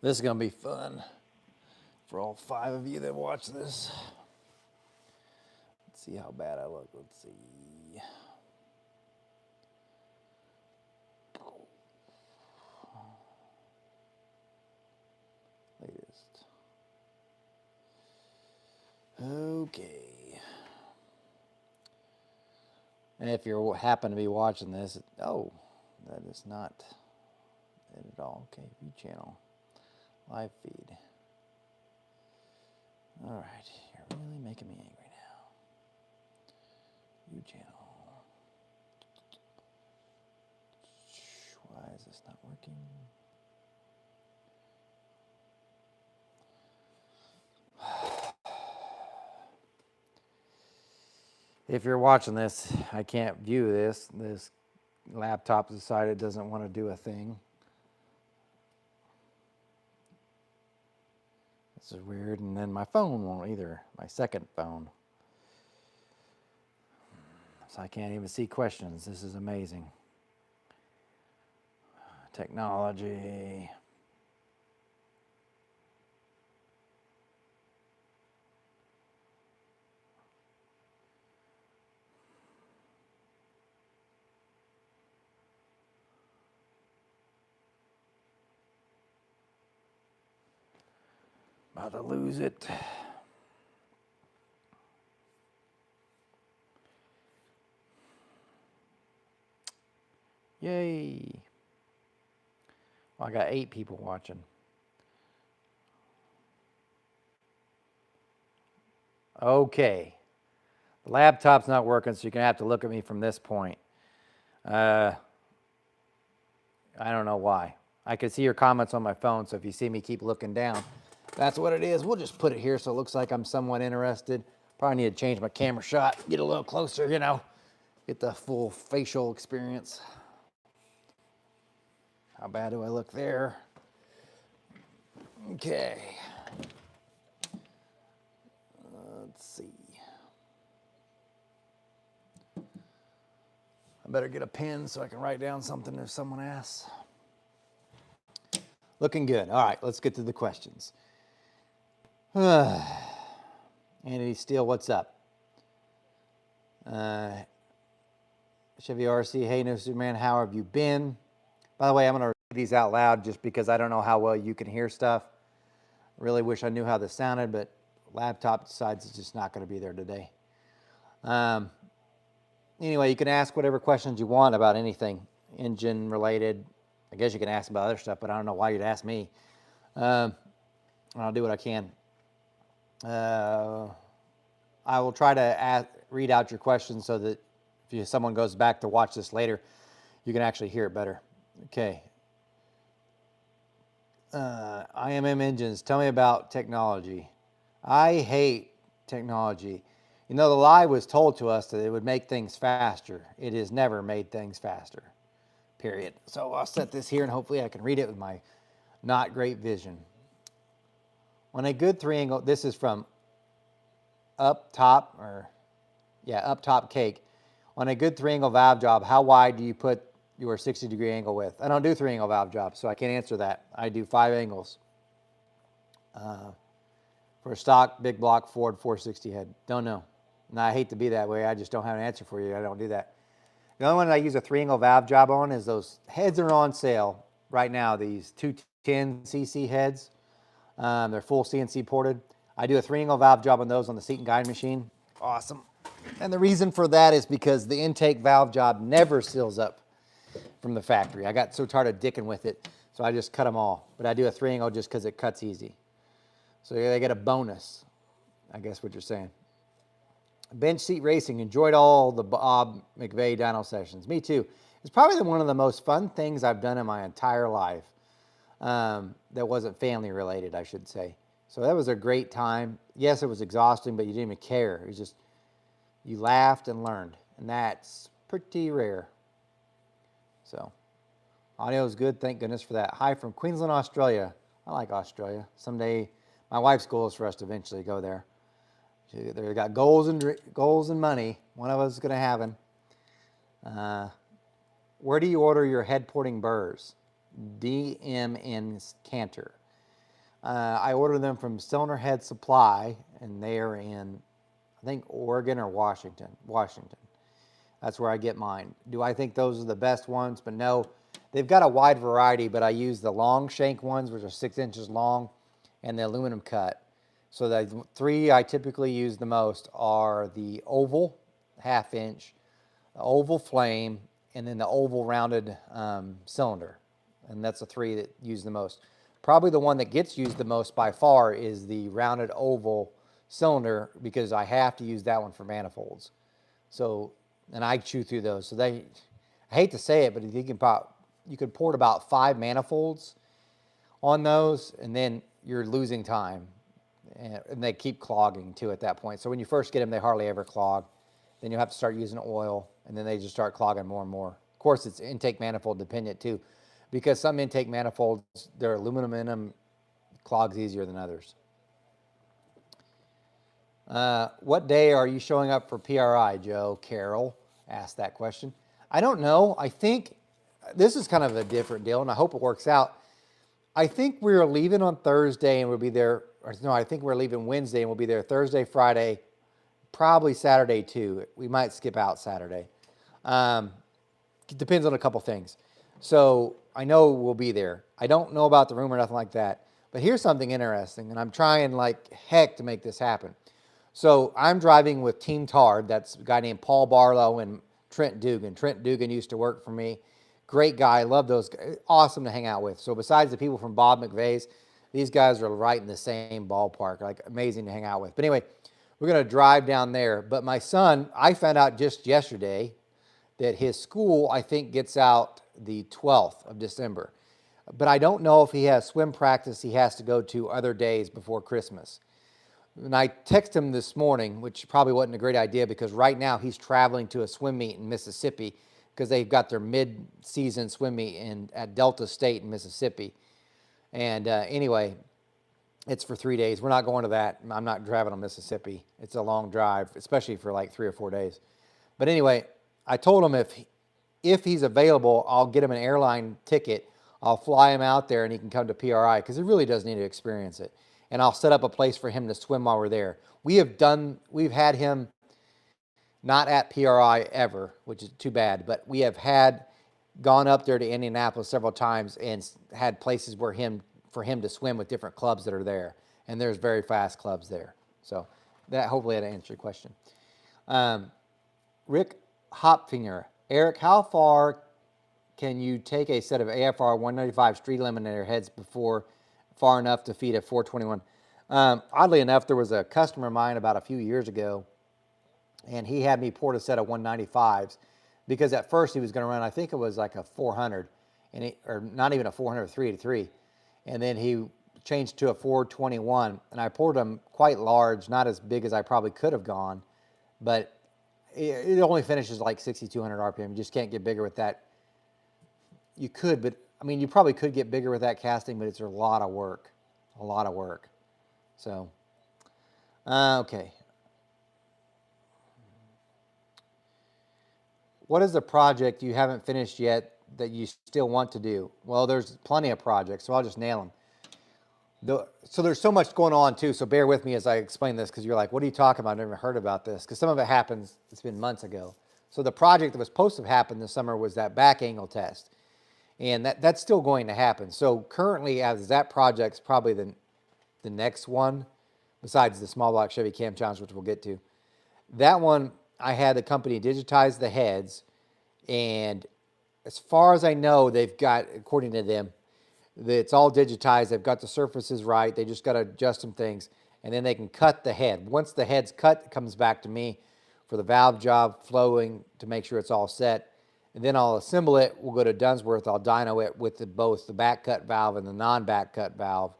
This is going to be fun for all 5 of you that watch this. Let's see how bad I look. Let's see. Latest. Okay. And if you happen to be watching this, oh, that is not it at all. Okay, view channel, live feed. All right, you're really making me angry now. View channel. Why is this not working? If you're watching this, I can't view this. This laptop decided it doesn't want to do a thing. This is weird. And then my phone won't either. My second phone. So I can't even see questions. This is amazing. Technology. About to lose it. Yay. Well, I got 8 people watching. Okay. The laptop's not working, so you're going to have to look at me from this point. I don't know why. I can see your comments on my phone, so if you see me keep looking down, that's what it is. We'll just put it here so it looks like I'm somewhat interested. Probably need to change my camera shot, get a little closer, you know, get the full facial experience. How bad do I look there? Okay. Let's see. I better get a pen so I can write down something if someone asks. Looking good. All right, let's get to the questions. Andy Steele, what's up? Chevy RC, hey, no Superman, how have you been? By the way, I'm going to read these out loud just because I don't know how well you can hear stuff. Really wish I knew how this sounded, but laptop decides it's just not going to be there today. Anyway, you can ask whatever questions you want about anything engine related. I guess you can ask about other stuff, but I don't know why you'd ask me. I'll do what I can. I will try to read out your questions so that if someone goes back to watch this later, you can actually hear it better. Okay. IMM engines, tell me about technology. I hate technology. You know, the lie was told to us that it would make things faster. It has never made things faster, period. So I'll set this here and hopefully I can read it with my not great vision. When a good 3-angle, this is from Up Top Cake. On a good 3-angle valve job, how wide do you put your 60-degree angle width? I don't do 3-angle valve jobs, so I can't answer that. I do 5 angles. For a stock, big block Ford 460 head. Don't know. And I hate to be that way. I just don't have an answer for you. I don't do that. The only one I use a 3-angle valve job on is those heads are on sale right now, these 210cc heads. They're full CNC ported. I do a 3-angle valve job on those on the seat and guide machine. Awesome. And the reason for that is because the intake valve job never seals up from the factory. I got so tired of dicking with it, so I just cut them all. But I do a 3-angle just because it cuts easy. So they get a bonus, I guess what you're saying. Bench seat racing, enjoyed all the Bob McVeigh dyno sessions. Me too. It's probably one of the most fun things I've done in my entire life. That wasn't family related, I should say. So that was a great time. Yes, it was exhausting, but you didn't even care. It was just, you laughed and learned, and that's pretty rare. So, audio is good. Thank goodness for that. Hi from Queensland, Australia. I like Australia. Someday, my wife's goal is for us to eventually go there. They got goals and money. One of us is going to have them. Where do you order your head porting burrs? DM in Cantor. I ordered them from Cylinder Head Supply, and they are in, I think, Oregon or Washington. Washington. That's where I get mine. Do I think those are the best ones? But no, they've got a wide variety, but I use the long shank ones, which are 6 inches long, and the aluminum cut. So the three I typically use the most are the oval, half-inch, the oval flame, and then the oval rounded cylinder. And that's the three that use the most. Probably the one that gets used the most by far is the rounded oval cylinder, because I have to use that one for manifolds. So, and I chew through those. So I hate to say it, but you can port about 5 manifolds on those, and then you're losing time, and they keep clogging too at that point. So when you first get them, they hardly ever clog. Then you'll have to start using oil, and then they just start clogging more and more. Of course, it's intake manifold dependent too, because some intake manifolds, their aluminum in them clogs easier than others. What day are you showing up for PRI, Joe? Carol asked that question. I don't know. I think this is kind of a different deal, and I hope it works out. I think we're leaving on Thursday, and we'll be there. Or no, I think we're leaving Wednesday, and we'll be there Thursday, Friday, probably Saturday too. We might skip out Saturday. It depends on a couple things. So I know we'll be there. I don't know about the room or nothing like that. But here's something interesting, and I'm trying like heck to make this happen. So I'm driving with Team Tard. That's a guy named Paul Barlow and Trent Dugan. Trent Dugan used to work for me. Great guy. Love those guys. Awesome to hang out with. So besides the people from Bob McVeigh's, these guys are right in the same ballpark. Like amazing to hang out with. But anyway, we're going to drive down there. But my son, I found out just yesterday that his school, I think, gets out the 12th of December. But I don't know if he has swim practice he has to go to other days before Christmas. And I texted him this morning, which probably wasn't a great idea, because right now he's traveling to a swim meet in Mississippi, because they've got their mid-season swim meet at Delta State in Mississippi. And anyway, it's for 3 days. We're not going to that. I'm not driving on Mississippi. It's a long drive, especially for like 3 or 4 days. But anyway, I told him if he's available, I'll get him an airline ticket. I'll fly him out there, and he can come to PRI, because he really does need to experience it. And I'll set up a place for him to swim while we're there. We've had him not at PRI ever, which is too bad, but we have gone up there to Indianapolis several times and had places for him to swim with different clubs that are there. And there's very fast clubs there. So that hopefully that answered your question. Rick Hopfinger. Eric, how far can you take a set of AFR 195 street eliminator heads before far enough to feed a 421? Oddly enough, there was a customer of mine about a few years ago, and he had me port a set of 195s, because at first he was going to run, I think it was like a 400, or not even a 400, 383. And then he changed to a 421, and I poured them quite large, not as big as I probably could have gone, but it only finishes like 6,200 RPM. You just can't get bigger with that. You could, but I mean, you probably could get bigger with that casting, but it's a lot of work, So, okay. What is the project you haven't finished yet that you still want to do? Well, there's plenty of projects, so I'll just nail them. So there's so much going on too, so bear with me as I explain this, because you're like, what are you talking about? I've never heard about this, because some of it happens, it's been months ago. So the project that was supposed to happen this summer was that back angle test. And that's still going to happen. So currently, as that project's probably the next one, besides the small block Chevy Cam Challenge, which we'll get to. That one, I had the company digitize the heads, and as far as I know, they've got, according to them, it's all digitized. They've got the surfaces right. They just got to adjust some things, and then they can cut the head. Once the head's cut, it comes back to me for the valve job, flowing to make sure it's all set. And then I'll assemble it. We'll go to Dunsworth. I'll dyno it with both the back cut valve and the non-back cut valve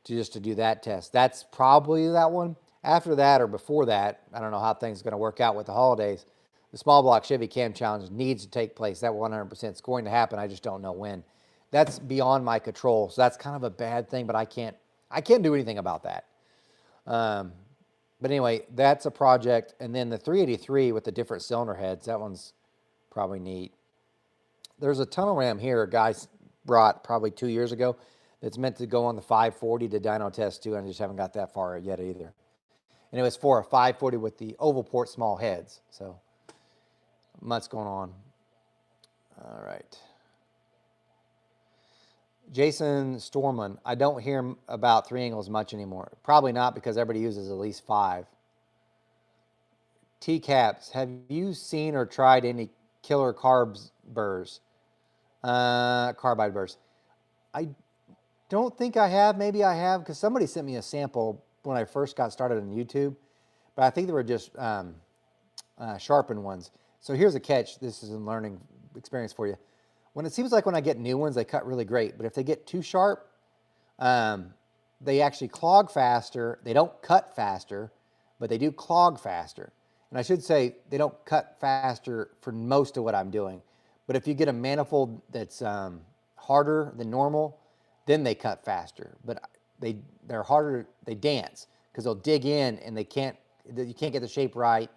to do that test. That's probably that one. After that or before that, I don't know how things are going to work out with the holidays. The small block Chevy Cam Challenge needs to take place. That 100% is going to happen. I just don't know when. That's beyond my control. So that's kind of a bad thing, but I can't do anything about that. But anyway, that's a project. And then the 383 with the different cylinder heads, that one's probably neat. There's a tunnel ram here a guy brought probably 2 years ago. that's meant to go on the 540 to dyno test too, and I just haven't got that far yet either. And it was for a 540 with the oval port small heads. So much going on. All right. Jason Storman, I don't hear about 3 angles much anymore. Probably not, because everybody uses at least 5. T-caps, have you seen or tried any killer carbide burrs? I don't think I have. Maybe I have, because somebody sent me a sample when I first got started on YouTube, but I think they were just sharpened ones. So here's a catch. This is a learning experience for you. When it seems like when I get new ones, they cut really great, but if they get too sharp, they actually clog faster. They don't cut faster, but they do clog faster. And I should say they don't cut faster for most of what I'm doing. But if you get a manifold that's harder than normal, then they cut faster. But they're harder. They dance because they'll dig in and you can't get the shape right.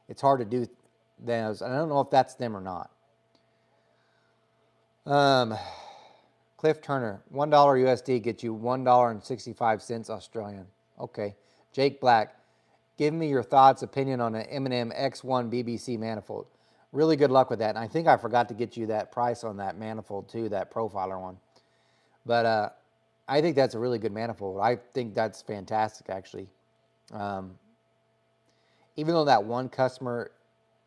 It's hard to do those. I don't know if that's them or not. Cliff Turner, $1 USD gets you $1.65 Australian. Okay. Jake Black, give me your thoughts, opinion on an M&M X1 BBC manifold. Really good luck with that. And I think I forgot to get you that price on that manifold too, that profiler one. But I think that's a really good manifold. I think that's fantastic, actually. Even though that one customer,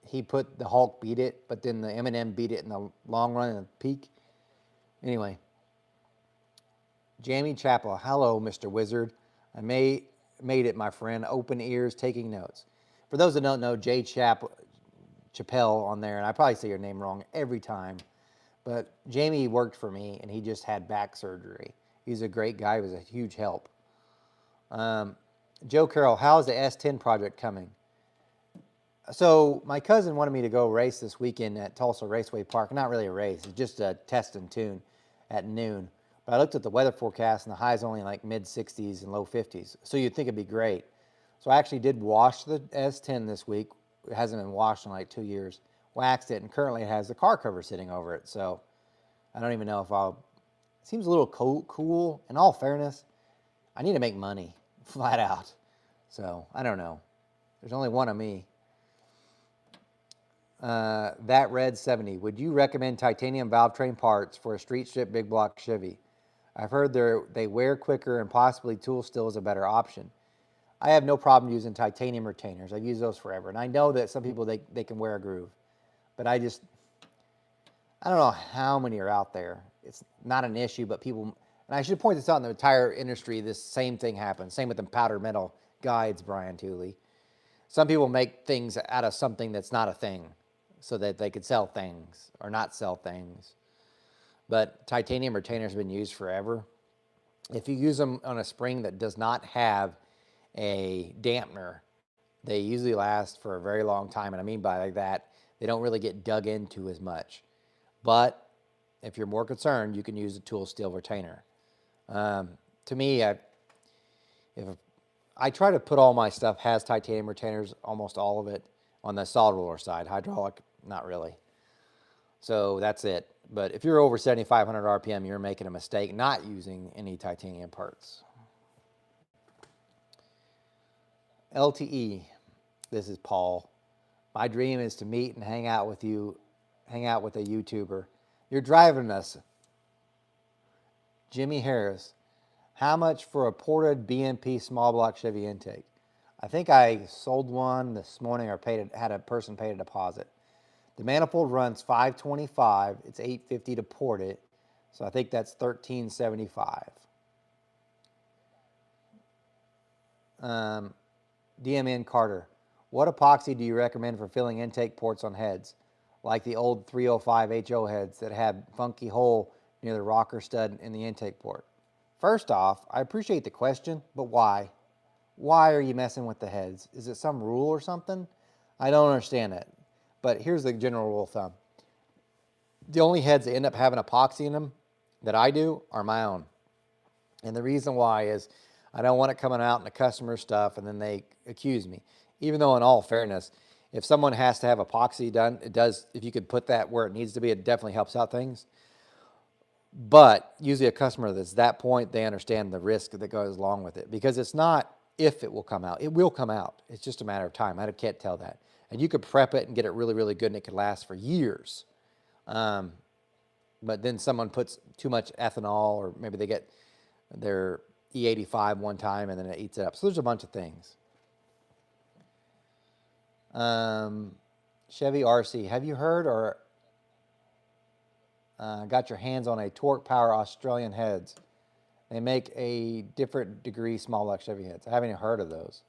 he put the Hulk beat it, but then the M&M beat it in the long run and the peak. Anyway, Jamie Chappell, hello, Mr. Wizard. I made it, my friend. Open ears, taking notes. For those that don't know, Jay Chappell on there, and I probably say your name wrong every time, but Jamie worked for me, and he just had back surgery. He's a great guy. He was a huge help. Joe Carroll, how's the S10 project coming? So my cousin wanted me to go race this weekend at Tulsa Raceway Park. Not really a race. It's just a test and tune at noon. But I looked at the weather forecast, and the high's only like mid-60s and low 50s. So you'd think it'd be great. So I actually did wash the S10 this week. It hasn't been washed in like 2 years. Waxed it, and currently it has the car cover sitting over it. So I don't even know if I'll... It seems a little cool. In all fairness, I need to make money, flat out. So I don't know. There's only one of me. That Red 70, would you recommend titanium valve train parts for a street strip big block Chevy? I've heard they wear quicker and possibly tool still is a better option. I have no problem using titanium retainers. I've used those forever. And I know that some people, they can wear a groove. But I don't know how many are out there. It's not an issue, but people, and I should point this out, in the tire industry, this same thing happens. Same with the powder metal guides, Brian Tooley. Some people make things out of something that's not a thing, so that they could sell things or not sell things. But titanium retainers have been used forever. If you use them on a spring that does not have a dampener, they usually last for a very long time. And I mean by that, they don't really get dug into as much. But if you're more concerned, you can use a tool steel retainer. To me, if I try to put all my stuff has titanium retainers, almost all of it, on the solid roller side. Hydraulic, not really. So that's it. But if you're over 7,500 RPM, you're making a mistake not using any titanium parts. LTE, this is Paul. My dream is to meet and hang out with you, hang out with a YouTuber. You're driving us. Jimmy Harris, how much for a ported BMP small block Chevy intake? I think I sold one this morning, or had a person pay a deposit. The manifold runs $525. It's $850 to port it, so I think that's $1375. DMN Carter, what epoxy do you recommend for filling intake ports on heads, like the old 305 HO heads that had funky hole near the rocker stud in the intake port? First off, I appreciate the question, but why? Why are you messing with the heads? Is it some rule or something? I don't understand it. But here's the general rule of thumb. The only heads that end up having epoxy in them that I do are my own. And the reason why is I don't want it coming out in the customer stuff and then they accuse me. Even though in all fairness, if someone has to have epoxy done, it does, if you could put that where it needs to be, it definitely helps out things. But usually a customer that's that point, they understand the risk that goes along with it, because it's not if it will come out. It will come out. It's just a matter of time. I can't tell that. And you could prep it and get it really, really good, and it could last for years. Um, but then someone puts too much ethanol, or maybe they get their E85 one time and then it eats it up. So there's a bunch of things. Chevy RC, have you heard or got your hands on a Torque Power Australian heads? They make a different degree small block Chevy heads. I haven't even heard of those.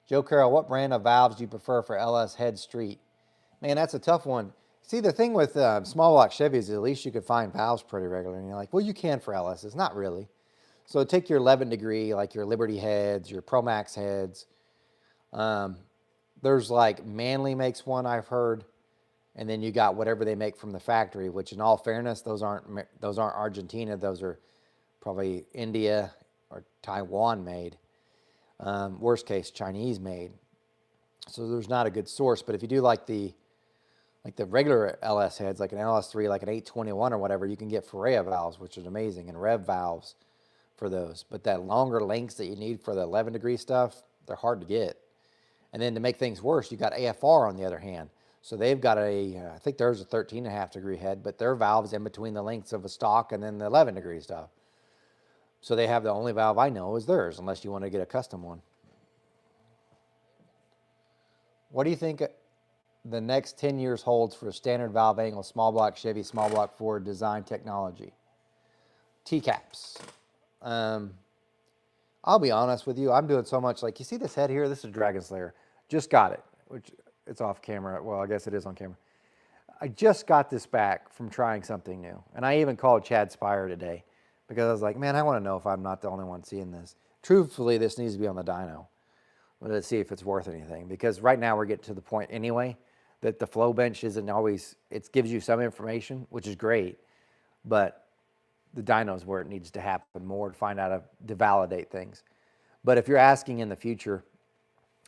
Joe Carroll, what brand of valves do you prefer for LS head street? Man, that's a tough one. See, the thing with small block Chevys is at least you could find valves pretty regularly. And you're like, well, you can for LSs. Not really. So take your 11 degree, like your Liberty heads, your Pro Max heads. There's like Manly makes one, I've heard. And then you got whatever they make from the factory, which in all fairness, those aren't Argentina. Those are probably India or Taiwan made. Worst case, Chinese made. So there's not a good source. But if you do like the regular LS heads, like an LS3, like an 821 or whatever, you can get Ferrea valves, which is amazing, and Rev valves for those. But that longer lengths that you need for the 11 degree stuff, they're hard to get. And then to make things worse, you got AFR on the other hand. So they've got I think there's a 13.5 degree head, but their valve's in between the lengths of a stock and then the 11 degree stuff. So they have the only valve I know is theirs, unless you want to get a custom one. What do you think the next 10 years holds for standard valve angle, small block Chevy, small block Ford design technology? T-caps. I'll be honest with you. I'm doing so much. Like, you see this head here? This is Dragon Slayer. Just got it, which it's off camera. Well, I guess it is on camera. I just got this back from trying something new. And I even called Chad Spire today because I was like, man, I want to know if I'm not the only one seeing this. Truthfully, this needs to be on the dyno. Let's see if it's worth anything. Because right now we're getting to the point anyway that the flow bench isn't always, it gives you some information, which is great. But the dyno is where it needs to happen more to find out, to validate things. But if you're asking in the future,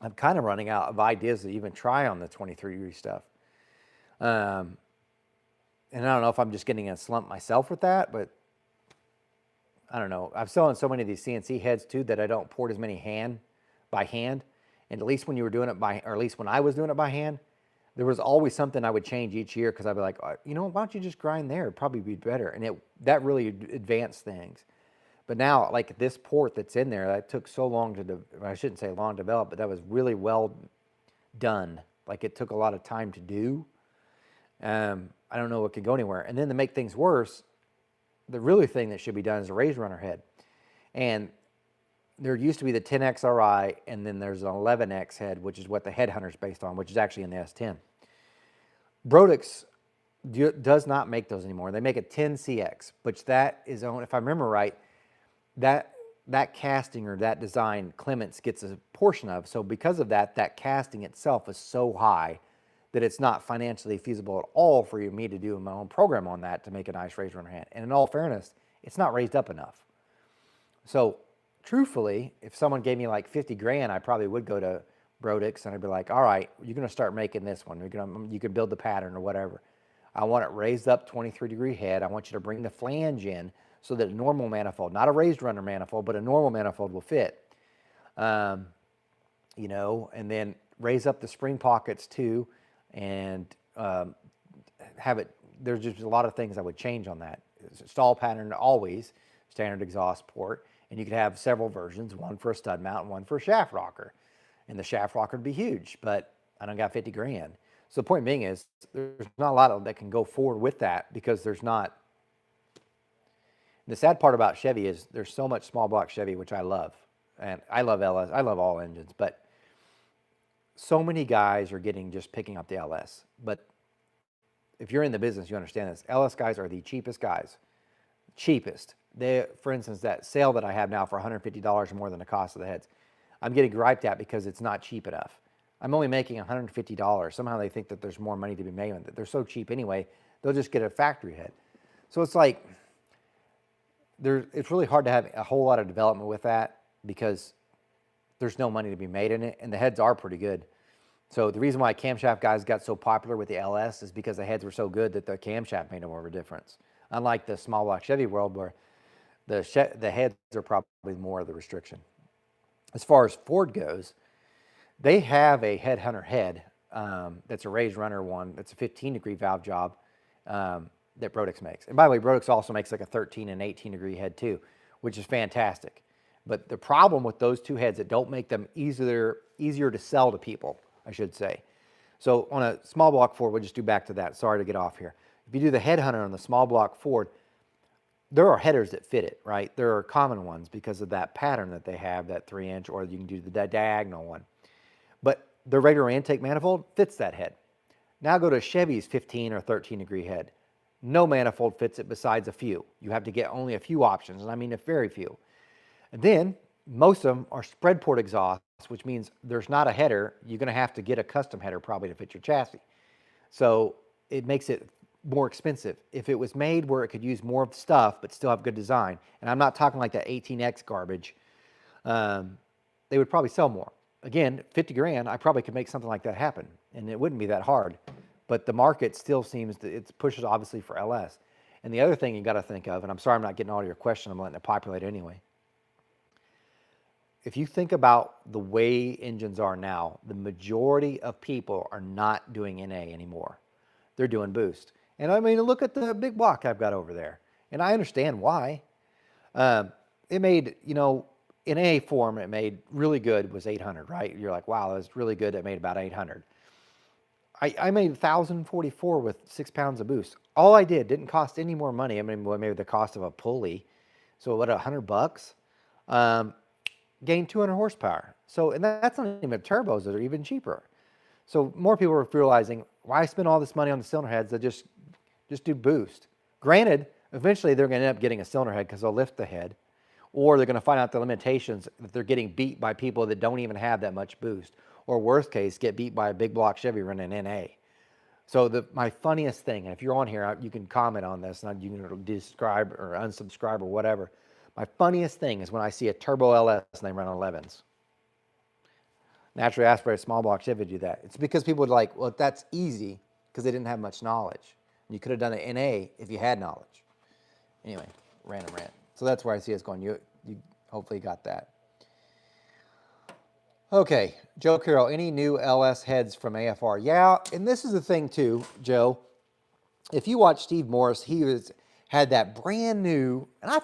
I'm kind of running out of ideas to even try on the 23 degree stuff. And I don't know if I'm just getting in a slump myself with that, but I don't know. I'm selling so many of these CNC heads too that I don't port as many by hand. And at least when you were doing it or at least when I was doing it by hand, there was always something I would change each year because I'd be like, you know, why don't you just grind there? It'd probably be better. And that really advanced things. But now, like this port that's in there, that took so long I shouldn't say long to develop, but that was really well done. Like it took a lot of time to do. I don't know what could go anywhere. And then to make things worse, the really thing that should be done is a raised runner head. And there used to be the 10XRI, and then there's an 11X head, which is what the Headhunter's based on, which is actually in the S10. Brodix does not make those anymore. They make a 10CX, which that is on, if I remember right, that casting or that design Clements gets a portion of. So because of that, that casting itself is so high that it's not financially feasible at all for me to do my own program on that to make a nice raised runner hand. And in all fairness, it's not raised up enough. So truthfully, if someone gave me like 50 grand, I probably would go to Brodix and I'd be like, all right, you're going to start making this one. You can build the pattern or whatever. I want it raised up 23 degree head. I want you to bring the flange in so that a normal manifold, not a raised runner manifold, but a normal manifold will fit. You know, and then raise up the spring pockets too, and have it, there's just a lot of things I would change on that. Stall pattern, always standard exhaust port, and you could have several versions, one for a stud mount and one for a shaft rocker. And the shaft rocker would be huge, but I don't got 50 grand. So the point being is there's not a lot that can go forward with that because there's not. And the sad part about Chevy is there's so much small block Chevy, which I love. And I love LS, I love all engines, but so many guys are picking up the LS. But if you're in the business, you understand this. LS guys are the cheapest guys. Cheapest. For instance, that sale that I have now for $150 more than the cost of the heads, I'm getting griped at because it's not cheap enough. I'm only making $150. Somehow they think that there's more money to be made with it. They're so cheap anyway, they'll just get a factory head. So it's like, it's really hard to have a whole lot of development with that because there's no money to be made in it, and the heads are pretty good. So the reason why camshaft guys got so popular with the LS is because the heads were so good that the camshaft made more of a difference. Unlike the small block Chevy world where the heads are probably more of the restriction. As far as Ford goes, they have a headhunter head that's a raised runner one. That's a 15-degree valve job that Brodix makes. And by the way, Brodix also makes like a 13 and 18-degree head too, which is fantastic. But the problem with those two heads, it don't make them easier to sell to people, I should say. So on a small block Ford, we'll just do back to that. Sorry to get off here. If you do the headhunter on the small block Ford, there are headers that fit it, right? There are common ones because of that pattern that they have, that 3-inch, or you can do the diagonal one. But the regular intake manifold fits that head. Now go to Chevy's 15 or 13-degree head. No manifold fits it besides a few. You have to get only a few options, and I mean a very few. And then most of them are spread port exhausts, which means there's not a header. You're going to have to get a custom header probably to fit your chassis. So it makes it more expensive. If it was made where it could use more stuff but still have good design, and I'm not talking like that 18X garbage, they would probably sell more. Again, 50 grand, I probably could make something like that happen, and it wouldn't be that hard. But the market still seems to, it pushes obviously for LS. And the other thing you got to think of, and I'm sorry I'm not getting all of your question, I'm letting it populate anyway. If you think about the way engines are now, the majority of people are not doing NA anymore. They're doing boost. And I mean, look at the big block I've got over there. And I understand why. It made, you know, in A form, it made really good was 800, right? You're like, wow, that's really good. It made about 800. I made 1,044 with 6 pounds of boost. All I didn't cost any more money. I mean, maybe the cost of a pulley. So what, $100? Gained 200 horsepower. So, and that's not even turbos that are even cheaper. So more people are realizing, why spend all this money on the cylinder heads that just do boost? Granted, eventually they're going to end up getting a cylinder head because they'll lift the head, or they're going to find out the limitations that they're getting beat by people that don't even have that much boost, or worst case, get beat by a big block Chevy running NA. So my funniest thing, and if you're on here, you can comment on this, and you can describe or unsubscribe or whatever. My funniest thing is when I see a turbo LS and they run 11s. Naturally aspirated small block Chevy do that. It's because people would like, well, that's easy because they didn't have much knowledge. You could have done it NA if you had knowledge. Anyway, random rant. So that's where I see us going. You hopefully got that. Okay, Joe Carroll, any new LS heads from AFR? Yeah, and this is the thing too, Joe. If you watch Steve Morris, he had that brand new, and I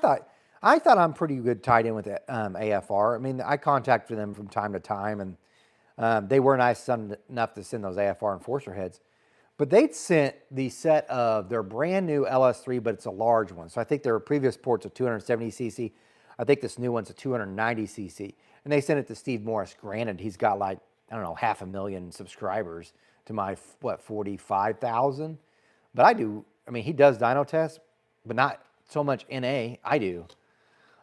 thought I'm pretty good tied in with AFR. I mean, I contacted them from time to time, and they were nice enough to send those AFR Enforcer heads. But they'd sent the set of their brand new LS3, but it's a large one. So I think their previous port's a 270cc. I think this new one's a 290cc. And they sent it to Steve Morris. Granted, he's got like, I don't know, 500,000 subscribers to my, 45,000? But I mean, he does dyno tests, but not so much NA. I do.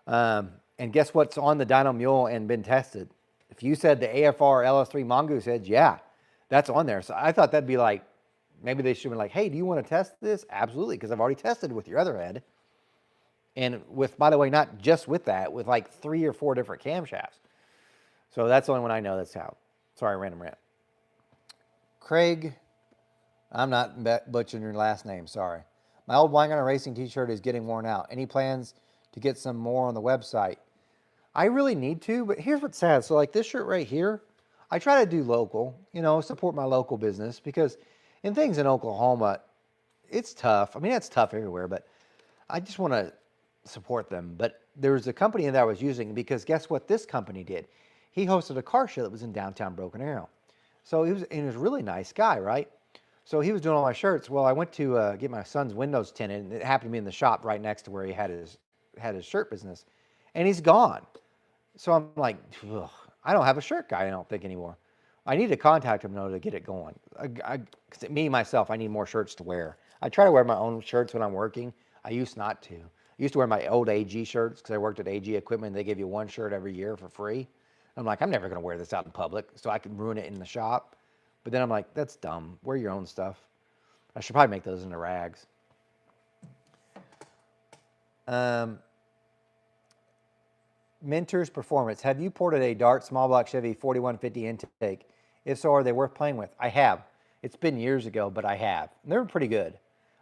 And guess what's on the Dyno Mule and been tested? If you said the AFR LS3 Mongoose heads, yeah, that's on there. So I thought that'd be like, maybe they should have been like, hey, do you want to test this? Absolutely, because I've already tested with your other head. And with, by the way, not just with that, with like 3 or 4 different camshafts. So that's the only one I know that's how. Sorry, random rant. Craig, I'm not butchering your last name, sorry. My old Weingartner Racing t-shirt is getting worn out. Any plans to get some more on the website? I really need to, but here's what's sad. So like this shirt right here, I try to do local, you know, support my local business, because in things in Oklahoma, it's tough. I mean, it's tough everywhere, but I just want to support them. But there's a company that I was using, because guess what this company did? He hosted a car show that was in downtown Broken Arrow. So he was a really nice guy, right? So he was doing all my shirts. Well, I went to get my son's windows tinted, and it happened to be in the shop right next to where he had his shirt business, and he's gone. So I'm like, ugh, I don't have a shirt guy, I don't think anymore. I need to contact him though to get it going. Cause me, myself, I need more shirts to wear. I try to wear my own shirts when I'm working. I used not to. I used to wear my old AG shirts because I worked at AG Equipment. They give you one shirt every year for free. I'm like, I'm never going to wear this out in public, so I can ruin it in the shop. But then I'm like, that's dumb. Wear your own stuff. I should probably make those into rags. Mentors Performance. Have you ported a Dart small block Chevy 4150 intake? If so, are they worth playing with? I have. It's been years ago, but I have. And they're pretty good.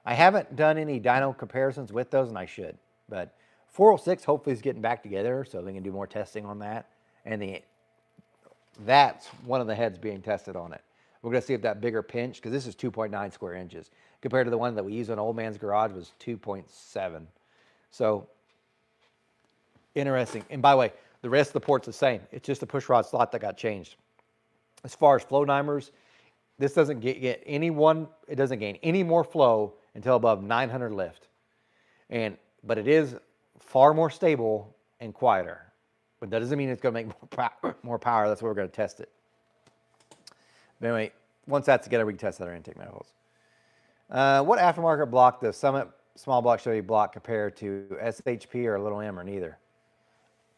I haven't done any dyno comparisons with those, and I should. But 406 hopefully is getting back together, so they can do more testing on that. And that's one of the heads being tested on it. We're going to see if that bigger pinch, because this is 2.9 square inches, compared to the one that we used on Old Man's Garage was 2.7. So interesting. And by the way, the rest of the port's the same. It's just a push rod slot that got changed. As far as flow dimers, this doesn't get it doesn't gain any more flow until above 900 lift. But it is far more stable and quieter. But that doesn't mean it's going to make more power. That's why we're going to test it. But anyway, once that's together, we can test other intake manifolds. What aftermarket block does Summit small block Chevy block compare to SHP or Little M or neither?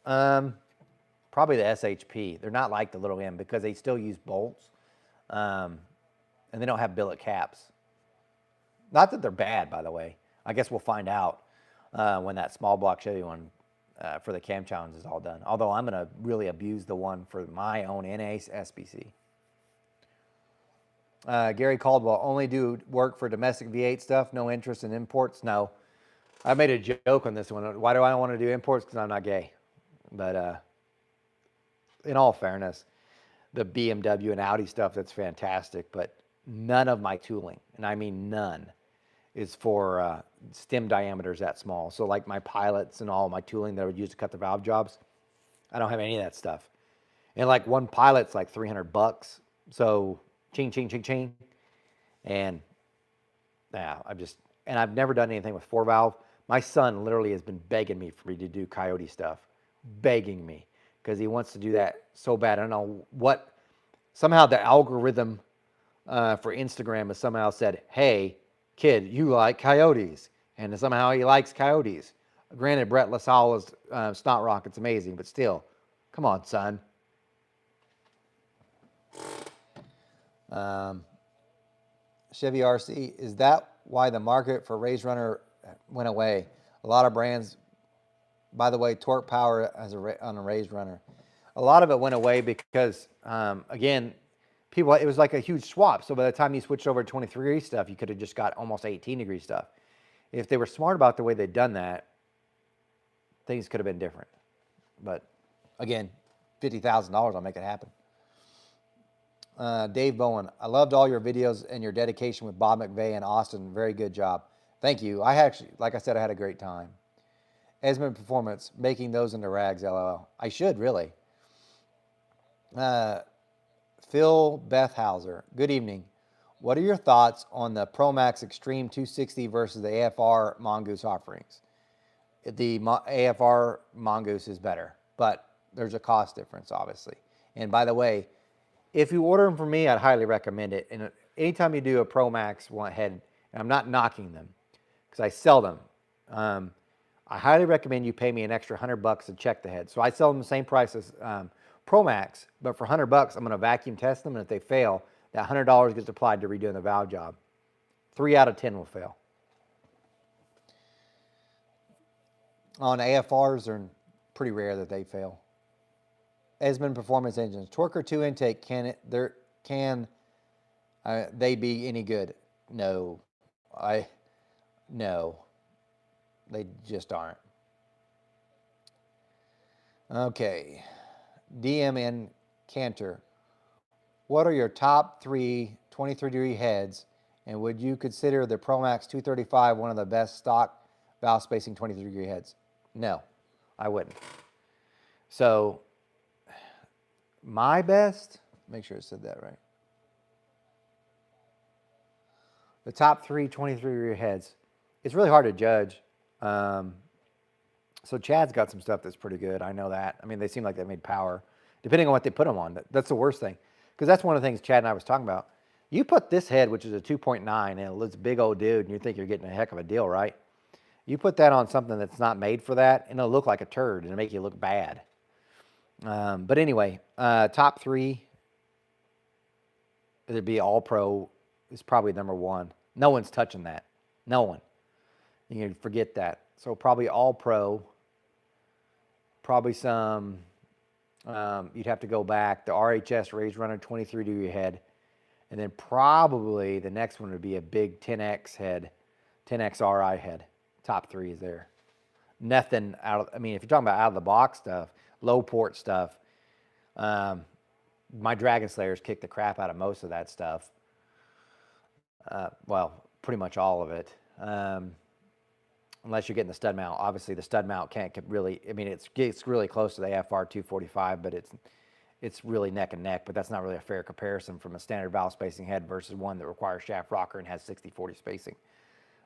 Probably the SHP. They're not like the Little M because they still use bolts, and they don't have billet caps. Not that they're bad, by the way. I guess we'll find out when that small block Chevy one for the cam challenge is all done. Although I'm going to really abuse the one for my own NA SBC. Gary Caldwell, only do work for domestic V8 stuff, no interest in imports? No. I made a joke on this one. Why do I want to do imports? Because I'm not gay. But in all fairness, the BMW and Audi stuff, that's fantastic. But none of my tooling, and I mean none, is for stem diameters that small. So like my pilots and all my tooling that I would use to cut the valve jobs, I don't have any of that stuff. And like one pilot's like $300. So ching, ching, ching, ching. And yeah, I've never done anything with 4-valve. My son literally has been begging me for me to do Coyote stuff. Begging me. Because he wants to do that so bad. I don't know what. Somehow the algorithm for Instagram has somehow said, hey, kid, you like Coyotes. And somehow he likes Coyotes. Granted, Brett LaSalle's Snot Rocket's amazing, but still, come on, son. Chevy RC, is that why the market for Raised Runner went away? A lot of brands, by the way, Torque Power on a Raised Runner. A lot of it went away because, again, it was like a huge swap. So by the time you switched over to 23-degree stuff, you could have just got almost 18-degree stuff. If they were smart about the way they'd done that, things could have been different. But again, $50,000, I'll make it happen. Dave Bowen, I loved all your videos and your dedication with Bob McVeigh and Austin. Very good job. Thank you. I actually, like I said, I had a great time. Esmond Performance, making those into rags, LOL. I should, really. Phil Bethhauser, good evening. What are your thoughts on the ProMax Extreme 260 versus the AFR Mongoose offerings? The AFR Mongoose is better, but there's a cost difference, obviously. And by the way, if you order them from me, I'd highly recommend it. And anytime you do a ProMax one head, and I'm not knocking them because I sell them, I highly recommend you pay me an extra $100 to check the head. So I sell them the same price as ProMax, but for $100, I'm going to vacuum test them, and if they fail, that $100 gets applied to redoing the valve job. 3 out of 10 will fail. On AFRs, they're pretty rare that they fail. Esmond Performance Engines, torque or 2 intake, can they be any good? No, no, they just aren't. Okay, DMN Cantor, what are your top 3 23-degree heads, and would you consider the ProMax 235 one of the best stock valve spacing 23-degree heads? No, I wouldn't. So my best, make sure I said that right. The top 3 23-degree heads. It's really hard to judge. So Chad's got some stuff that's pretty good. I know that. I mean, they seem like they made power. Depending on what they put them on, that's the worst thing. Because that's one of the things Chad and I was talking about. You put this head, which is a 2.9, and it looks big old dude, and you think you're getting a heck of a deal, right? You put that on something that's not made for that, and it'll look like a turd, and it'll make you look bad. But anyway, top 3, it'd be All Pro is probably number 1. No one's touching that. No one. You can forget that. So probably All Pro. Probably some, you'd have to go back, the RHS Raised Runner 23-degree head. And then probably the next one would be a big 10X head 10X RI head. Top 3 is there. Nothing out of, I mean, if you're talking about out of the box stuff, low port stuff, my Dragon Slayers kick the crap out of most of that stuff. Well, pretty much all of it. Unless you're getting the stud mount. Obviously, the stud mount can't really, I mean, it's really close to the AFR 245, but it's really neck and neck, but that's not really a fair comparison from a standard valve spacing head versus one that requires shaft rocker and has 60-40 spacing.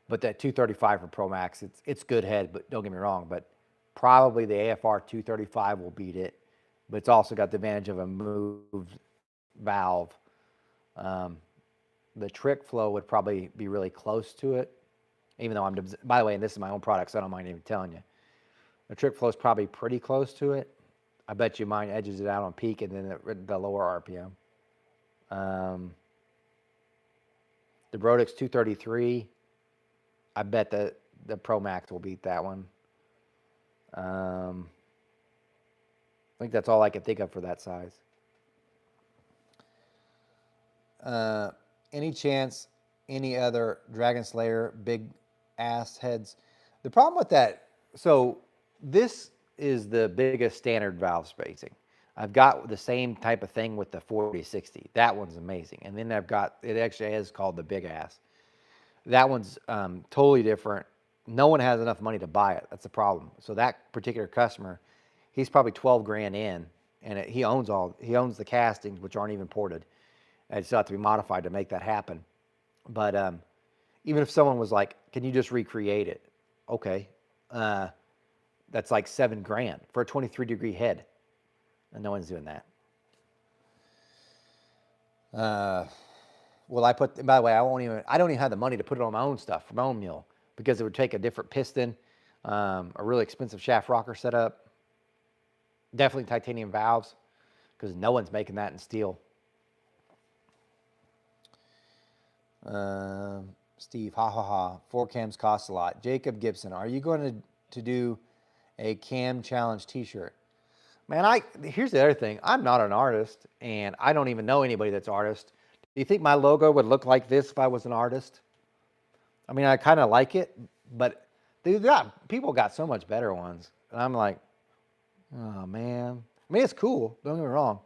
But that 235 for Pro Max, it's good head, but don't get me wrong, but probably the AFR 235 will beat it, but it's also got the advantage of a moved valve. The trick flow would probably be really close to it, even though by the way, and this is my own product, so I don't mind even telling you. The trick flow is probably pretty close to it. I bet you mine edges it out on peak and then the lower RPM. The Brodix 233, I bet the Pro Max will beat that one. I think that's all I can think of for that size. Any chance any other Dragon Slayer big ass heads? The problem with that, so this is the biggest standard valve spacing. I've got the same type of thing with the 4060. That one's amazing. And then I've got, it actually is called the big ass. That one's totally different. No one has enough money to buy it. That's the problem. So that particular customer, he's probably 12 grand in, and he owns the castings, which aren't even ported. And still have to be modified to make that happen. But even if someone was like, can you just recreate it? Okay. That's like 7 grand for a 23-degree head. And no one's doing that. Well, by the way, I don't even have the money to put it on my own stuff, for my own mule, because it would take a different piston, a really expensive shaft rocker setup, definitely titanium valves, because no one's making that in steel. Steve, ha ha ha. 4 cams cost a lot. Jacob Gibson, are you going to do a cam challenge t-shirt? Man, here's the other thing. I'm not an artist, and I don't even know anybody that's an artist. Do you think my logo would look like this if I was an artist? I mean, I kind of like it, but people got so much better ones. And I'm like, oh, man. I mean, it's cool. Don't get me wrong.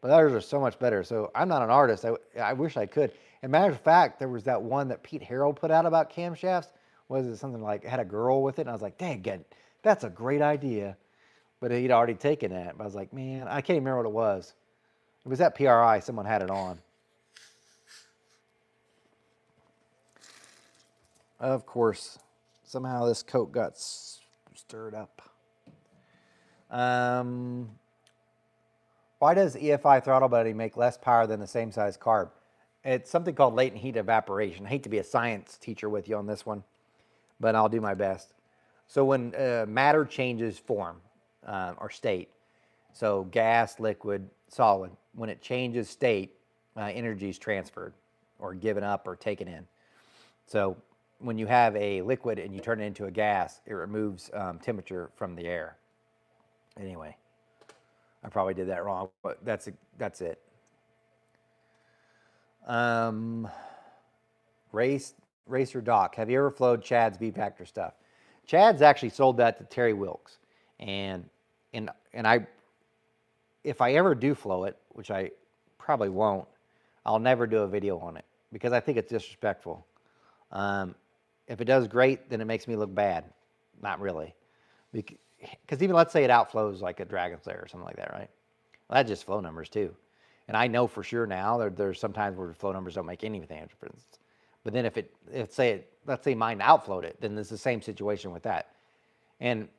But others are so much better. So I'm not an artist. I wish I could. As a matter of fact, there was that one that Pete Harold put out about camshafts. Was it something like, had a girl with it? And I was like, dang, that's a great idea. But he'd already taken that. But I was like, man, I can't remember what it was. It was at PRI. Someone had it on. Of course, somehow this coat got stirred up. Why does EFI throttle body make less power than the same size carb? It's something called latent heat evaporation. I hate to be a science teacher with you on this one, but I'll do my best. So when matter changes form or state, so gas, liquid, solid, when it changes state, energy is transferred or given up or taken in. So when you have a liquid and you turn it into a gas, it removes temperature from the air. Anyway, I probably did that wrong, but that's it. Racer Doc, have you ever flowed Chad's V-Factor stuff? Chad's actually sold that to Terry Wilkes, and if I ever do flow it, which I probably won't, I'll never do a video on it because I think it's disrespectful. If it does great, then it makes me look bad. Not really, because even let's say it outflows like a Dragon Slayer or something like that, right? Well, that's just flow numbers too. And I know for sure now there's sometimes where flow numbers don't make any difference. But then let's say mine outflowed it, then it's the same situation with that. And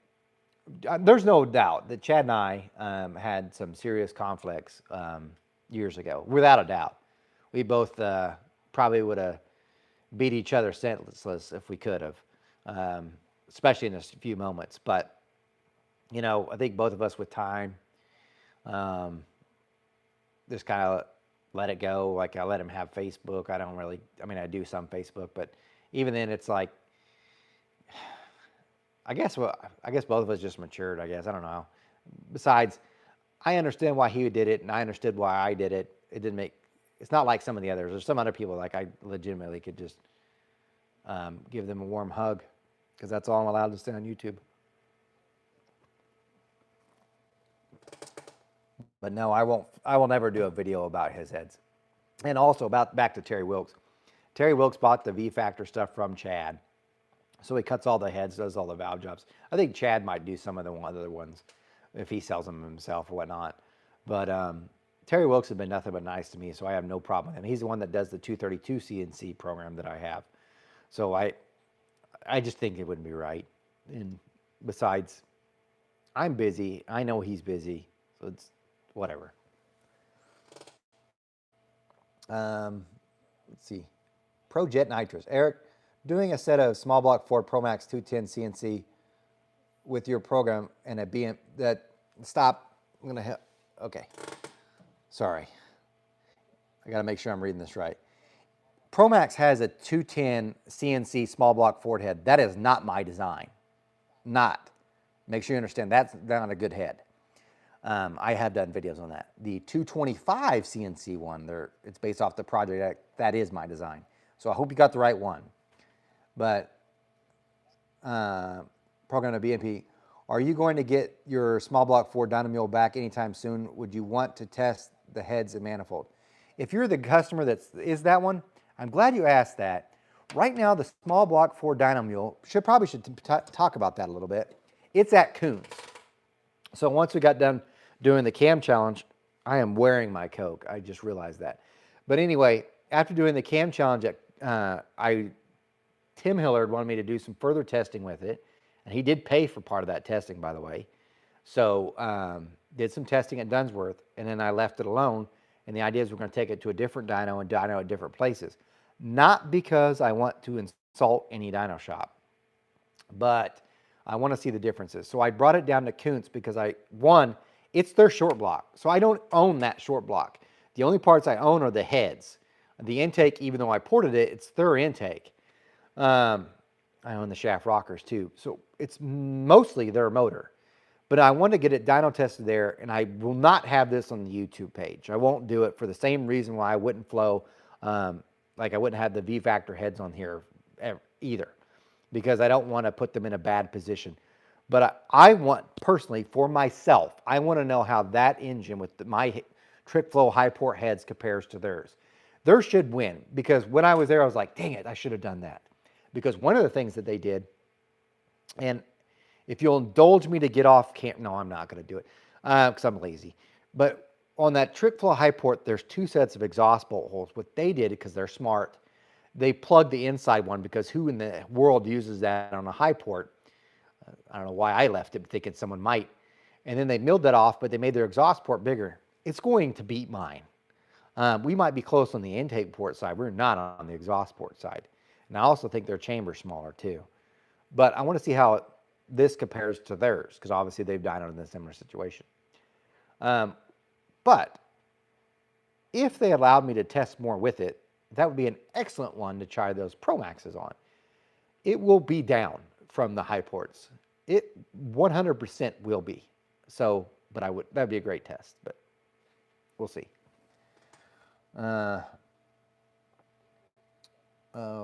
there's no doubt that Chad and I had some serious conflicts years ago, without a doubt. We both probably would have beat each other senseless if we could have, especially in a few moments. But, I think both of us with time, just kind of let it go. Like I let him have Facebook. I do some Facebook, but even then it's like, I guess both of us just matured, I guess. I don't know. Besides, I understand why he did it and I understood why I did it. It's not like some of the others. There's some other people like I legitimately could just, give them a warm hug, because that's all I'm allowed to say on YouTube. But no, I won't. I will never do a video about his heads. And also about back to Terry Wilkes. Terry Wilkes bought the V Factor stuff from Chad, so he cuts all the heads, does all the valve jobs. I think Chad might do some of the other ones if he sells them himself or whatnot. But Terry Wilkes has been nothing but nice to me, so I have no problem with him. He's the one that does the 232 CNC program that I have. So I just think it wouldn't be right. And besides, I'm busy. I know he's busy, so it's whatever. Let's see. Pro Jet Nitrous. Eric, doing a set of small block Ford Pro Max 210 CNC with your program and a BM that, stop. I'm going to hit. Okay. Sorry. I got to make sure I'm reading this right. ProMax has a 210 CNC small block Ford head. That is not my design. Not. Make sure you understand that's not a good head. I have done videos on that. The 225 CNC one, it's based off the project. That is my design. So I hope you got the right one. But program to BMP, are you going to get your small block Ford Dynamule back anytime soon? Would you want to test the heads and manifold? If you're the customer that is that one, I'm glad you asked that. Right now, the small block Ford Dynamule, probably should talk about that a little bit. It's at Koons. So once we got done doing the cam challenge, I am wearing my Coke. I just realized that. But anyway, after doing the cam challenge, Tim Hillard wanted me to do some further testing with it. And he did pay for part of that testing, by the way. So did some testing at Dunsworth, and then I left it alone. And the idea is we're going to take it to a different dyno and dyno at different places. Not because I want to insult any dyno shop, but I want to see the differences. So I brought it down to Kuntz because it's their short block. So I don't own that short block. The only parts I own are the heads. The intake, even though I ported it, it's their intake. I own the shaft rockers too. So it's mostly their motor. But I want to get it dyno tested there, and I will not have this on the YouTube page. I won't do it for the same reason why I wouldn't flow, like I wouldn't have the V Factor heads on here either, because I don't want to put them in a bad position. But I want, personally, for myself, I want to know how that engine with my trick flow high port heads compares to theirs. Theirs should win, because when I was there, I was like, dang it, I should have done that. Because one of the things that they did, and if you'll indulge me to get off camp, no, I'm not going to do it because I'm lazy. But on that trick flow high port, there's two sets of exhaust bolt holes. What they did, because they're smart, they plugged the inside one, because who in the world uses that on a high port? I don't know why I left it, thinking someone might. And then they milled that off, but they made their exhaust port bigger. It's going to beat mine. We might be close on the intake port side. We're not on the exhaust port side. And I also think their chamber's smaller too. But I want to see how this compares to theirs, because obviously they've dynoed in a similar situation. But if they allowed me to test more with it, that would be an excellent one to try those Pro Maxes on. It will be down from the high ports. It 100% will be. So, but that'd be a great test, but we'll see. Oh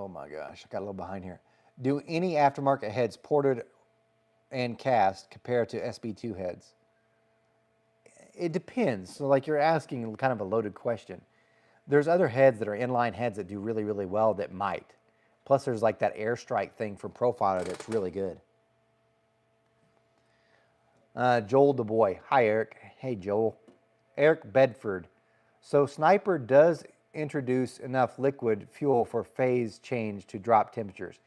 my gosh, I got a little behind here. Do any aftermarket heads ported and cast compare to SB2 heads? It depends. So like you're asking kind of a loaded question. There's other heads that are inline heads that do really, really well that might. Plus there's like that airstrike thing from Profiler that's really good. Joel DuBois. Hi, Eric. Hey, Joel. Eric Bedford. So Sniper does introduce enough liquid fuel for phase change to drop temperatures.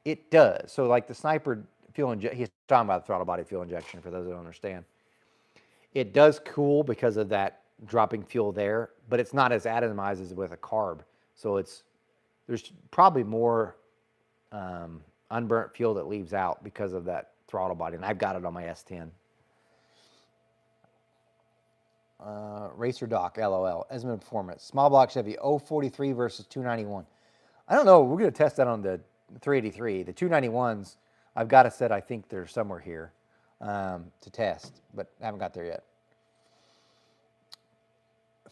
It does. So like the Sniper fuel injection, he's talking about the throttle body fuel injection for those that don't understand. It does cool because of that dropping fuel there, but it's not as atomized as with a carb. So there's probably more unburnt fuel that leaves out because of that throttle body, and I've got it on my S10. Racer Doc, LOL, Esmond Performance, small block Chevy 043 versus 291. I don't know. We're going to test that on the 383. The 291s, I've got a set. I think they're somewhere here to test, but I haven't got there yet.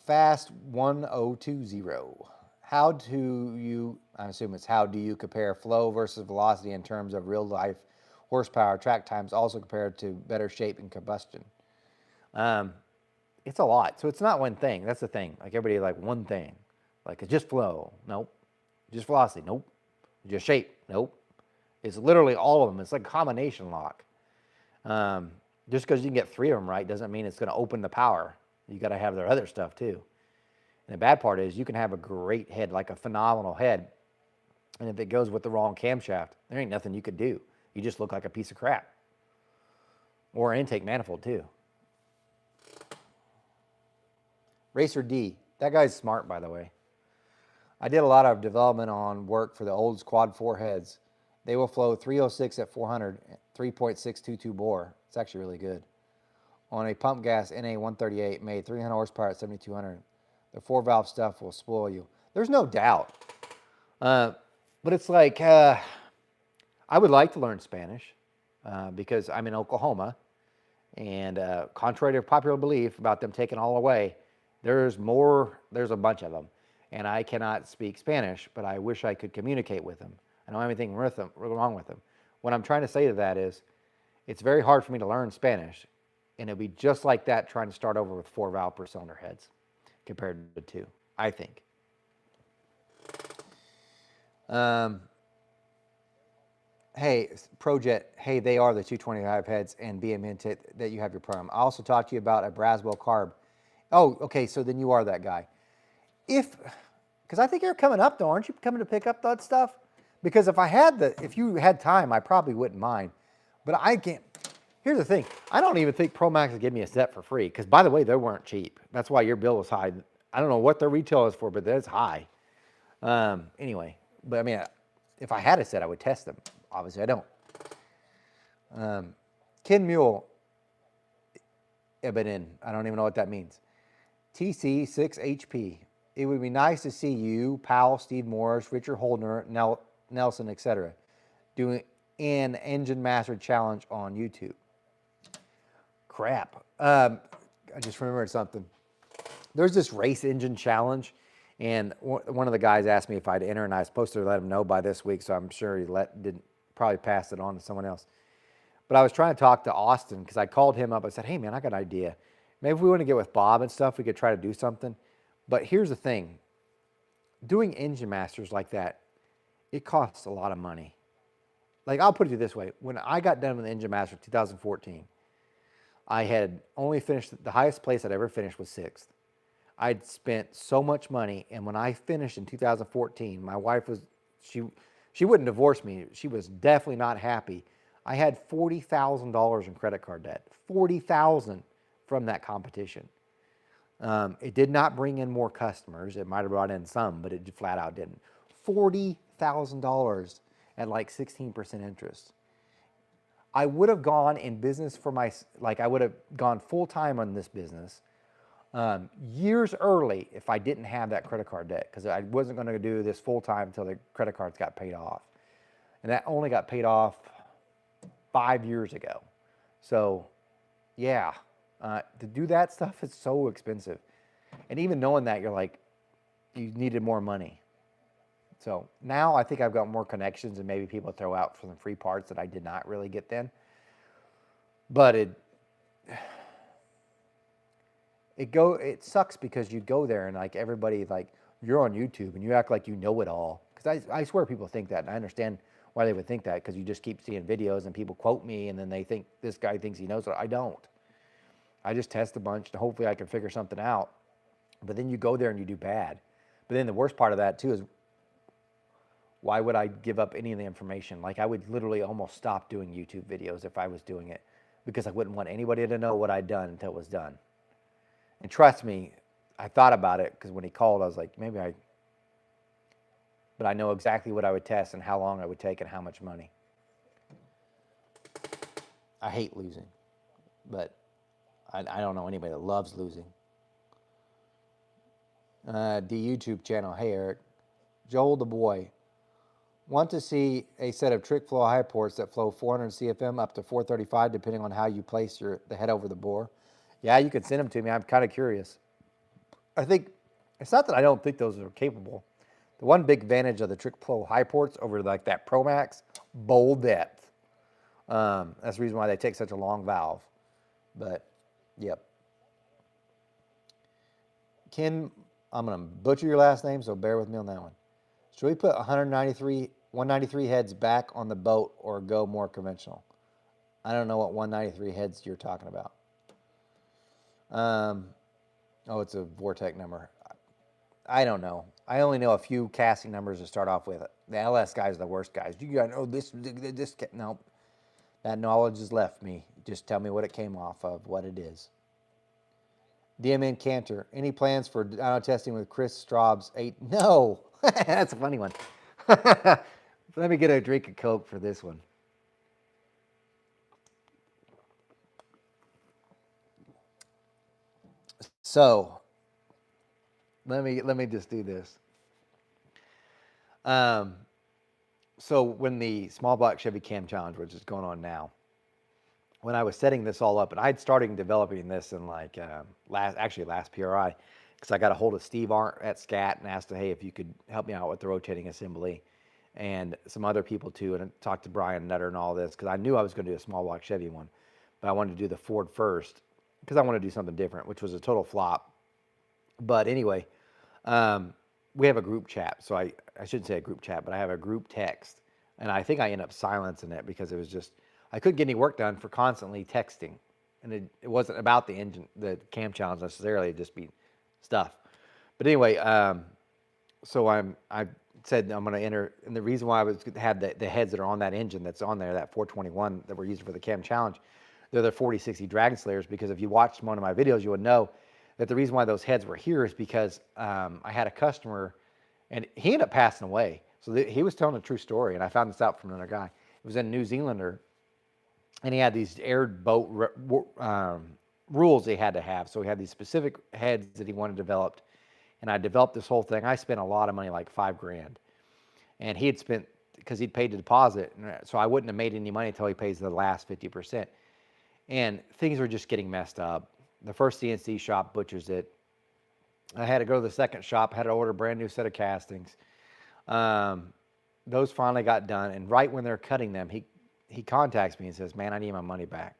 Fast 1020. I assume it's how do you compare flow versus velocity in terms of real life horsepower, track times, also compared to better shape and combustion? Um, it's a lot. So it's not one thing. That's the thing. Like everybody like one thing. Like it's just flow. Nope. Just velocity. Nope. Just shape. Nope. It's literally all of them. It's like a combination lock. Just because you can get 3 of them right doesn't mean it's going to open the power. You got to have their other stuff too. And the bad part is you can have a great head, like a phenomenal head, and if it goes with the wrong camshaft, there ain't nothing you could do. You just look like a piece of crap. Or intake manifold too. Racer D. That guy's smart, by the way. I did a lot of development on work for the old Quad 4 heads. They will flow 306 at 400, 3.622 bore. It's actually really good. On a pump gas NA 138, made 300 horsepower at 7,200. The 4-valve stuff will spoil you. There's no doubt. But it's like, I would like to learn Spanish because I'm in Oklahoma. And contrary to popular belief about them taking all away, there's a bunch of them. And I cannot speak Spanish, but I wish I could communicate with them. I don't have anything wrong with them. What I'm trying to say to that is, it's very hard for me to learn Spanish, and it'll be just like that trying to start over with 4-valve per cylinder heads compared to 2, I think. Hey, Projet, hey, they are the 225 heads and BM Hinted that you have your program. I also talked to you about a Braswell carb. Oh, okay, so then you are that guy. Because I think you're coming up though, aren't you coming to pick up that stuff? Because if you had time, I probably wouldn't mind. But I can't. Here's the thing. I don't even think ProMax would give me a set for free. Because by the way, they weren't cheap. That's why your bill was high. I don't know what their retail is for, but that's high. Anyway, but I mean, if I had a set, I would test them. Obviously, I don't. Ken Mule, Ebenen, I don't even know what that means. TC6HP. It would be nice to see you, Powell, Steve Morris, Richard Holdner, Nelson, etc. doing an Engine Master Challenge on YouTube. Crap. I just remembered something. There's this race engine challenge, and one of the guys asked me if I'd enter, and I was supposed to let him know by this week, so I'm sure he didn't probably pass it on to someone else. But I was trying to talk to Austin because I called him up. I said, hey, man, I got an idea. Maybe if we want to get with Bob and stuff, we could try to do something. But here's the thing. Doing engine masters like that, it costs a lot of money. Like, I'll put it this way. When I got done with the Engine Master 2014, I had only finished, the highest place I'd ever finished was 6th. I'd spent so much money, and when I finished in 2014, my wife was, she wouldn't divorce me. She was definitely not happy. I had $40,000 in credit card debt. $40,000 from that competition. It did not bring in more customers. It might have brought in some, but it flat out didn't. $40,000 at like 16% interest. I would have gone in business for I would have gone full time on this business years early if I didn't have that credit card debt, because I wasn't going to do this full time until the credit cards got paid off. And that only got paid off 5 years ago. So yeah, to do that stuff is so expensive. And even knowing that, you're like, you needed more money. So now I think I've got more connections, and maybe people throw out for some free parts that I did not really get then. But it sucks because you go there and like everybody, like, you're on YouTube and you act like you know it all. Because I swear people think that, and I understand why they would think that, because you just keep seeing videos and people quote me and then they think this guy thinks he knows it. I don't. I just test a bunch and hopefully I can figure something out. But then you go there and you do bad. But then the worst part of that too is, why would I give up any of the information? Like, I would literally almost stop doing YouTube videos if I was doing it, because I wouldn't want anybody to know what I'd done until it was done. And trust me, I thought about it, because when he called, I was like, but I know exactly what I would test and how long it would take and how much money. I hate losing, but I don't know anybody that loves losing. The YouTube channel, hey Eric, Joel the boy. Want to see a set of trick flow high ports that flow 400 CFM up to 435, depending on how you place the head over the bore. Yeah, you could send them to me. I'm kind of curious. I think, it's not that I don't think those are capable. The one big advantage of the Trick Pro high ports over like that Pro Max, bowl depth. That's the reason why they take such a long valve. But, yep. Ken, I'm going to butcher your last name, so bear with me on that one. Should we put 193 heads back on the boat or go more conventional? I don't know what 193 heads you're talking about. Oh, it's a Vortex number. I don't know. I only know a few casting numbers to start off with. The LS guys are the worst guys. You gotta know this. No, that knowledge has left me. Just tell me what it came off of, what it is. DMN Cantor. Any plans for dyno testing with Chris Straub's 8? No. That's a funny one. Let me get a drink of Coke for this one. So, let me just do this. So when the small block Chevy Cam Challenge, which is going on now, when I was setting this all up, and I'd started developing this in like last PRI, because I got a hold of Steve Arndt at SCAT and asked him, hey, if you could help me out with the rotating assembly, and some other people too, and I talked to Brian Nutter and all this, because I knew I was going to do a small block Chevy one, but I wanted to do the Ford first, because I wanted to do something different, which was a total flop. But anyway, we have a group chat, so I shouldn't say a group chat, but I have a group text, and I think I ended up silencing it because it was just, I couldn't get any work done for constantly texting, and it wasn't about the engine, the cam challenge necessarily, it'd just be stuff. But anyway, so I said I'm going to enter, and the reason why I was had the heads that are on that engine that's on there, that 421 that we're using for the cam challenge, they're the 4060 Dragon Slayers, because if you watched one of my videos, you would know that the reason why those heads were here is because I had a customer, and he ended up passing away. So he was telling a true story, and I found this out from another guy. It was a New Zealander, and he had these air boat rules he had to have. So he had these specific heads that he wanted developed, and I developed this whole thing. I spent a lot of money, like $5,000, and he had spent, because he'd paid the deposit, so I wouldn't have made any money until he pays the last 50%. And things were just getting messed up. The first CNC shop butchers it. I had to go to the second shop, had to order a brand new set of castings. Those finally got done, and right when they're cutting them, he contacts me and says, man, I need my money back.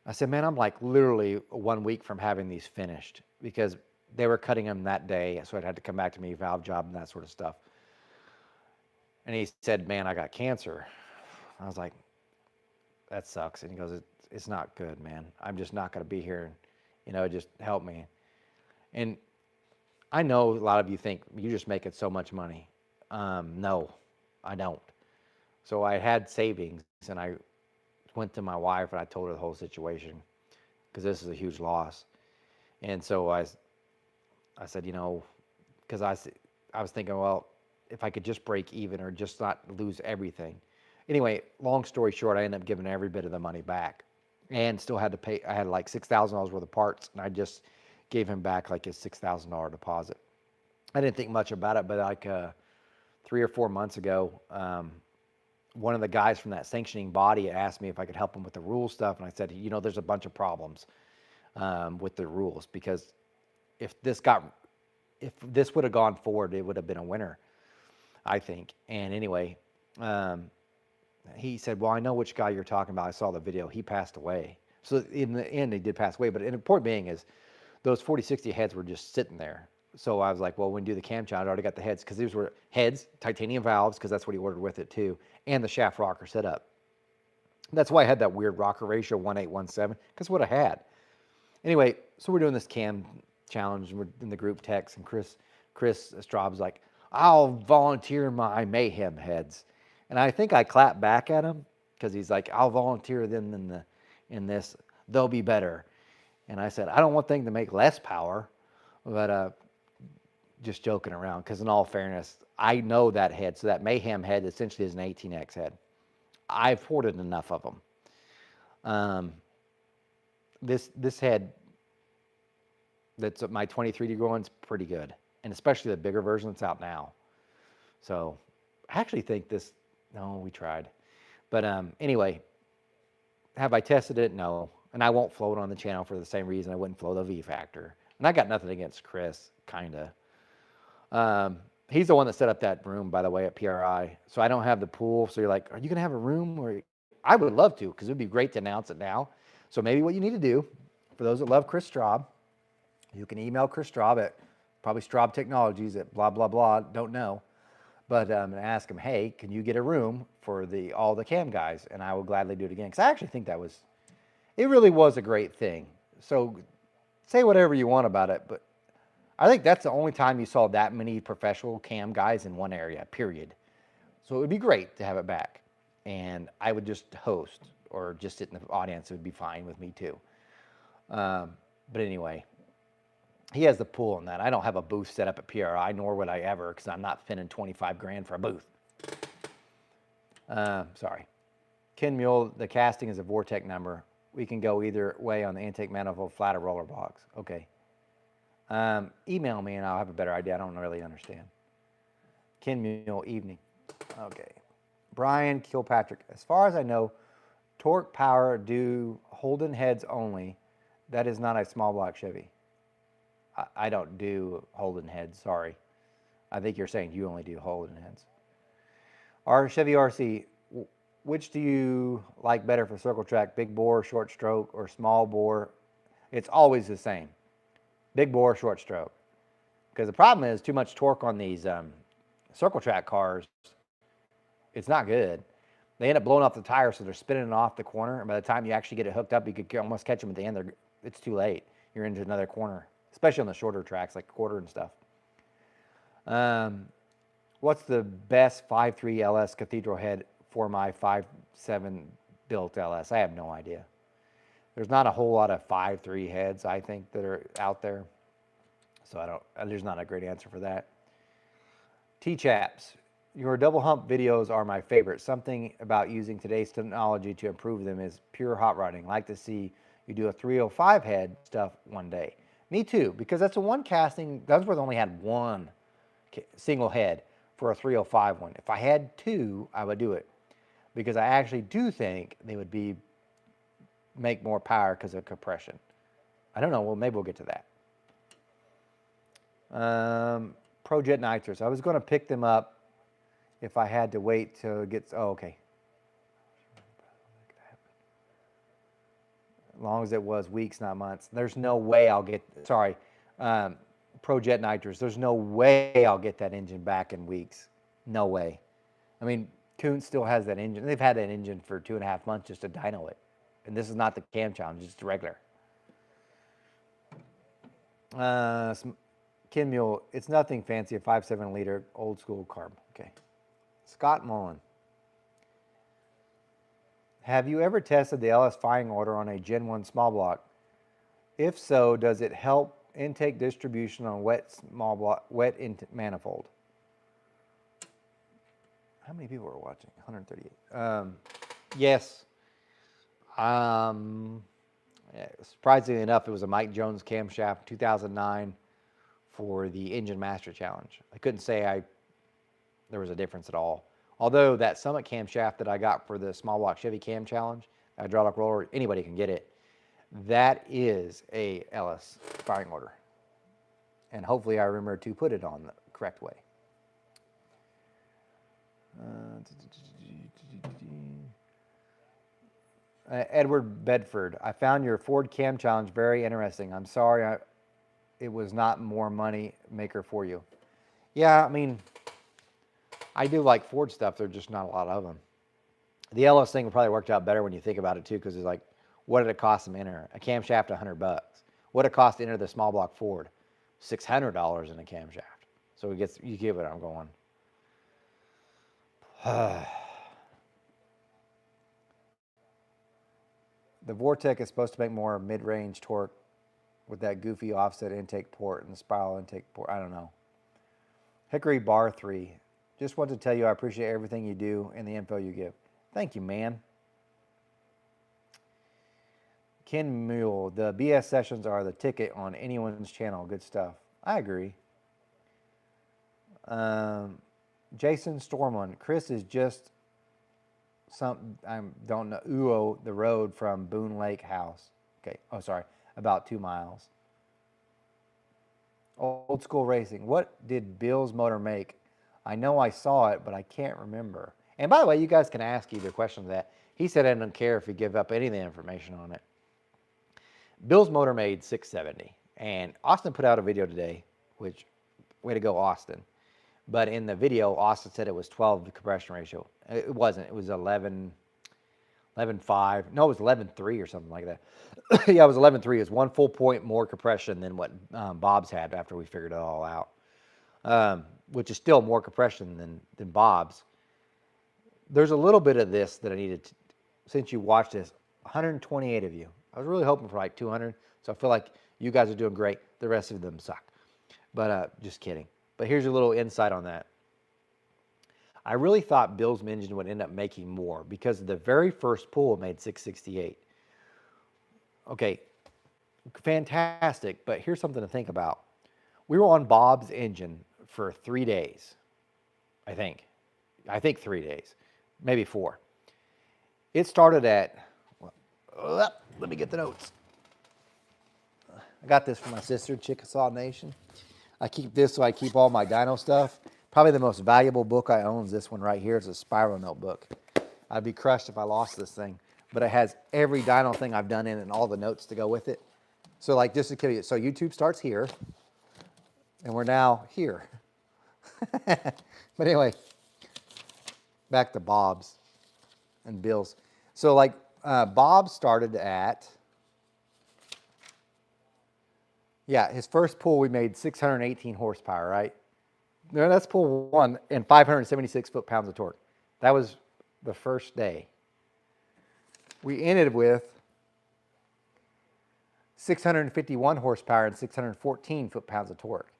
I said, man, I'm like literally 1 week from having these finished, because they were cutting them that day, so it had to come back to me, valve job and that sort of stuff. And he said, man, I got cancer. I was like, that sucks. And he goes, it's not good, man. I'm just not going to be here. Just help me. And I know a lot of you think you're just making so much money. No, I don't. So I had savings, and I went to my wife and I told her the whole situation, because this is a huge loss. And so I said, because I was thinking, well, if I could just break even or just not lose everything. Anyway, long story short, I ended up giving every bit of the money back, and still had to pay. I had like $6,000 worth of parts, and I just gave him back like his $6,000 deposit. I didn't think much about it, but like 3 or 4 months ago, one of the guys from that sanctioning body asked me if I could help him with the rule stuff, and I said, there's a bunch of problems with the rules, because if this would have gone forward, it would have been a winner, I think. And anyway, he said, well, I know which guy you're talking about. I saw the video. He passed away. So in the end, he did pass away. But the point being is those 4060 heads were just sitting there. So I was like, well, when we do the cam challenge, I already got the heads, because these were heads, titanium valves, because that's what he ordered with it too, and the shaft rocker set up. That's why I had that weird rocker ratio, 1:8:1:7, because what I had. Anyway, so we're doing this cam challenge, and we're in the group text, and Chris Straub's like, I'll volunteer my mayhem heads. And I think I clapped back at him, because he's like, I'll volunteer them in this. They'll be better. And I said, I don't want things to make less power, but just joking around, because in all fairness, I know that head. So that mayhem head essentially is an 18X head. I've hoarded enough of them. This head that's my 23D one's pretty good, and especially the bigger version that's out now. So I actually think this. No, we tried, but anyway, have I tested it? No, and I won't float on the channel for the same reason I wouldn't float a V Factor. And I got nothing against Chris, kinda. He's the one that set up that room, by the way, at PRI. So I don't have the pool. So you're like, are you going to have a room? Or I would love to, because it would be great to announce it now. So maybe what you need to do, for those that love Chris Straub, you can email Chris Straub at probably Straub Technologies at blah, blah, blah, don't know. But and ask him, hey, can you get a room for all the cam guys? And I will gladly do it again. Because I actually think it really was a great thing. So say whatever you want about it, but I think that's the only time you saw that many professional cam guys in one area, period. So it would be great to have it back. And I would just host or just sit in the audience. It would be fine with me too. But anyway, he has the pool on that. I don't have a booth set up at PRI, nor would I ever, because I'm not spending 25 grand for a booth. Sorry. Ken Mule, the casting is a Vortec number. We can go either way on the intake manifold, flat or roller blocks. Okay. Email me and I'll have a better idea. I don't really understand. Ken Mule, evening. Okay. Brian Kilpatrick. As far as I know, torque power do Holden heads only. That is not a small block Chevy. I don't do Holden heads, sorry. I think you're saying you only do Holden heads. Our Chevy RC, which do you like better for circle track, big bore, short stroke, or small bore? It's always the same. Big bore, short stroke. Because the problem is too much torque on these circle track cars. It's not good. They end up blowing off the tires, so they're spinning off the corner. And by the time you actually get it hooked up, you could almost catch them at the end. It's too late. You're into another corner, especially on the shorter tracks like quarter and stuff. What's the best 5.3 LS cathedral head for my 5.7 built LS? I have no idea. There's not a whole lot of 5.3 heads, I think, that are out there. So there's not a great answer for that. T-Chaps, your double hump videos are my favorite. Something about using today's technology to improve them is pure hot rodding. Like to see you do a 305 head stuff one day. Me too, because that's a one casting. Gunsworth only had one single head for a 305 one. If I had two, I would do it, because I actually do think they would make more power because of compression. I don't know. Well, maybe we'll get to that. ProJet Nitrous. I was going to pick them up if I had to wait till it gets. Oh, okay. As long as it was weeks, not months. There's no way I'll get. Sorry, ProJet Nitrous. There's no way I'll get that engine back in weeks. No way. I mean, Kuntz still has that engine. They've had that engine for 2.5 months just to dyno it. And this is not the cam challenge, it's regular. Ken Mule, it's nothing fancy, a 5.7 liter old school carb. Okay. Scott Mullen. Have you ever tested the LS firing order on a Gen 1 small block? If so, does it help intake distribution on wet manifold? How many people are watching? 138. Yes. Surprisingly enough, it was a Mike Jones camshaft 2009 for the Engine Master Challenge. I couldn't say there was a difference at all. Although that Summit camshaft that I got for the small block Chevy Cam Challenge, hydraulic roller, anybody can get it. That is a LS firing order. And hopefully I remember to put it on the correct way. Edward Bedford, I found your Ford Cam Challenge very interesting. I'm sorry it was not more money maker for you. Yeah, I mean, I do like Ford stuff. There's just not a lot of them. The LS thing probably worked out better when you think about it too, because it's like, what did it cost them to enter? A camshaft, $100. What did it cost to enter the small block Ford? $600 in a camshaft. So you get what I'm going. The Vortec is supposed to make more mid-range torque with that goofy offset intake port and the spiral intake port. I don't know. Hickory Bar 3. Just want to tell you I appreciate everything you do and the info you give. Thank you, man. Ken Mule. The BS sessions are the ticket on anyone's channel. Good stuff. I agree. Jason Stormland. Chris is just I don't know. Uo, the road from Boone Lake House. Okay. Oh, sorry. About 2 miles. Old school racing. What did Bill's motor make? I know I saw it, but I can't remember. And by the way, you guys can ask either question of that. He said I didn't care if he give up any of the information on it. Bill's motor made 670, and Austin put out a video today, which, way to go, Austin. But in the video, Austin said it was 12 compression ratio. It wasn't. It was 11, 11.5. No, it was 11.3 or something like that. Yeah, it was 11.3. It was 1 full point more compression than what Bob's had after we figured it all out, which is still more compression than Bob's. There's a little bit of this that I needed to, since you watched this, 128 of you. I was really hoping for like 200, so I feel like you guys are doing great. The rest of them suck. But just kidding. But here's a little insight on that. I really thought Bill's engine would end up making more because the very first pull made 668. Okay, fantastic, but here's something to think about. We were on Bob's engine for 3 days, I think. I think 3 days, maybe 4. It started at, let me get the notes. I got this from my sister, Chickasaw Nation. I keep this so I keep all my dyno stuff. Probably the most valuable book I own is this one right here. It's a spiral notebook. I'd be crushed if I lost this thing. But it has every dyno thing I've done in it and all the notes to go with it. So like just to kill you, so YouTube starts here, and we're now here. But anyway, back to Bob's and Bill's. So like Bob started at, yeah, his first pull we made 618 horsepower, right? No, that's pull 1 and 576 foot-pounds of torque. That was the first day. We ended with 651 horsepower and 614 foot-pounds of torque.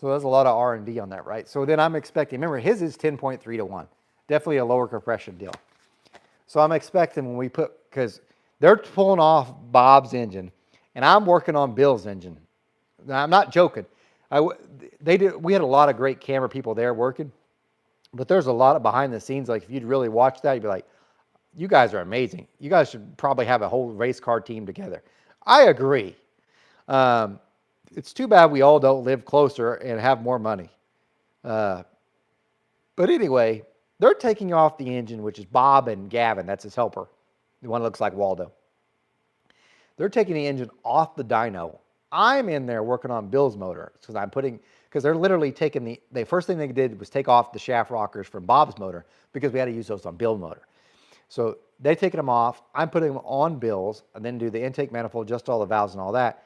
So there's a lot of R&D on that, right? So then I'm expecting, remember his is 10.3 to 1. Definitely a lower compression deal. So I'm expecting when we put, because they're pulling off Bob's engine and I'm working on Bill's engine. Now, I'm not joking. We had a lot of great camera people there working, but there's a lot of behind the scenes. Like if you'd really watch that, you'd be like, you guys are amazing. You guys should probably have a whole race car team together. I agree. It's too bad we all don't live closer and have more money. But anyway, they're taking off the engine, which is Bob and Gavin. That's his helper. The one that looks like Waldo. They're taking the engine off the dyno. I'm in there working on Bill's motor because they're literally taking the first thing they did was take off the shaft rockers from Bob's motor because we had to use those on Bill's motor. So they're taking them off. I'm putting them on Bill's and then do the intake manifold, adjust all the valves and all that,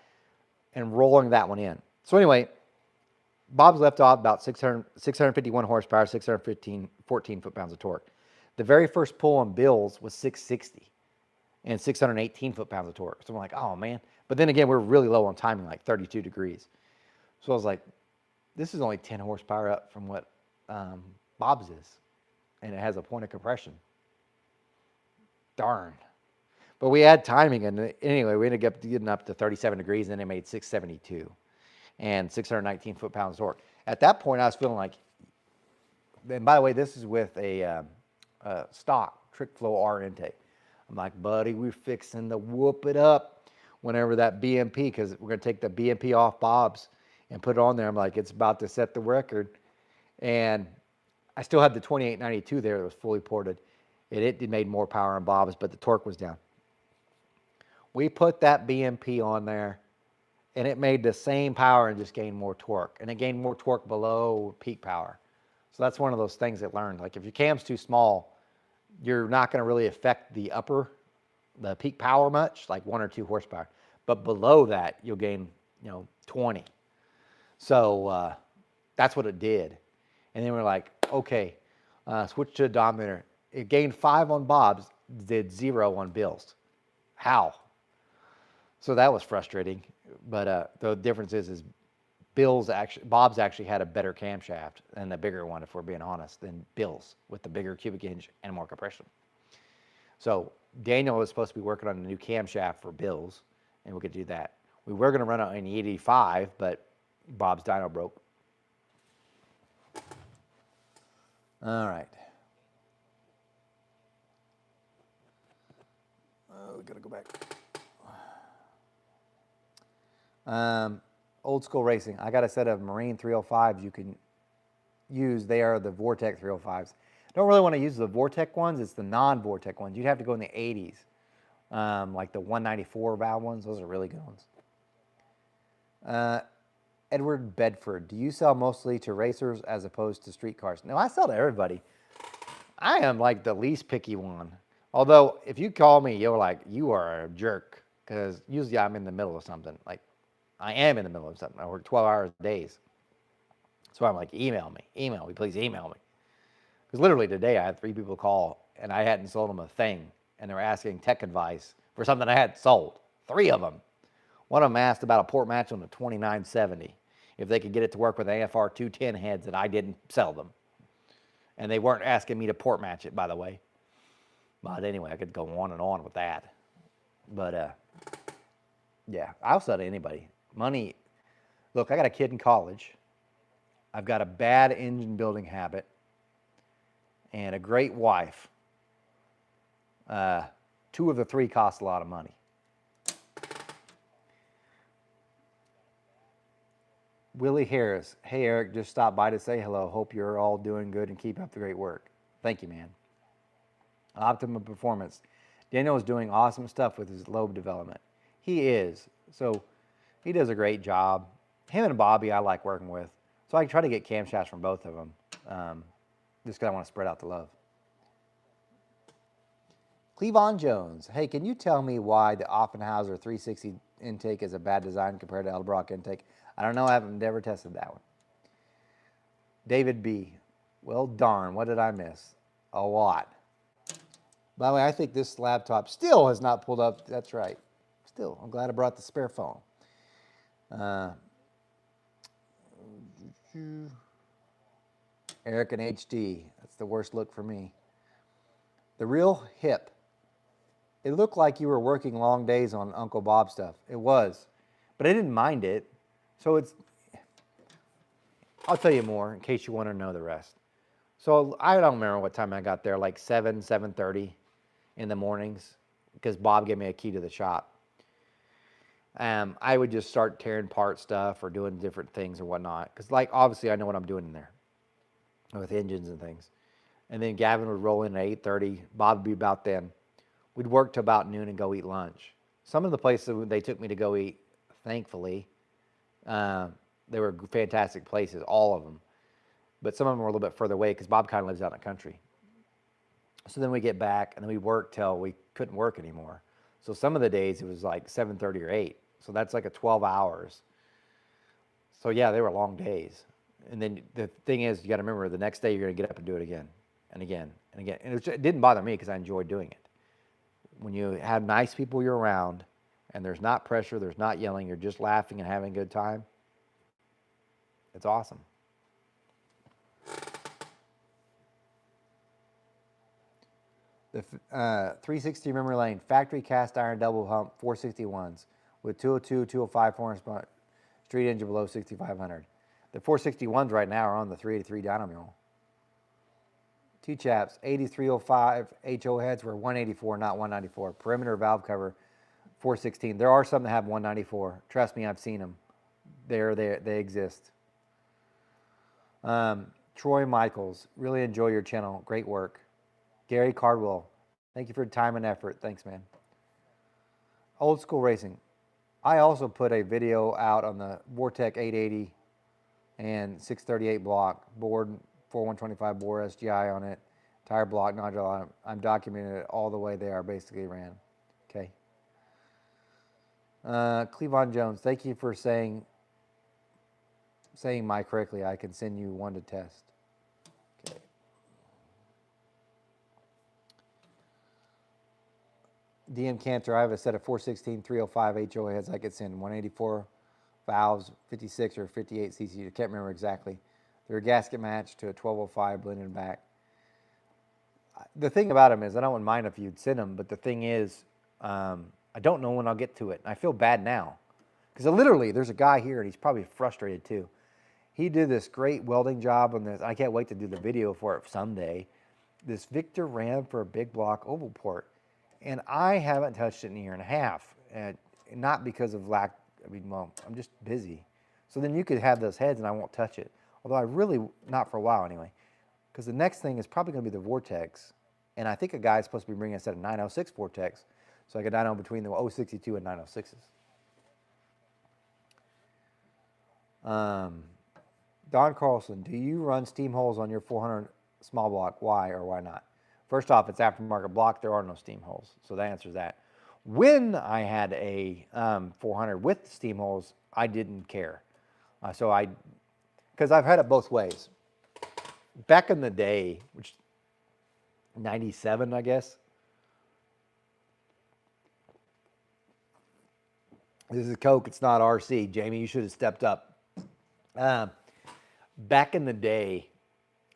and rolling that one in. So anyway, Bob's left off about 651 horsepower, 14 foot-pounds of torque. The very first pull on Bill's was 660 and 618 foot-pounds of torque. So I'm like, oh man. But then again, we're really low on timing, like 32 degrees. So I was like, this is only 10 horsepower up from what Bob's is. And it has a point of compression. Darn. But we had timing, and anyway, we ended up getting up to 37 degrees, and then it made 672 and 619 foot-pounds torque. At that point, I was feeling like, and by the way, this is with a stock Trick Flow R intake. I'm like, buddy, we're fixing to whoop it up whenever that BMP, because we're going to take the BMP off Bob's and put it on there. I'm like, it's about to set the record. And I still had the 2892 there that was fully ported. It made more power on Bob's, but the torque was down. We put that BMP on there, and it made the same power and just gained more torque. And it gained more torque below peak power. So that's one of those things I learned. Like if your cam's too small, you're not going to really affect the peak power much, like 1 or 2 horsepower. But below that, you'll gain, 20. So that's what it did. And then we're like, okay, switch to a Dominator. It gained 5 on Bob's, did 0 on Bill's. How? So that was frustrating. But the difference is Bob's actually had a better camshaft and a bigger one, if we're being honest, than Bill's with the bigger cubic inch and more compression. So Daniel was supposed to be working on a new camshaft for Bill's, and we could do that. We were going to run out an 85, but Bob's dyno broke. All right. We got to go back. Old School Racing. I got a set of Marine 305s you can use. They are the Vortec 305s. Don't really want to use the Vortec ones. It's the non-Vortec ones. You'd have to go in the 80s, like the 194 valve ones. Those are really good ones. Edward Bedford, do you sell mostly to racers as opposed to street cars? No, I sell to everybody. I am like the least picky one. Although, if you call me, you're like, you are a jerk. Because usually I'm in the middle of something. Like, I am in the middle of something. I work 12 hours days. So I'm like, email me, please email me. Because literally today I had 3 people call and I hadn't sold them a thing. And they were asking tech advice for something I hadn't sold. 3 of them. One of them asked about a port match on the 2970. If they could get it to work with AFR 210 heads that I didn't sell them. And they weren't asking me to port match it, by the way. But anyway, I could go on and on with that. But yeah, I'll sell to anybody. Money, look, I got a kid in college. I've got a bad engine building habit and a great wife. 2 of the 3 cost a lot of money. Willie Harris. Hey, Eric, just stopped by to say hello. Hope you're all doing good and keep up the great work. Thank you, man. Optimum Performance. Daniel is doing awesome stuff with his lobe development. He is. So he does a great job. Him and Bobby I like working with. So I try to get camshafts from both of them. Just because I want to spread out the love. Cleavon Jones. Hey, can you tell me why the Offenhauser 360 intake is a bad design compared to Edelbrock intake? I don't know. I haven't never tested that one. David B. Well, darn. What did I miss? A lot. By the way, I think this laptop still has not pulled up. That's right. Still, I'm glad I brought the spare phone. Eric and HD. That's the worst look for me. The real hip. It looked like you were working long days on Uncle Bob stuff. It was. But I didn't mind it. So it's, I'll tell you more in case you want to know the rest. So I don't remember what time I got there, like 7:30 in the mornings, because Bob gave me a key to the shop. I would just start tearing apart stuff or doing different things or whatnot. Because, like, obviously I know what I'm doing in there with engines and things. And then Gavin would roll in at 8:30. Bob would be about then. We'd work till about noon and go eat lunch. Some of the places they took me to go eat, thankfully, they were fantastic places, all of them. But some of them were a little bit further away because Bob kind of lives out in the country. So then we get back and then we work till we couldn't work anymore. So some of the days it was like 7:30 or 8. So that's like a 12 hours. So yeah, they were long days. And then the thing is, you got to remember the next day you're going to get up and do it again and again and again. And it didn't bother me because I enjoyed doing it. When you have nice people you're around and there's not pressure, there's not yelling, you're just laughing and having a good time, it's awesome. The 360 memory lane, factory cast iron double hump 461s with 202, 205 400 street engine below 6,500. The 461s right now are on the 383 dyno mule. T-chaps, 8305 HO heads were 184, not 194. Perimeter valve cover, 416. There are some that have 194. Trust me, I've seen them. They exist. Troy Michaels, really enjoy your channel. Great work. Gary Cardwell, thank you for your time and effort. Thanks, man. Old School Racing. I also put a video out on the Vortec 880 and 638 block board, 4125 bore SGI on it, tire block, nodule. I'm documenting it all the way they are basically ran. Okay. Cleavon Jones, thank you for saying my correctly. I can send you one to test. Okay. DM Cantor, I have a set of 416 305 HO heads I could send 184 valves, 56 or 58 cc. I can't remember exactly. They're a gasket match to a 1205 blended back. The thing about them is I don't mind if you'd send them, but the thing is I don't know when I'll get to it. And I feel bad now because literally there's a guy here and he's probably frustrated too. He did this great welding job on this. I can't wait to do the video for it someday. This Victor Ram for a big block oval port. And I haven't touched it in a year and a half. And not because of lack, well, I'm just busy. So then you could have those heads and I won't touch it. Although I really, not for a while anyway. Because the next thing is probably going to be the Vortex. And I think a guy's supposed to be bringing a set of 906 Vortex. So I could dyno between the 062 and 906s. Don Carlson, do you run steam holes on your 400 small block? Why or why not? First off, it's aftermarket block. There are no steam holes. So that answers that. When I had a 400 with steam holes, I didn't care. Because I've had it both ways. Back in the day, which 97, I guess. This is Coke. It's not RC. Jamie, you should have stepped up. Back in the day,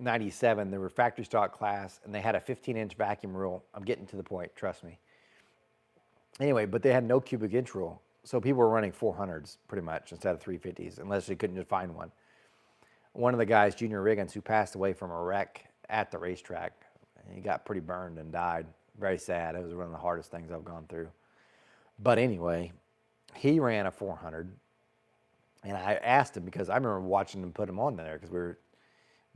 97, there were factory stock class, and they had a 15-inch vacuum rule. I'm getting to the point, trust me. Anyway, but they had no cubic inch rule. So people were running 400s pretty much instead of 350s, unless they couldn't just find one. One of the guys, Junior Riggins, who passed away from a wreck at the racetrack, he got pretty burned and died. Very sad. It was one of the hardest things I've gone through. But anyway, he ran a 400. And I asked him, because I remember watching him put them on there because we were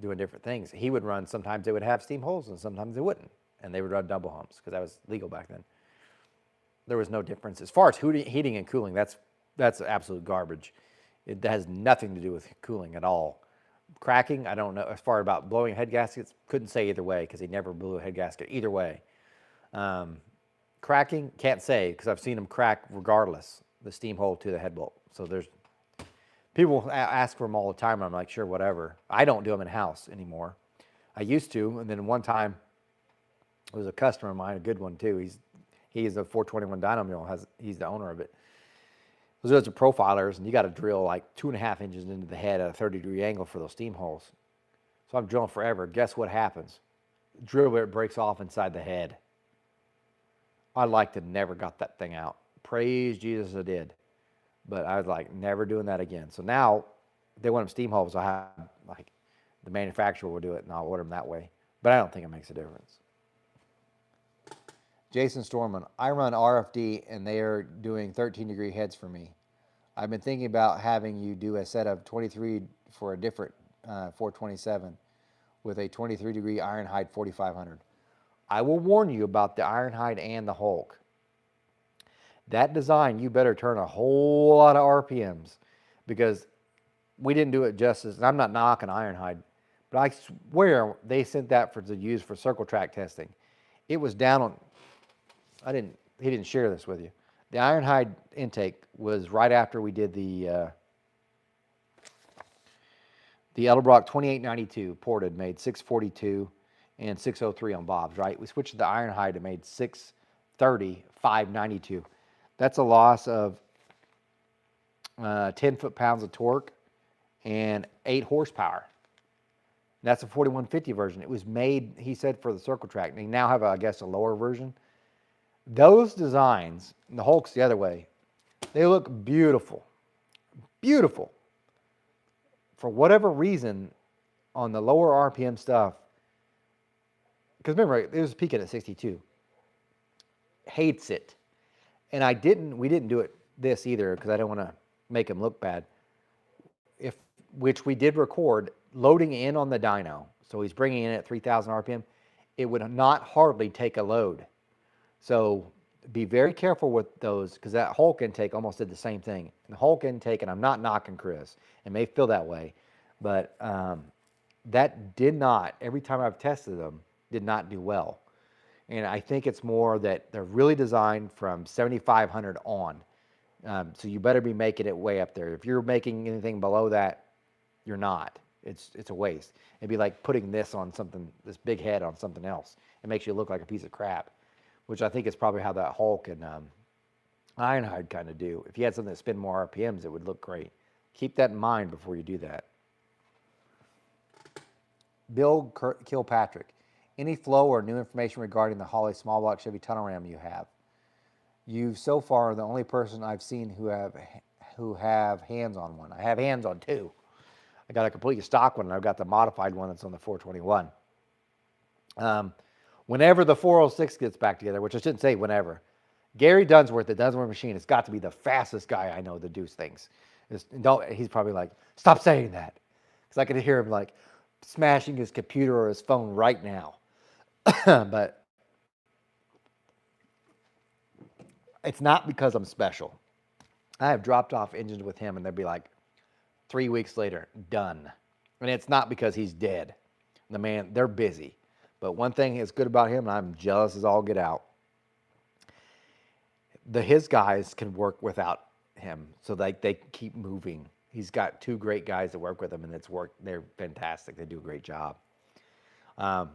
doing different things. He would run, sometimes they would have steam holes and sometimes they wouldn't. And they would run double humps because that was legal back then. There was no difference. As far as heating and cooling, that's absolute garbage. It has nothing to do with cooling at all. Cracking, I don't know. As far about blowing head gaskets, couldn't say either way because he never blew a head gasket either way. Cracking, can't say because I've seen them crack regardless, the steam hole to the head bolt. So there's people ask for them all the time. I'm like, sure, whatever. I don't do them in-house anymore. I used to, and then one time, it was a customer of mine, a good one too. He's a 421 dyno mill. He's the owner of it. Those are profilers, and you got to drill like 2.5 inches into the head at a 30-degree angle for those steam holes. So I'm drilling forever. Guess what happens? The drill bit breaks off inside the head. I like to never got that thing out. Praise Jesus, I did. But I was like, never doing that again. So now, if they want them steam holes, I have, like, the manufacturer will do it, and I'll order them that way. But I don't think it makes a difference. Jason Storman, I run RFD, and they are doing 13-degree heads for me. I've been thinking about having you do a set of 23 for a different 427 with a 23-degree Ironhide 4500. I will warn you about the Ironhide and the Hulk. That design, you better turn a whole lot of RPMs because we didn't do it justice. And I'm not knocking Ironhide, but I swear they sent that to use for circle track testing. It was down on, he didn't share this with you. The Ironhide intake was right after we did the Edelbrock 2892 ported, made 642 and 603 on Bob's, right? We switched to the Ironhide and made 630, 592. That's a loss of 10 foot-pounds of torque and 8 horsepower. That's a 4150 version. It was made, he said, for the circle track. They now have, I guess, a lower version. Those designs, and the Hulk's the other way, they look beautiful. Beautiful. For whatever reason, on the lower RPM stuff, because remember, it was peaking at 62. Hates it. And we didn't do it this either because I don't want to make him look bad. Which we did record loading in on the dyno. So he's bringing in at 3,000 RPM. It would not hardly take a load. So be very careful with those because that Hulk intake almost did the same thing. And the Hulk intake, and I'm not knocking Chris, it may feel that way, but that did not, every time I've tested them, did not do well. And I think it's more that they're really designed from 7,500 on. So you better be making it way up there. If you're making anything below that, you're not. It's a waste. It'd be like putting this on something, this big head on something else. It makes you look like a piece of crap, which I think is probably how that Hulk and Ironhide kind of do. If you had something that spin more RPMs, it would look great. Keep that in mind before you do that. Bill Kilpatrick. Any flow or new information regarding the Holley small block Chevy tunnel ram you have? You so far are the only person I've seen who have hands on one. I have hands on two. I got a completely stock one, and I've got the modified one that's on the 421. Whenever the 406 gets back together, which I shouldn't say whenever, Gary Dunsworth, the Dunsworth machine, has got to be the fastest guy I know to do things. He's probably like, stop saying that. Because I could hear him like smashing his computer or his phone right now. But it's not because I'm special. I have dropped off engines with him and they'd be like 3 weeks later, done. And it's not because he's dead. The man, they're busy. But one thing is good about him, and I'm jealous as all get out, his guys can work without him, so they keep moving. He's got 2 great guys that work with him, and they're fantastic. They do a great job. But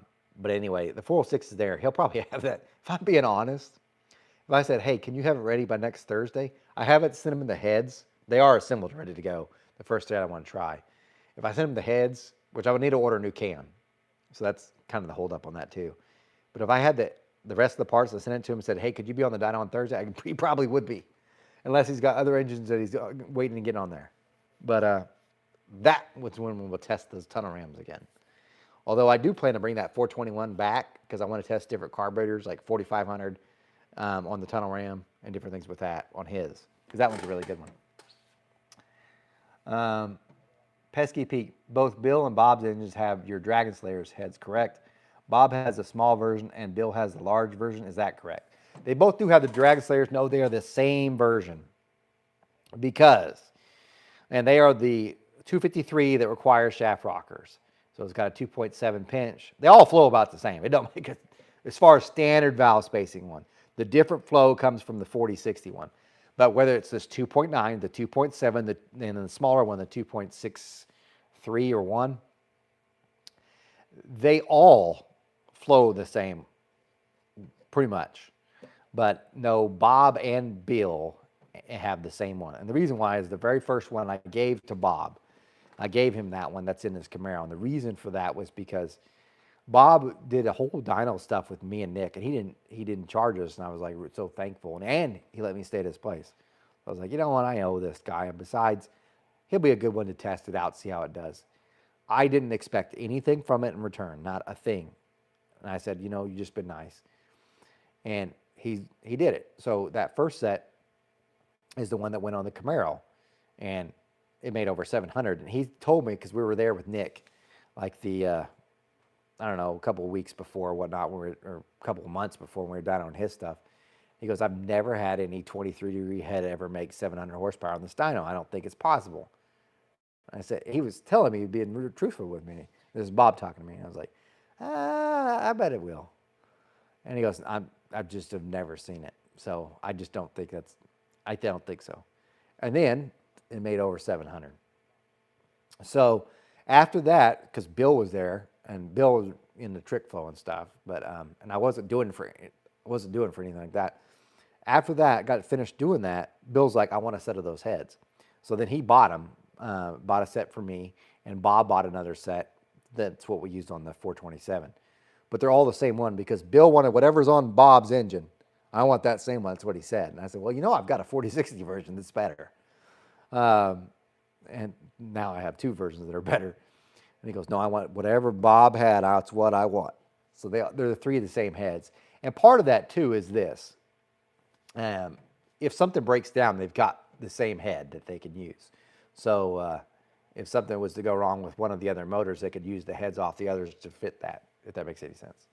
anyway, the 406 is there. He'll probably have that. If I'm being honest, if I said, hey, can you have it ready by next Thursday? I haven't sent them the heads. They are assembled, ready to go. The first day I want to try. If I send them the heads, which I would need to order a new cam. So that's kind of the holdup on that too. But if I had the rest of the parts, I sent it to him and said, hey, could you be on the dyno on Thursday? He probably would be. Unless he's got other engines that he's waiting to get on there. But that was when we'll test those tunnel rams again. Although I do plan to bring that 421 back because I want to test different carburetors like 4500 on the tunnel ram and different things with that on his. Because that one's a really good one. Pesky Pete, both Bill and Bob's engines have your Dragon Slayer's heads, correct? Bob has a small version and Bill has the large version. Is that correct? They both do have the Dragon Slayers. No, they are the same version. And they are the 253 that require shaft rockers. So it's got a 2.7 pinch. They all flow about the same. It don't make it, as far as standard valve spacing one. The different flow comes from the 4060 one. But whether it's this 2.9, the 2.7, and then the smaller one, the 2.63 or 1, they all flow the same, pretty much. But no, Bob and Bill have the same one. And the reason why is the very first one I gave to Bob, I gave him that one that's in his Camaro. And the reason for that was because Bob did a whole dyno stuff with me and Nick, and he didn't charge us, and I was like so thankful. And he let me stay at his place. I was like, you know what, I owe this guy, and besides, he'll be a good one to test it out, see how it does. I didn't expect anything from it in return, not a thing. And I said, you know, you've just been nice. And he did it. So that first set is the one that went on the Camaro, and it made over 700. And he told me, because we were there with Nick, like I don't know, a couple of weeks before or whatnot, or a couple of months before when we were down on his stuff. He goes, I've never had any 23-degree head ever make 700 horsepower on this dyno. I don't think it's possible. I said, he was telling me, being truthful with me. This is Bob talking to me. I was like, I bet it will. And he goes, I just have never seen it. So I just don't think I don't think so. And then it made over 700. So after that, because Bill was there, and Bill was in the trick flow and stuff, but and I wasn't doing it for anything like that. After that, got finished doing that, Bill's like, I want a set of those heads. So then he bought them, bought a set for me, and Bob bought another set. That's what we used on the 427. But they're all the same one because Bill wanted whatever's on Bob's engine. I want that same one. That's what he said. And I said, well, you know, I've got a 4060 version that's better. And now I have 2 versions that are better. And he goes, no, I want whatever Bob had. That's what I want. So they're the 3 of the same heads. And part of that, too, is this. If something breaks down, they've got the same head that they can use. So if something was to go wrong with one of the other motors, they could use the heads off the others to fit that, if that makes any sense.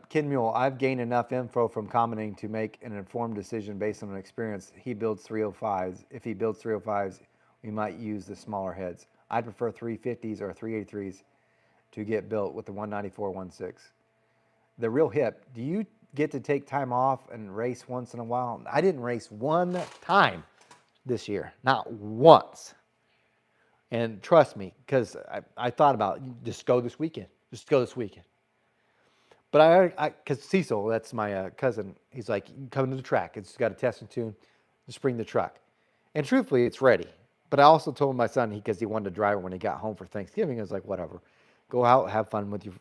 Ken Mule, I've gained enough info from commenting to make an informed decision based on an experience. He builds 305s. If he builds 305s, we might use the smaller heads. I'd prefer 350s or 383s to get built with the 194-16. The real hip, do you get to take time off and race once in a while? I didn't race one time this year, not once. And trust me, because I thought about just go this weekend. But because Cecil, that's my cousin, he's like, come to the track. It's got a test and tune. Just bring the truck. And truthfully, it's ready. But I also told my son, because he wanted to drive it when he got home for Thanksgiving, I was like, whatever. Go out, have fun with you,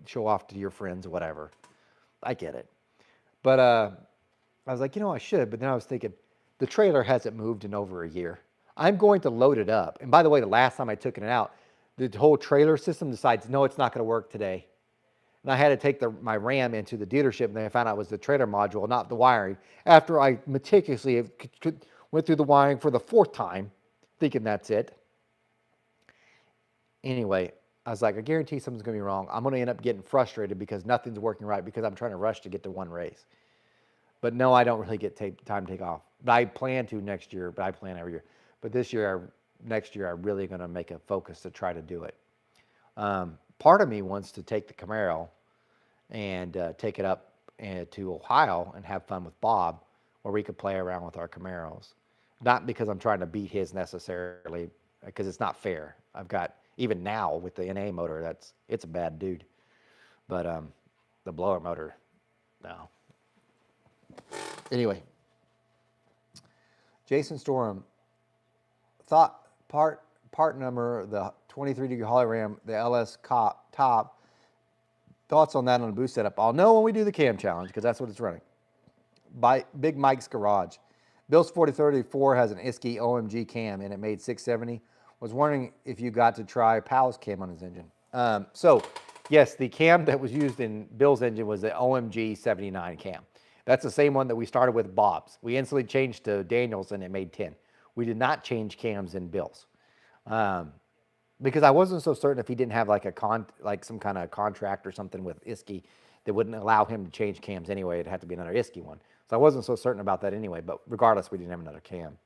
show off to your friends, whatever. I get it. But I was like, I should. But then I was thinking, the trailer hasn't moved in over a year. I'm going to load it up. And by the way, the last time I took it out, the whole trailer system decides, no, it's not going to work today. And I had to take my RAM into the dealership, and they found out it was the trailer module, not the wiring. After I meticulously went through the wiring for the 4th time, thinking that's it. Anyway, I was like, I guarantee something's going to be wrong. I'm going to end up getting frustrated because nothing's working right because I'm trying to rush to get to one race. But no, I don't really get time to take off. But I plan to next year, but I plan every year. But next year, I'm really going to make a focus to try to do it. Part of me wants to take the Camaro and take it up to Ohio and have fun with Bob, where we could play around with our Camaros. Not because I'm trying to beat his necessarily, because it's not fair. I've got, even now with the NA motor, it's a bad dude. But the blower motor, no. Anyway, Jason Storm, thought part number, the 23-degree hologram, the LS top. Thoughts on that on the boost setup? I'll know when we do the cam challenge because that's what it's running. By Big Mike's Garage. Bill's 4034 has an Isky OMG cam and it made 670. Was wondering if you got to try Powell's cam on his engine. So, yes, the cam that was used in Bill's engine was the OMG 79 cam. That's the same one that we started with Bob's. We instantly changed to Daniel's and it made 10. We did not change cams in Bill's. Because I wasn't so certain if he didn't have like some kind of contract or something with Isky that wouldn't allow him to change cams anyway. It'd have to be another Isky one. So I wasn't so certain about that anyway, but regardless, we didn't have another cam.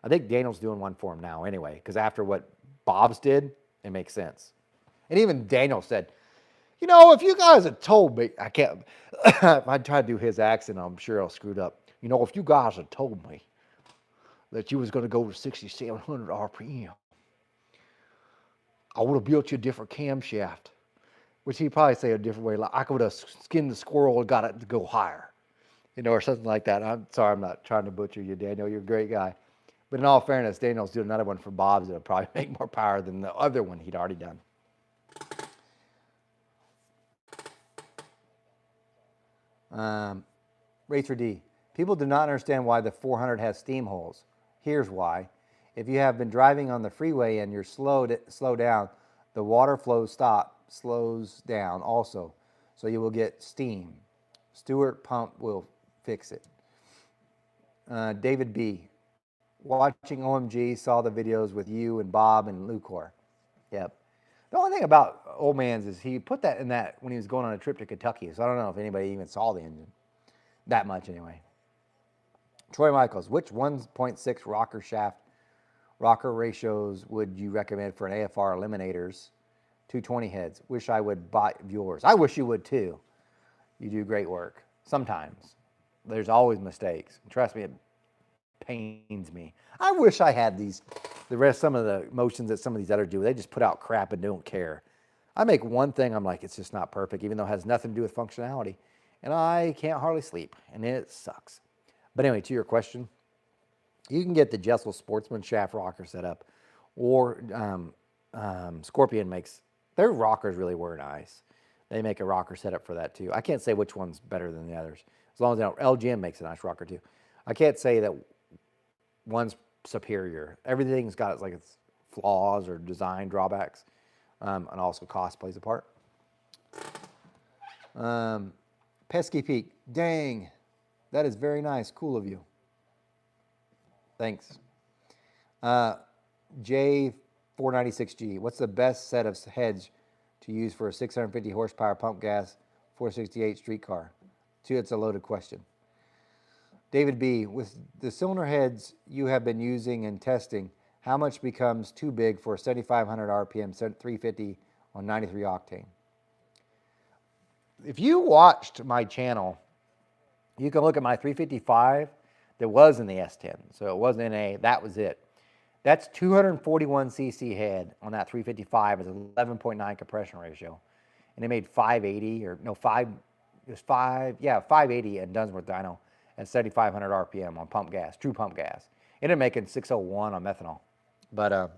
I think Daniel's doing one for him now anyway, because after what Bob's did, it makes sense. And even Daniel said, you know, if you guys had told me, I can't, if I try to do his accent, I'm sure I'll screw it up. You know, if you guys had told me that you was going to go to 6,700 RPM, I would have built you a different camshaft, which he'd probably say a different way. Like I would have skinned the squirrel and got it to go higher, you know, or something like that. I'm sorry, I'm not trying to butcher you, Daniel. You're a great guy. But in all fairness, Daniel's doing another one for Bob's that'll probably make more power than the other one he'd already done. Racer D. People do not understand why the 400 has steam holes. Here's why. If you have been driving on the freeway and you're slow down, the water flow slows down also. So you will get steam. Stewart pump will fix it. David B. Watching OMG, saw the videos with you and Bob and Lucor. Yep. The only thing about Old Man's is he put that in that when he was going on a trip to Kentucky. So I don't know if anybody even saw the engine. That much anyway. Troy Michaels, which 1.6 rocker ratios would you recommend for an AFR eliminators? 220 heads. Wish I would buy yours. I wish you would too. You do great work. Sometimes. There's always mistakes. Trust me, it pains me. I wish I had some of the motions that some of these others do. They just put out crap and don't care. I make one thing, I'm like, it's just not perfect, even though it has nothing to do with functionality. And I can't hardly sleep, and it sucks. But anyway, to your question, you can get the Jessel Sportsman shaft rocker set up, or Scorpion makes, their rockers really were nice. They make a rocker setup for that too. I can't say which one's better than the others. As long as they don't, LGM makes a nice rocker too. I can't say that one's superior. Everything's got its flaws or design drawbacks, and also cost plays a part. Pesky Peak, dang, that is very nice, cool of you. Thanks. J496G, what's the best set of heads to use for a 650 horsepower pump gas 468 street car? It's a loaded question. David B, with the cylinder heads you have been using and testing, how much becomes too big for 7,500 RPM, 350 on 93 octane? If you watched my channel, you can look at my 355 that was in the S10. So it wasn't NA, that was it. That's 241 cc head on that 355 with 11.9 compression ratio. And it made 580 or no, 580 at Dunsworth Dyno at 7,500 RPM on pump gas, true pump gas. Ended up making 601 on methanol. But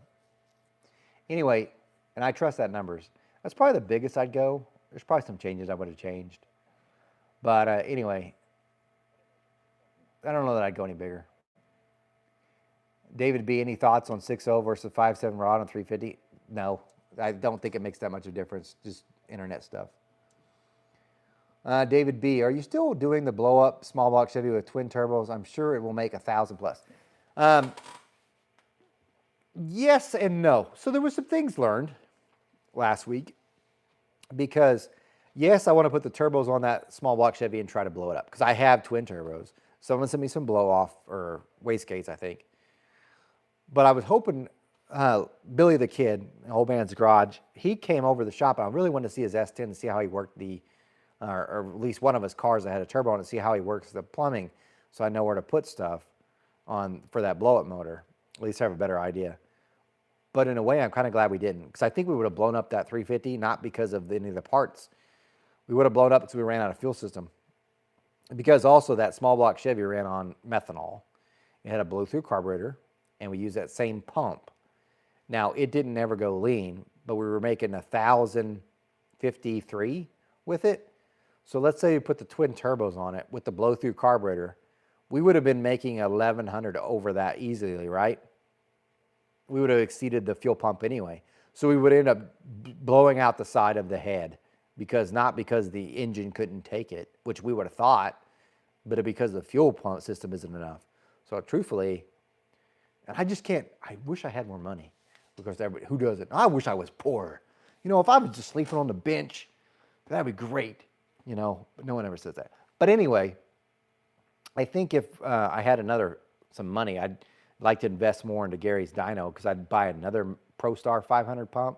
anyway, and I trust that numbers. That's probably the biggest I'd go. There's probably some changes I would have changed. But anyway, I don't know that I'd go any bigger. David B, any thoughts on 6.0 versus 5.7 rod on 350? No, I don't think it makes that much of a difference. Just internet stuff. David B, are you still doing the blow up small block Chevy with twin turbos? I'm sure it will make 1,000 plus. Yes and no. So there were some things learned last week because yes, I want to put the turbos on that small block Chevy and try to blow it up because I have twin turbos. Someone sent me some blow off or wastegates, I think. But I was hoping Billy the Kid, Old Man's Garage, he came over the shop and I really wanted to see his S10 and see how he worked or at least one of his cars that had a turbo on it, see how he works the plumbing so I know where to put stuff on for that blow up motor. At least have a better idea. But in a way, I'm kind of glad we didn't because I think we would have blown up that 350, not because of any of the parts. We would have blown up because we ran out of fuel system. Because also that small block Chevy ran on methanol. It had a blow-through carburetor, and we used that same pump. Now, it didn't ever go lean, but we were making 1,053 with it. So let's say you put the twin turbos on it with the blow-through carburetor. We would have been making 1,100 over that easily, right? We would have exceeded the fuel pump anyway. So we would end up blowing out the side of the head not because the engine couldn't take it, which we would have thought, but because the fuel pump system isn't enough. So truthfully, and I just can't, I wish I had more money because everybody, who doesn't? I wish I was poor. You know, if I was just sleeping on the bench, that'd be great, you know, but no one ever says that. But anyway, I think if I had some money, I'd like to invest more into Gary's dyno because I'd buy another ProStar 500 pump,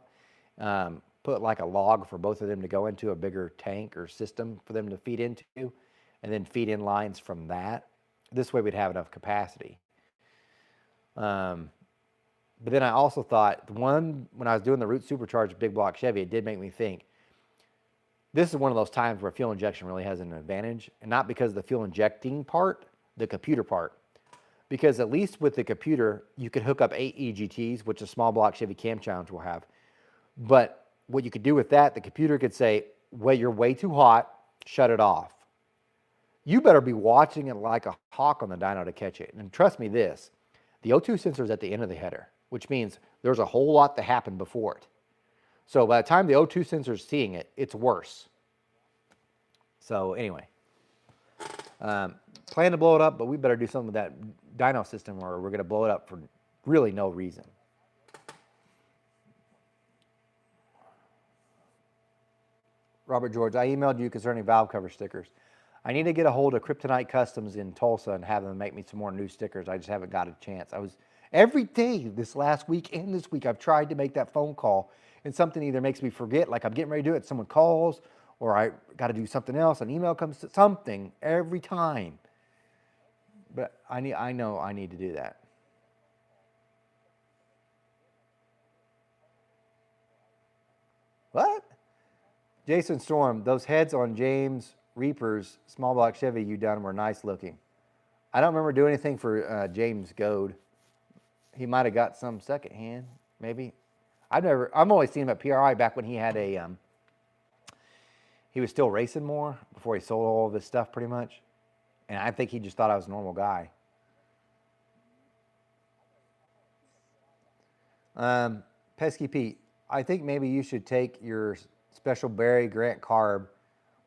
put like a log for both of them to go into a bigger tank or system for them to feed into, and then feed in lines from that. This way we'd have enough capacity. But then I also thought, when I was doing the Root Supercharged big block Chevy, it did make me think, this is one of those times where fuel injection really has an advantage, and not because of the fuel injecting part, the computer part. Because at least with the computer, you could hook up 8 EGTs, which a small block Chevy Cam Challenge will have. But what you could do with that, the computer could say, well, you're way too hot, shut it off. You better be watching it like a hawk on the dyno to catch it. And trust me this, the O2 sensor is at the end of the header, which means there's a whole lot that happened before it. So by the time the O2 sensor is seeing it, it's worse. So anyway, plan to blow it up, but we better do something with that dyno system or we're going to blow it up for really no reason. Robert George, I emailed you concerning valve cover stickers. I need to get a hold of Kryptonite Customs in Tulsa and have them make me some more new stickers. I just haven't got a chance. Every day this last week and this week, I've tried to make that phone call, and something either makes me forget, like I'm getting ready to do it, someone calls, or I got to do something else, an email comes, something every time. But I know I need to do that. What? Jason Storm, those heads on James Reaper's small block Chevy you done were nice looking. I don't remember doing anything for James Goad. He might have got some secondhand, maybe. I've only seen him at PRI back when he had he was still racing more before he sold all of his stuff pretty much. And I think he just thought I was a normal guy. Pesky Pete, I think maybe you should take your special Barry Grant carb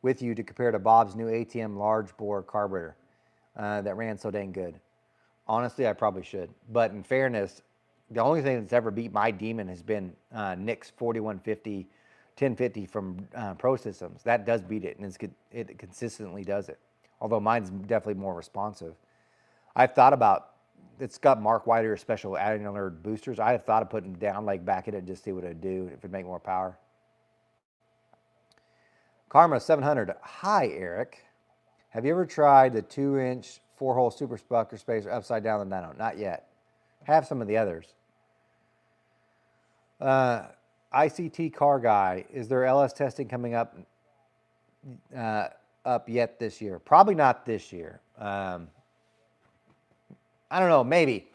with you to compare to Bob's new ATM large bore carburetor that ran so dang good. Honestly, I probably should. But in fairness, the only thing that's ever beat my demon has been Nick's 4150, 1050 from Pro Systems. That does beat it, and it consistently does it. Although mine's definitely more responsive. I've thought about, it's got Mark Whiter special annular boosters. I have thought of putting down leg back in it and just see what it'd do, if it'd make more power. Karma 700. Hi, Eric. Have you ever tried the 2-inch 4-hole super spucker spacer upside down the dyno? Not yet. Have some of the others. ICT car guy. Is there LS testing coming up yet this year? Probably not this year. I don't know, maybe.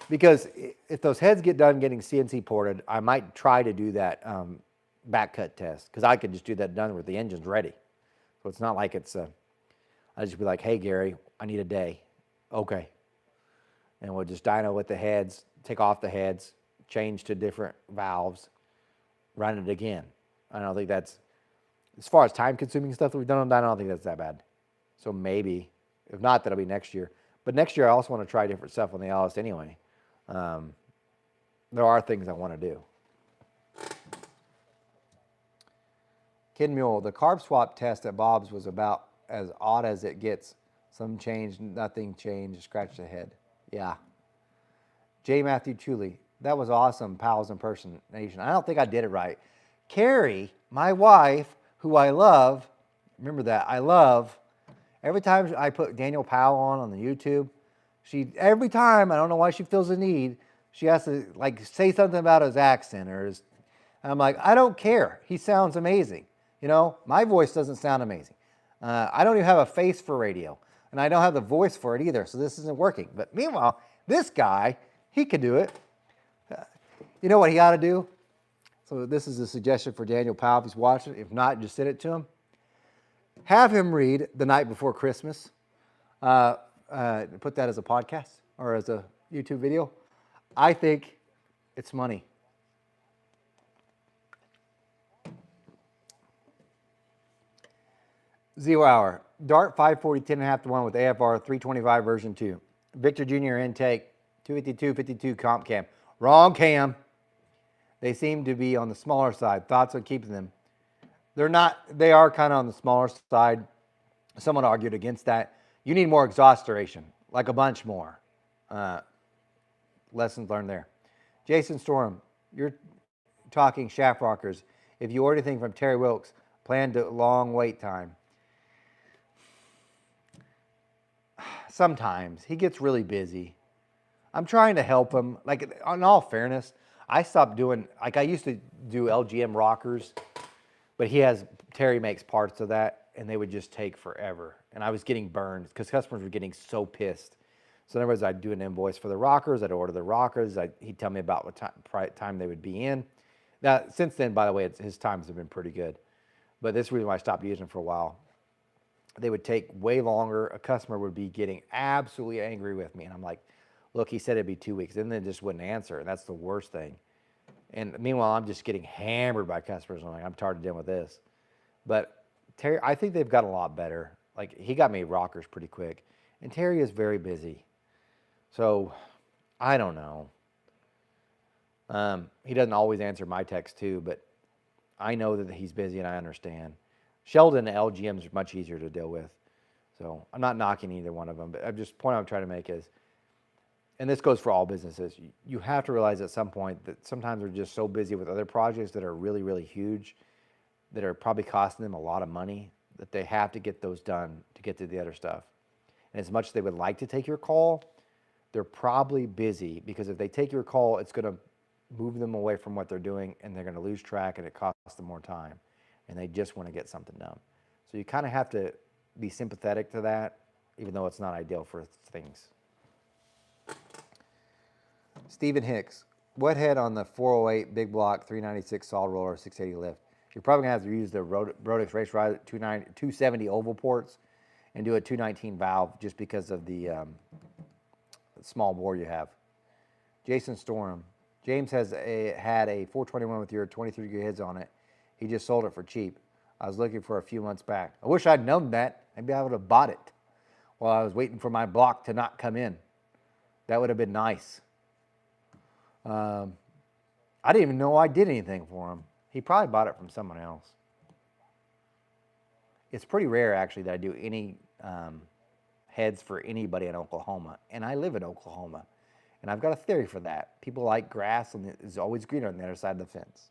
Because if those heads get done getting CNC ported, I might try to do that back cut test. Because I could just do that done where the engine's ready. So it's not like it's I just be like, hey, Gary, I need a day. Okay. And we'll just dyno with the heads, take off the heads, change to different valves, run it again. I don't think that's As far as time-consuming stuff that we've done on that, I don't think that's that bad. So maybe, if not, that'll be next year. But next year, I also want to try different stuff on the LS anyway. Um, there are things I want to do. Ken Mule, the carb swap test at Bob's was about as odd as it gets. Some changed, nothing changed, scratch the head. Yeah. J. Matthew Chuley, that was awesome, Pals Impersonation. I don't think I did it right. Carrie, my wife, who I love, remember that, I love, every time I put Daniel Powell on the YouTube, every time, I don't know why she feels the need, she has to like say something about his accent or his, and I'm like, I don't care. He sounds amazing. You know, my voice doesn't sound amazing. I don't even have a face for radio, and I don't have the voice for it either, so this isn't working. But meanwhile, this guy, he could do it. You know what he ought to do? So this is a suggestion for Daniel Powell if he's watching. If not, just send it to him. Have him read The Night Before Christmas. Put that as a podcast or as a YouTube video. I think it's money. Zero Hour. Dart 540, 10.5 to 1 with AFR 325 version 2. Victor Jr. intake 252, 52 comp cam. Wrong cam. They seem to be on the smaller side. Thoughts on keeping them? They're not, they are kind of on the smaller side. Someone argued against that. You need more exhaust duration, like a bunch more. Lessons learned there. Jason Storm, you're talking shaft rockers. If you order anything from Terry Wilkes, plan to long wait time. Sometimes he gets really busy. I'm trying to help him. Like, in all fairness, I stopped doing, like I used to do LGM rockers, but Terry makes parts of that, and they would just take forever. And I was getting burned because customers were getting so pissed. So in other words, I'd do an invoice for the rockers, I'd order the rockers, he'd tell me about what time they would be in. Now, since then, by the way, his times have been pretty good. But this is the reason why I stopped using them for a while. They would take way longer. A customer would be getting absolutely angry with me. And I'm like, look, he said it'd be 2 weeks. And then just wouldn't answer. And that's the worst thing. And meanwhile, I'm just getting hammered by customers. I'm like, I'm tired of dealing with this. But Terry, I think they've got a lot better. Like, he got me rockers pretty quick. And Terry is very busy. So, I don't know. He doesn't always answer my text too, but I know that he's busy and I understand. Sheldon and LGM is much easier to deal with. So I'm not knocking either one of them, but the point I'm trying to make is, and this goes for all businesses, you have to realize at some point that sometimes they're just so busy with other projects that are really, really huge, that are probably costing them a lot of money, that they have to get those done to get to the other stuff. And as much as they would like to take your call, they're probably busy, because if they take your call, it's going to move them away from what they're doing, and they're going to lose track, and it costs them more time. And they just want to get something done. So you kind of have to be sympathetic to that, even though it's not ideal for things. Stephen Hicks, what head on the 408 big block 396 solid roller 680 lift? You're probably going to have to use the Rodex Race Rider 270 oval ports and do a 219 valve just because of the small bore you have. Jason Storm, James had a 421 with your 23 degree heads on it. He just sold it for cheap. I was looking for a few months back. I wish I'd known that. Maybe I would have bought it while I was waiting for my block to not come in. That would have been nice. I didn't even know I did anything for him. He probably bought it from someone else. It's pretty rare, actually, that I do any heads for anybody in Oklahoma. And I live in Oklahoma. And I've got a theory for that. People like grass, and it's always greener on the other side of the fence.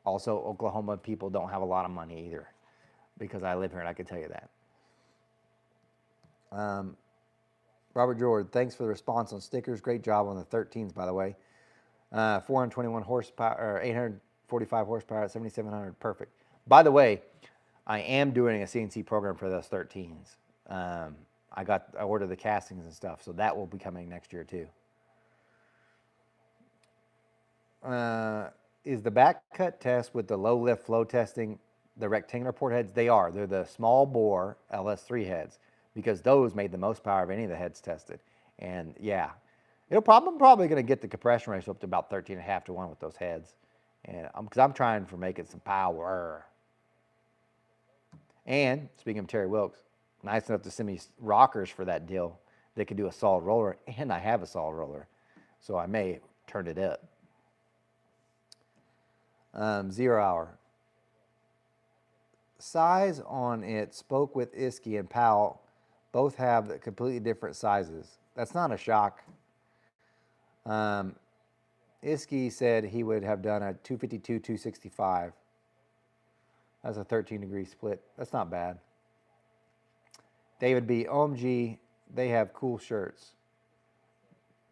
Also, Oklahoma people don't have a lot of money either, because I live here and I can tell you that. Robert George, thanks for the response on stickers. Great job on the 13s, by the way. 421 horsepower, or 845 horsepower at 7,700, perfect. By the way, I am doing a CNC program for those 13s. I ordered the castings and stuff, so that will be coming next year too. Is the back cut test with the low lift flow testing the rectangular port heads? They are. They're the small bore LS3 heads, because those made the most power of any of the heads tested. And yeah, I'm probably going to get the compression ratio up to about 13.5 to 1 with those heads, and because I'm trying for making some power. And speaking of Terry Wilkes, nice enough to send me rockers for that deal. They could do a solid roller, and I have a solid roller, so I may turn it up. 0 hour. Size on it spoke with Iski and Powell. Both have completely different sizes. That's not a shock. Um, Iski said he would have done a 252, 265. That's a 13-degree split. That's not bad. David B. OMG, they have cool shirts.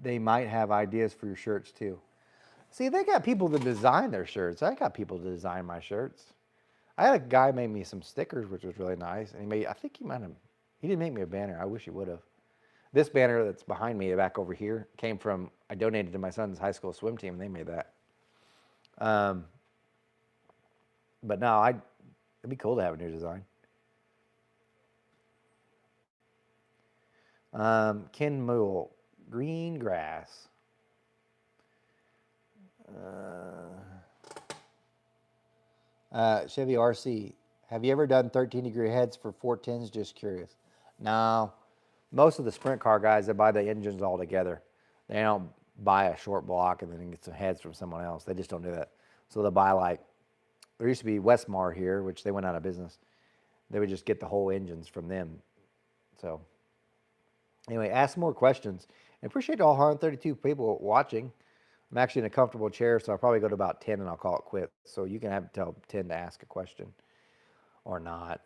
They might have ideas for your shirts too. See, they got people to design their shirts. I got people to design my shirts. I had a guy make me some stickers, which was really nice. And I think he might have, he didn't make me a banner. I wish he would have. This banner that's behind me, back over here, came from, I donated to my son's high school swim team, and they made that. But no, it'd be cool to have a new design. Ken Moole, green grass. Chevy RC, have you ever done 13-degree heads for 410s? Just curious. No, most of the sprint car guys, they buy the engines all together. They don't buy a short block and then get some heads from someone else. They just don't do that. So they'll buy, like, there used to be Westmar here, which they went out of business. They would just get the whole engines from them. So anyway, ask more questions. I appreciate all 132 people watching. I'm actually in a comfortable chair, so I'll probably go to about 10 and I'll call it quits. So you can have to tell 10 to ask a question or not.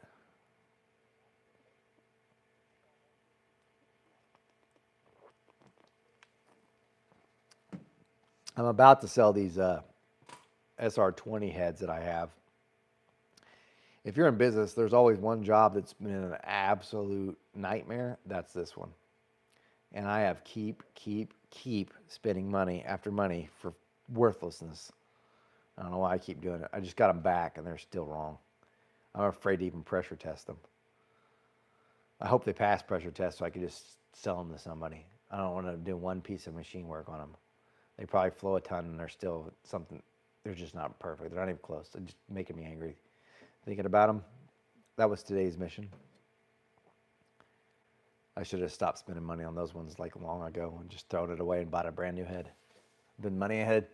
I'm about to sell these SR20 heads that I have. If you're in business, there's always one job that's been an absolute nightmare. That's this one. And I have keep spending money after money for worthlessness. I don't know why I keep doing it. I just got them back and they're still wrong. I'm afraid to even pressure test them. I hope they pass pressure tests so I can just sell them to somebody. I don't want to do one piece of machine work on them. They probably flow a ton and they're still something, they're just not perfect. They're not even close. They're just making me angry thinking about them. That was today's mission. I should have stopped spending money on those ones like long ago and just thrown it away and bought a brand new head. Been money ahead.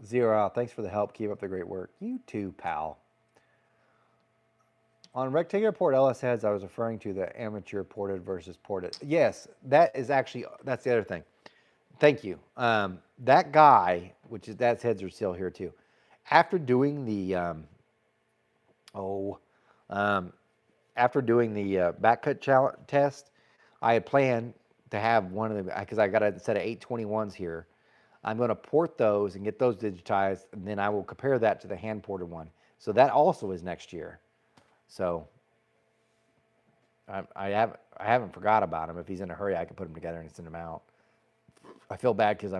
Zero out. Thanks for the help. Keep up the great work. You too, pal. On rectangular port LS heads, I was referring to the amateur ported versus ported. Yes, that is actually, that's the other thing. Thank you. That guy, that's heads are still here too. After doing the, after doing the back cut test, I had planned to have one of the, because I got a set of 821s here. I'm going to port those and get those digitized, and then I will compare that to the hand ported one. So that also is next year. So I haven't forgot about him. If he's in a hurry, I can put them together and send them out. I feel bad because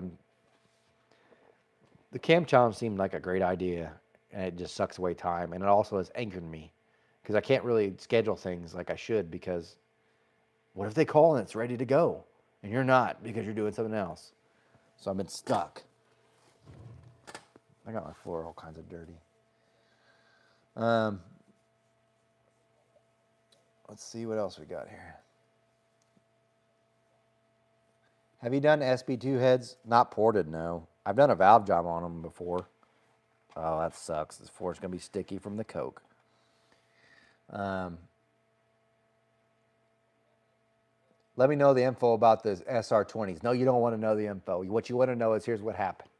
the cam challenge seemed like a great idea, and it just sucks away time, and it also has anchored me because I can't really schedule things like I should, because what if they call and it's ready to go and you're not because you're doing something else? So I've been stuck. I got my floor all kinds of dirty. Let's see what else we got here. Have you done SB2 heads? Not ported, no. I've done a valve job on them before. Oh, that sucks. This floor's going to be sticky from the Coke. Let me know the info about the SR20s. No, you don't want to know the info. What you want to know is here's what happened.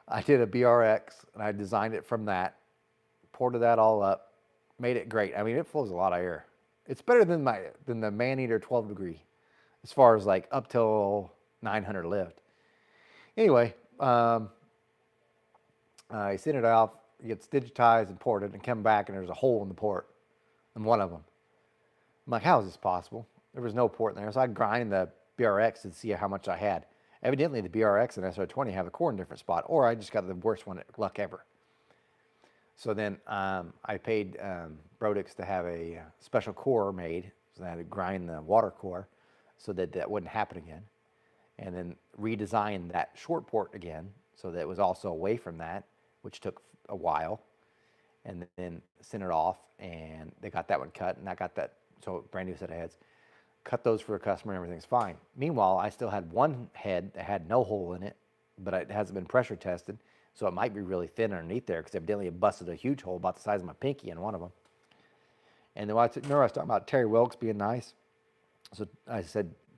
I did a BRX, and I designed it from that. Ported that all up. Made it great. I mean, it flows a lot of air. It's better than the Maneater 12 degree, as far as like up till 900 lift. Anyway, I sent it off. It gets digitized and ported, and come back, and there's a hole in the port in one of them. I'm like, how is this possible? There was no port in there. So I grind the BRX and see how much I had. Evidently, the BRX and SR20 have the core in a different spot, or I just got the worst one luck ever. So then I paid Brodix to have a special core made, so I had to grind the water core so that that wouldn't happen again. And then redesign that short port again so that it was also away from that, which took a while, and then sent it off, and they got that one cut, and I got that, so brand new set of heads. Cut those for a customer, and everything's fine. Meanwhile, I still had one head that had no hole in it, but it hasn't been pressure tested, so it might be really thin underneath there because evidently it busted a huge hole about the size of my pinky in one of them. And then I was talking about Terry Wilkes being nice. So I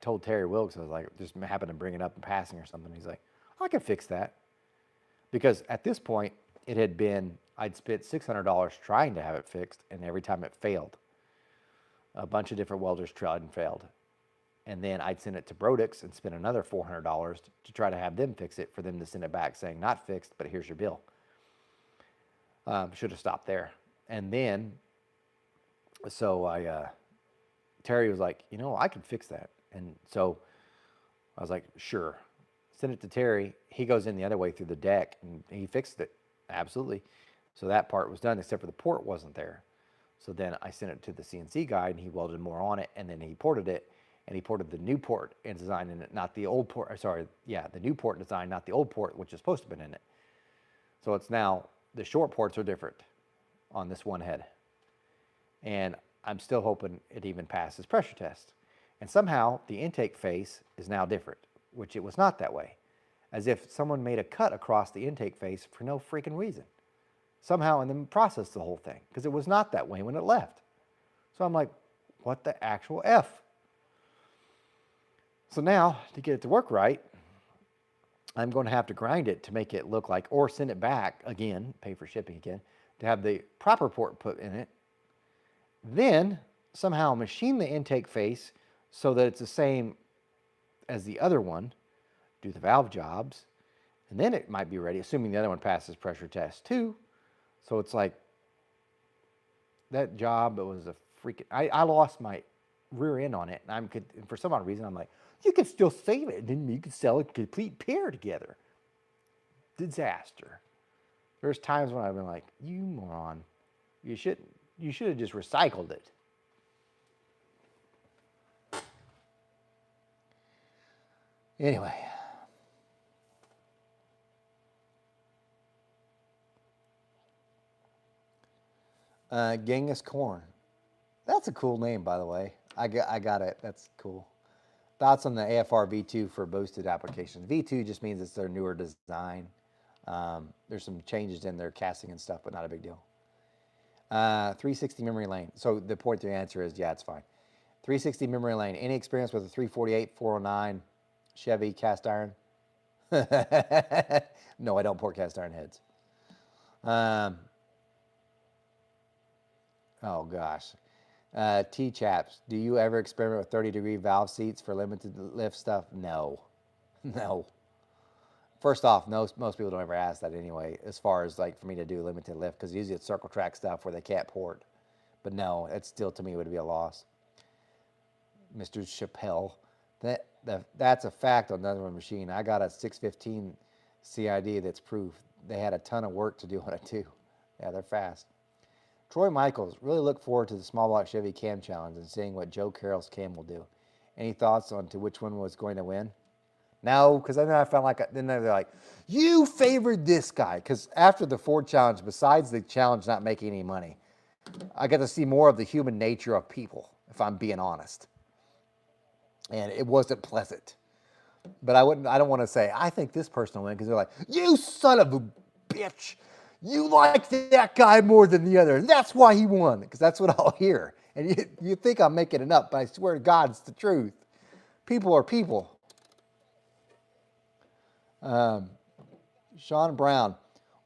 told Terry Wilkes, I was like, just happened to bring it up in passing or something. He's like, I can fix that. Because at this point, it had been, I'd spent $600 trying to have it fixed, and every time it failed. A bunch of different welders tried and failed. And then I'd send it to Brodix and spend another $400 to try to have them fix it, for them to send it back saying, not fixed, but here's your bill. Should have stopped there. And then, so Terry was like, I can fix that. And so I was like, sure. Send it to Terry. He goes in the other way through the deck, and he fixed it. Absolutely. So that part was done, except for the port wasn't there. So then I sent it to the CNC guy, and he welded more on it, and then he ported it, and he ported the new port and design in it, not the old port. Sorry, yeah, the new port design, not the old port, which is supposed to have been in it. So it's now, the short ports are different on this one head. And I'm still hoping it even passes pressure test. And somehow the intake face is now different, which it was not that way. As if someone made a cut across the intake face for no freaking reason. Somehow, and then processed the whole thing, because it was not that way when it left. So I'm like, what the actual F? So now, to get it to work right, I'm going to have to grind it to make it look like, or send it back again, pay for shipping again, to have the proper port put in it. Then somehow machine the intake face so that it's the same as the other one, do the valve jobs, and then it might be ready, assuming the other one passes pressure test too. So it's like, that job, it was a freaking, I lost my rear end on it, and for some odd reason, I'm like, you could still save it, and then you could sell a complete pair together. Disaster. There's times when I've been like, you moron, you should have just recycled it. Anyway. Genghis Corn. That's a cool name, by the way. I got it. That's cool. Thoughts on the AFR V2 for boosted applications? V2 just means it's their newer design. There's some changes in their casting and stuff, but not a big deal. 360 memory lane. So the point to the answer is, yeah, it's fine. 360 memory lane. Any experience with a 348, 409 Chevy cast iron? No, I don't port cast iron heads. Oh gosh. T-Chaps, do you ever experiment with 30-degree valve seats for limited lift stuff? No. No. First off, most people don't ever ask that anyway, as far as like for me to do limited lift, because usually it's circle track stuff where they can't port. But no, it still to me would be a loss. Mr. Chappelle, that's a fact on another machine. I got a 615 CID that's proof. They had a ton of work to do on it too. Yeah, they're fast. Troy Michaels, really look forward to the small block Chevy cam challenge and seeing what Joe Carroll's cam will do. Any thoughts on to which one was going to win? No, because then I felt like, then they're like, you favored this guy. Because after the Ford challenge, besides the challenge not making any money, I got to see more of the human nature of people, if I'm being honest. And it wasn't pleasant. But I don't want to say, I think this person will win, because they're like, you son of a bitch. You like that guy more than the other. And that's why he won, because that's what I'll hear. And you think I'm making it up, but I swear to God, it's the truth. People are people. Sean Brown,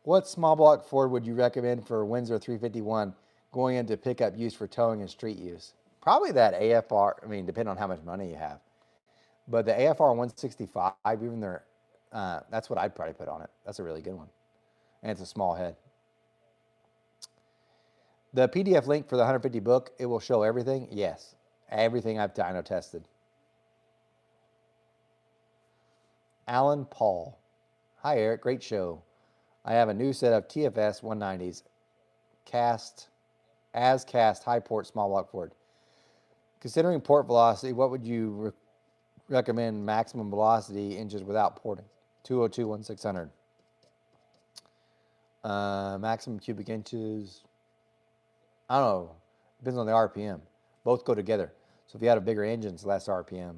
what small block Ford would you recommend for Windsor 351 going into pickup use for towing and street use? Probably that AFR, I mean, depending on how much money you have. But the AFR 165, even there, that's what I'd probably put on it. That's a really good one. And it's a small head. The PDF link for the 150 book, it will show everything? Yes. Everything I've dyno tested. Alan Paul. Hi, Eric. Great show. I have a new set of TFS 190s. Cast high port small block Ford. Considering port velocity, what would you recommend maximum velocity engines without porting? 202, 1600. Maximum cubic inches. I don't know. Depends on the RPM. Both go together. So if you had a bigger engine, it's less RPM.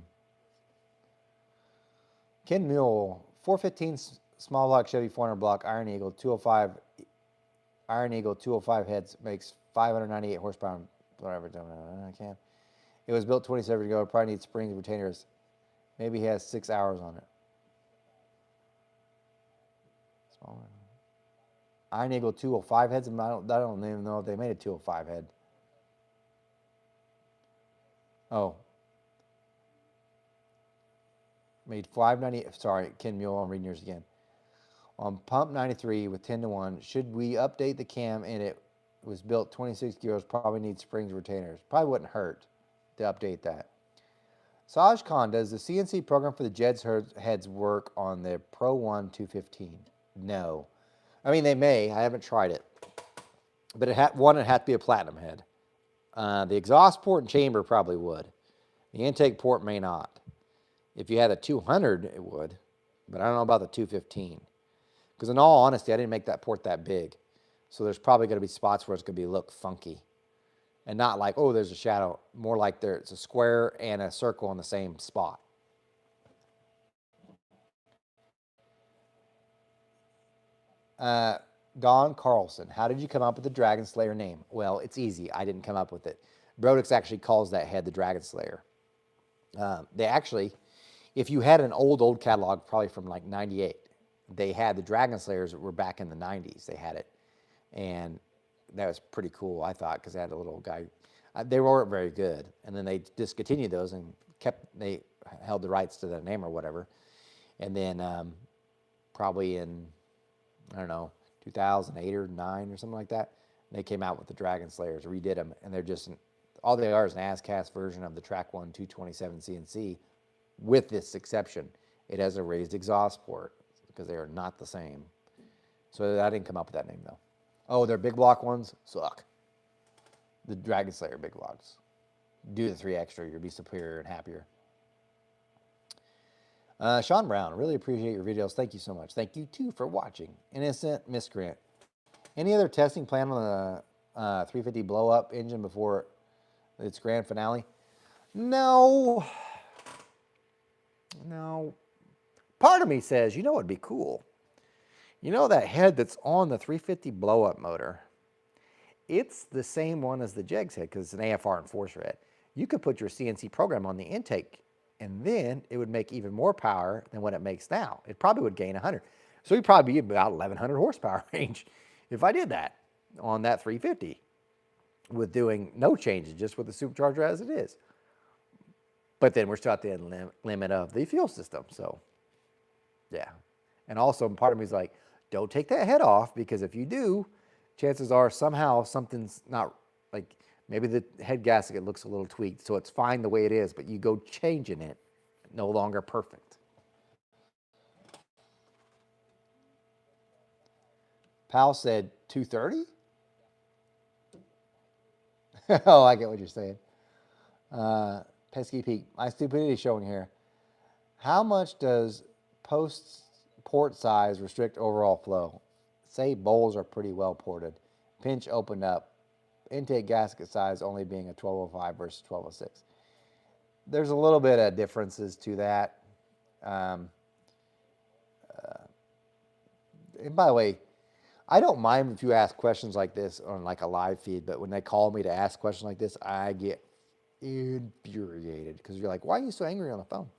Ken Mule, 415 small block Chevy 400 block Iron Eagle 205 Iron Eagle 205 heads makes 598 horsepower. Whatever. I can't. It was built 27 years ago. It probably needs springs and retainers. Maybe he has 6 hours on it. Smaller. Iron Eagle 205 heads. I don't even know if they made a 205 head. Oh, made 590. Sorry, Ken Mule. I'm reading yours again. On pump 93 with 10 to 1, should we update the cam and it was built 26 euros, probably needs springs retainers. Probably wouldn't hurt to update that. Saj Khan, does the CNC program for the Jed's heads work on the Pro 1 215? No. I mean, they may. I haven't tried it. But it had to be a platinum head. The exhaust port and chamber probably would. The intake port may not. If you had a 200, it would. But I don't know about the 215. Because in all honesty, I didn't make that port that big. So there's probably going to be spots where it's going to look funky. And not like, oh, there's a shadow. More like there's a square and a circle in the same spot. Don Carlson, how did you come up with the Dragon Slayer name? Well, it's easy. I didn't come up with it. Brodix actually calls that head the Dragon Slayer. They actually, if you had an old catalog, probably from like 98, they had the Dragon Slayers that were back in the 90s. They had it. And that was pretty cool, I thought, because they had a little guy. They weren't very good. And then they discontinued those and they held the rights to the name or whatever. And then probably in, I don't know, 2008 or 9 or something like that, they came out with the Dragon Slayers, redid them. And they're just, all they are is an ASCAS version of the Track 1 227 CNC with this exception. It has a raised exhaust port because they are not the same. So I didn't come up with that name, though. Oh, their big block ones suck. The Dragon Slayer big blocks. Do the 3 extra, you'll be superior and happier. Sean Brown, really appreciate your videos. Thank you so much. Thank you, too, for watching. Innocent Miscreant. Any other testing plan on the 350 blow-up engine before its grand finale? No. No. Part of me says, you know what would be cool? You know that head that's on the 350 blow-up motor? It's the same one as the Jegs head because it's an AFR enforcer head. You could put your CNC program on the intake, and then it would make even more power than what it makes now. It probably would gain 100. So you'd probably be about 1,100 horsepower range if I did that on that 350 with doing no changes, just with the supercharger as it is. But then we're still at the limit of the fuel system, so yeah. And also part of me is like, don't take that head off, because if you do, chances are somehow something's not, like maybe the head gasket looks a little tweaked, so it's fine the way it is, but you go changing it, no longer perfect. Pal said 230? Oh, I get what you're saying. Pesky Pete, my stupidity showing here. How much does port size restrict overall flow? Say bowls are pretty well ported. Pinch opened up. Intake gasket size only being a 1205 versus 1206. There's a little bit of differences to that. And by the way, I don't mind if you ask questions like this on like a live feed, but when they call me to ask questions like this, I get infuriated because you're like, why are you so angry on the phone?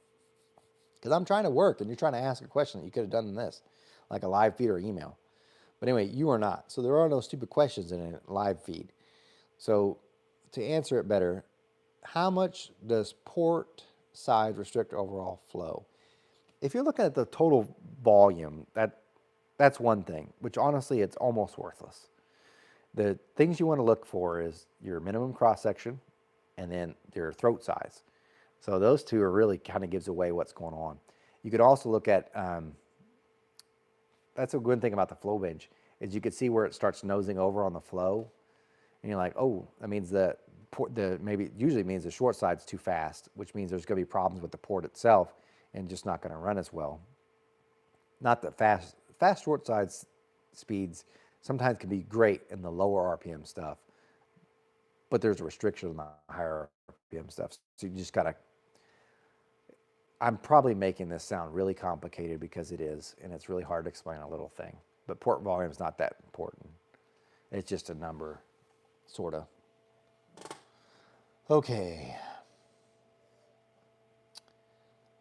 Because I'm trying to work and you're trying to ask a question that you could have done in this, like a live feed or email. But anyway, you are not. So there are no stupid questions in a live feed. So to answer it better, how much does port size restrict overall flow? If you're looking at the total volume, that's one thing, which honestly, it's almost worthless. The things you want to look for is your minimum cross section and then your throat size. So those two are really kind of gives away what's going on. You could also look at, that's a good thing about the flow bench, is you could see where it starts nosing over on the flow. And you're like, oh, that means maybe usually means the short side's too fast, which means there's going to be problems with the port itself and just not going to run as well. Not that fast short side speeds sometimes can be great in the lower RPM stuff, but there's a restriction on the higher RPM stuff. So you just gotta. I'm probably making this sound really complicated because it is, and it's really hard to explain a little thing. But port volume is not that important. It's just a number, sort of. Okay.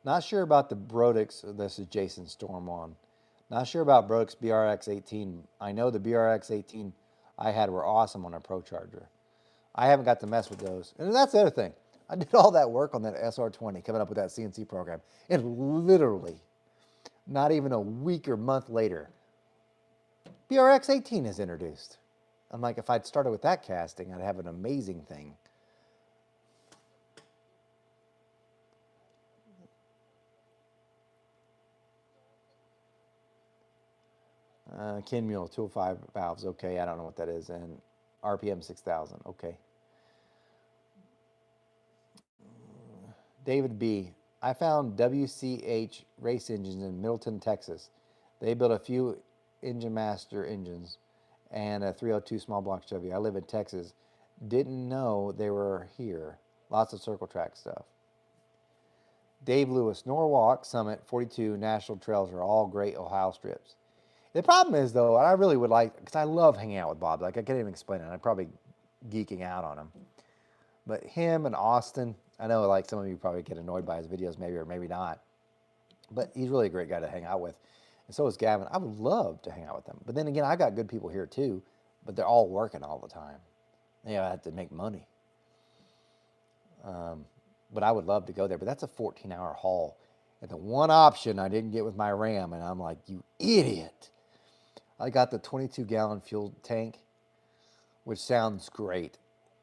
Not sure about the Brodix. This is Jason Storm on. Not sure about Brodix BRX 18. I know the BRX 18 I had were awesome on a Pro Charger. I haven't got to mess with those. And that's the other thing. I did all that work on that SR20, coming up with that CNC program. And literally, not even a week or month later, BRX 18 is introduced. I'm like, if I'd started with that casting, I'd have an amazing thing. Ken Mule, 205 valves. Okay, I don't know what that is. And RPM 6,000. Okay. David B. I found WCH race engines in Middleton, Texas. They built a few Engine Master engines and a 302 small block Chevy. I live in Texas. Didn't know they were here. Lots of circle track stuff. Dave Lewis, Norwalk, Summit, 42, National Trails are all great Ohio strips. The problem is, though, I really would like, because I love hanging out with Bob. Like, I can't even explain it. I'm probably geeking out on him. But him and Austin, I know like some of you probably get annoyed by his videos, maybe or maybe not. But he's really a great guy to hang out with. And so is Gavin. I would love to hang out with them. But then again, I got good people here too, but they're all working all the time. They have to make money. But I would love to go there. But that's a 14-hour haul. And the one option I didn't get with my Ram, and I'm like, you idiot. I got the 22-gallon fuel tank, which sounds great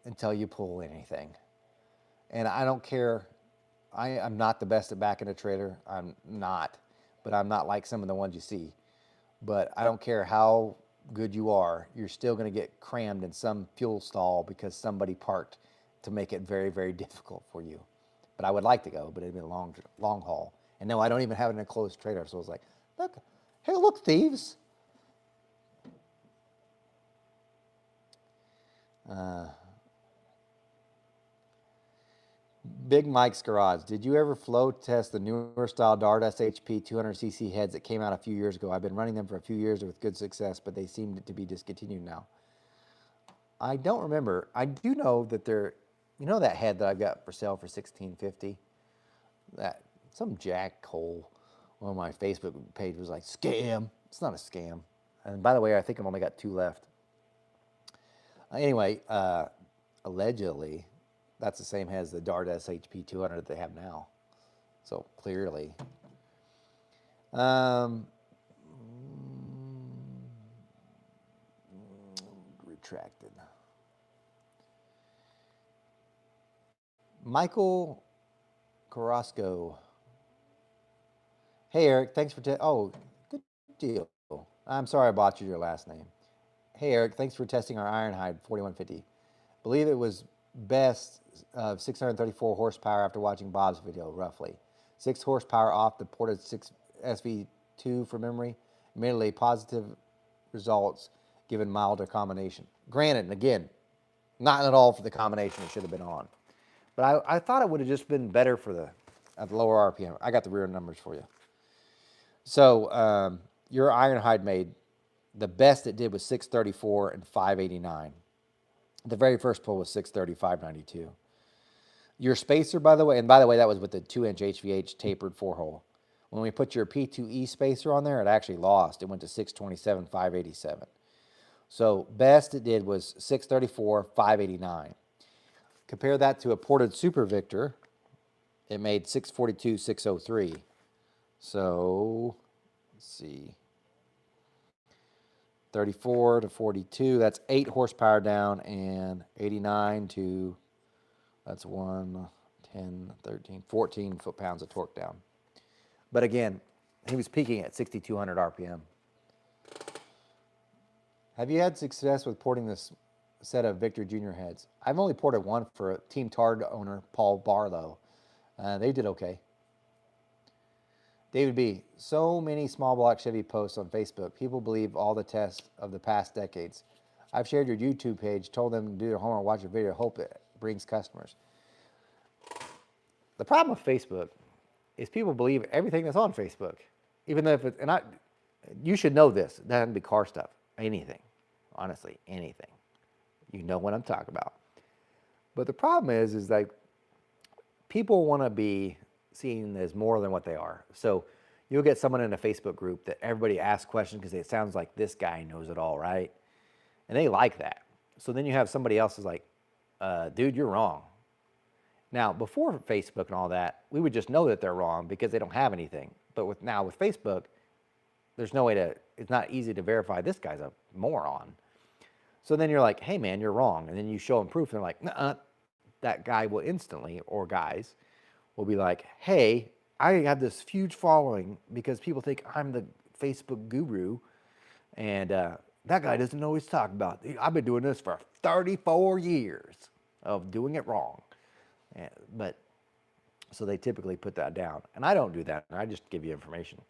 until you pull anything. And I don't care. I'm not the best at backing a trailer. I'm not. But I'm not like some of the ones you see. But I don't care how good you are. You're still going to get crammed in some fuel stall because somebody parked to make it very, very difficult for you. But I would like to go, but it'd be a long haul. And no, I don't even have an enclosed trailer. So I was like, look, hey, look, thieves. Big Mike's Garage. Did you ever flow test the newer style Dart SHP 200cc heads that came out a few years ago? I've been running them for a few years with good success, but they seem to be discontinued now. I don't remember. I do know that they're, you know, that head that I've got for sale for $1,650. That some Jack Cole on my Facebook page was like, scam. It's not a scam. And by the way, I think I've only got 2 left. Anyway, allegedly, that's the same head as the Dart SHP 200 that they have now. So clearly. Retracted. Michael Carrasco. Hey, Eric. Thanks for... oh, good deal. I'm sorry I botched your last name. Hey, Eric. Thanks for testing our Ironhide 4150. Believe it was best of 634 horsepower after watching Bob's video, roughly. 6 horsepower off the ported 6 SV2 for memory. Admittedly, positive results given milder combination. Granted, and again, not at all for the combination it should have been on. But I thought it would have just been better for the at lower RPM. I got the rear numbers for you. So your Ironhide made, the best it did was 634 and 589. The very first pull was 630, 592. Your spacer, by the way, and by the way, that was with the 2-inch HVH tapered 4-hole. When we put your P2E spacer on there, it actually lost. It went to 627, 587. So best it did was 634, 589. Compare that to a ported Super Victor. It made 642, 603. So let's see. 34 to 42, that's 8 horsepower down, and 89 to, that's 1, 10, 13, 14 foot-pounds of torque down. But again, he was peaking at 6,200 RPM. Have you had success with porting this set of Victor Junior heads? I've only ported one for a Team Tard owner, Paul Barlow. They did okay. David B. So many small block Chevy posts on Facebook. People believe all the tests of the past decades. I've shared your YouTube page, told them to do their homework, watch your video, hope it brings customers. The problem with Facebook is people believe everything that's on Facebook, even though if it's, and I, you should know this. It doesn't be car stuff, anything, honestly, anything. You know what I'm talking about. But the problem is like people want to be seen as more than what they are. So you'll get someone in a Facebook group that everybody asks questions because it sounds like this guy knows it all, right? And they like that. So then you have somebody else who's like, dude, you're wrong. Now, before Facebook and all that, we would just know that they're wrong because they don't have anything. But with Facebook, there's no way to, it's not easy to verify this guy's a moron. So then you're like, hey man, you're wrong. And then you show them proof and they're like, nuh-uh. That guy will instantly, or guys, will be like, hey, I have this huge following because people think I'm the Facebook guru. And that guy doesn't know what he's talking about. I've been doing this for 34 years of doing it wrong. But so they typically put that down. And I don't do that. I just give you information.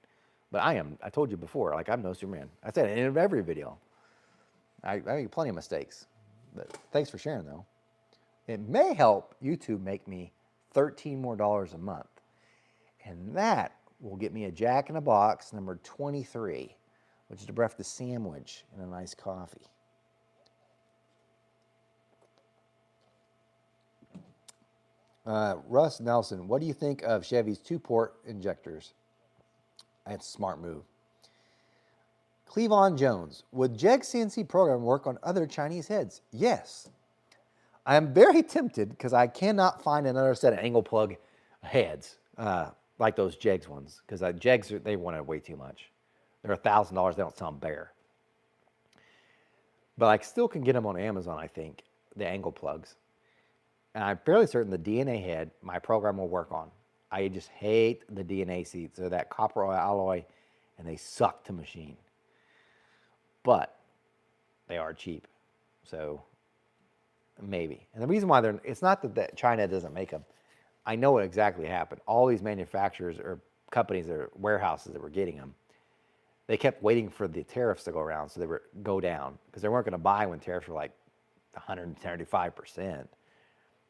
But I told you before, like I'm no Superman. I said it in every video. I make plenty of mistakes. But thanks for sharing though. It may help YouTube make me $13 more a month. And that will get me a Jack in a Box number 23, which is a breakfast sandwich and a nice coffee. Russ Nelson, what do you think of Chevy's 2-port injectors? That's a smart move. Cleavon Jones, would Jeg CNC program work on other Chinese heads? Yes. I am very tempted because I cannot find another set of angle plug heads like those Jegs ones, because Jegs, they wanted way too much. They're $1,000. They don't sell them bare. But I still can get them on Amazon, I think, the angle plugs. And I'm fairly certain the DNA head, my program will work on. I just hate the DNA seats. They're that copper alloy, and they suck to machine. But they are cheap. So maybe. And the reason why it's not that China doesn't make them. I know what exactly happened. All these manufacturers or companies or warehouses that were getting them, they kept waiting for the tariffs to go around so they would go down, because they weren't going to buy when tariffs were like 135%.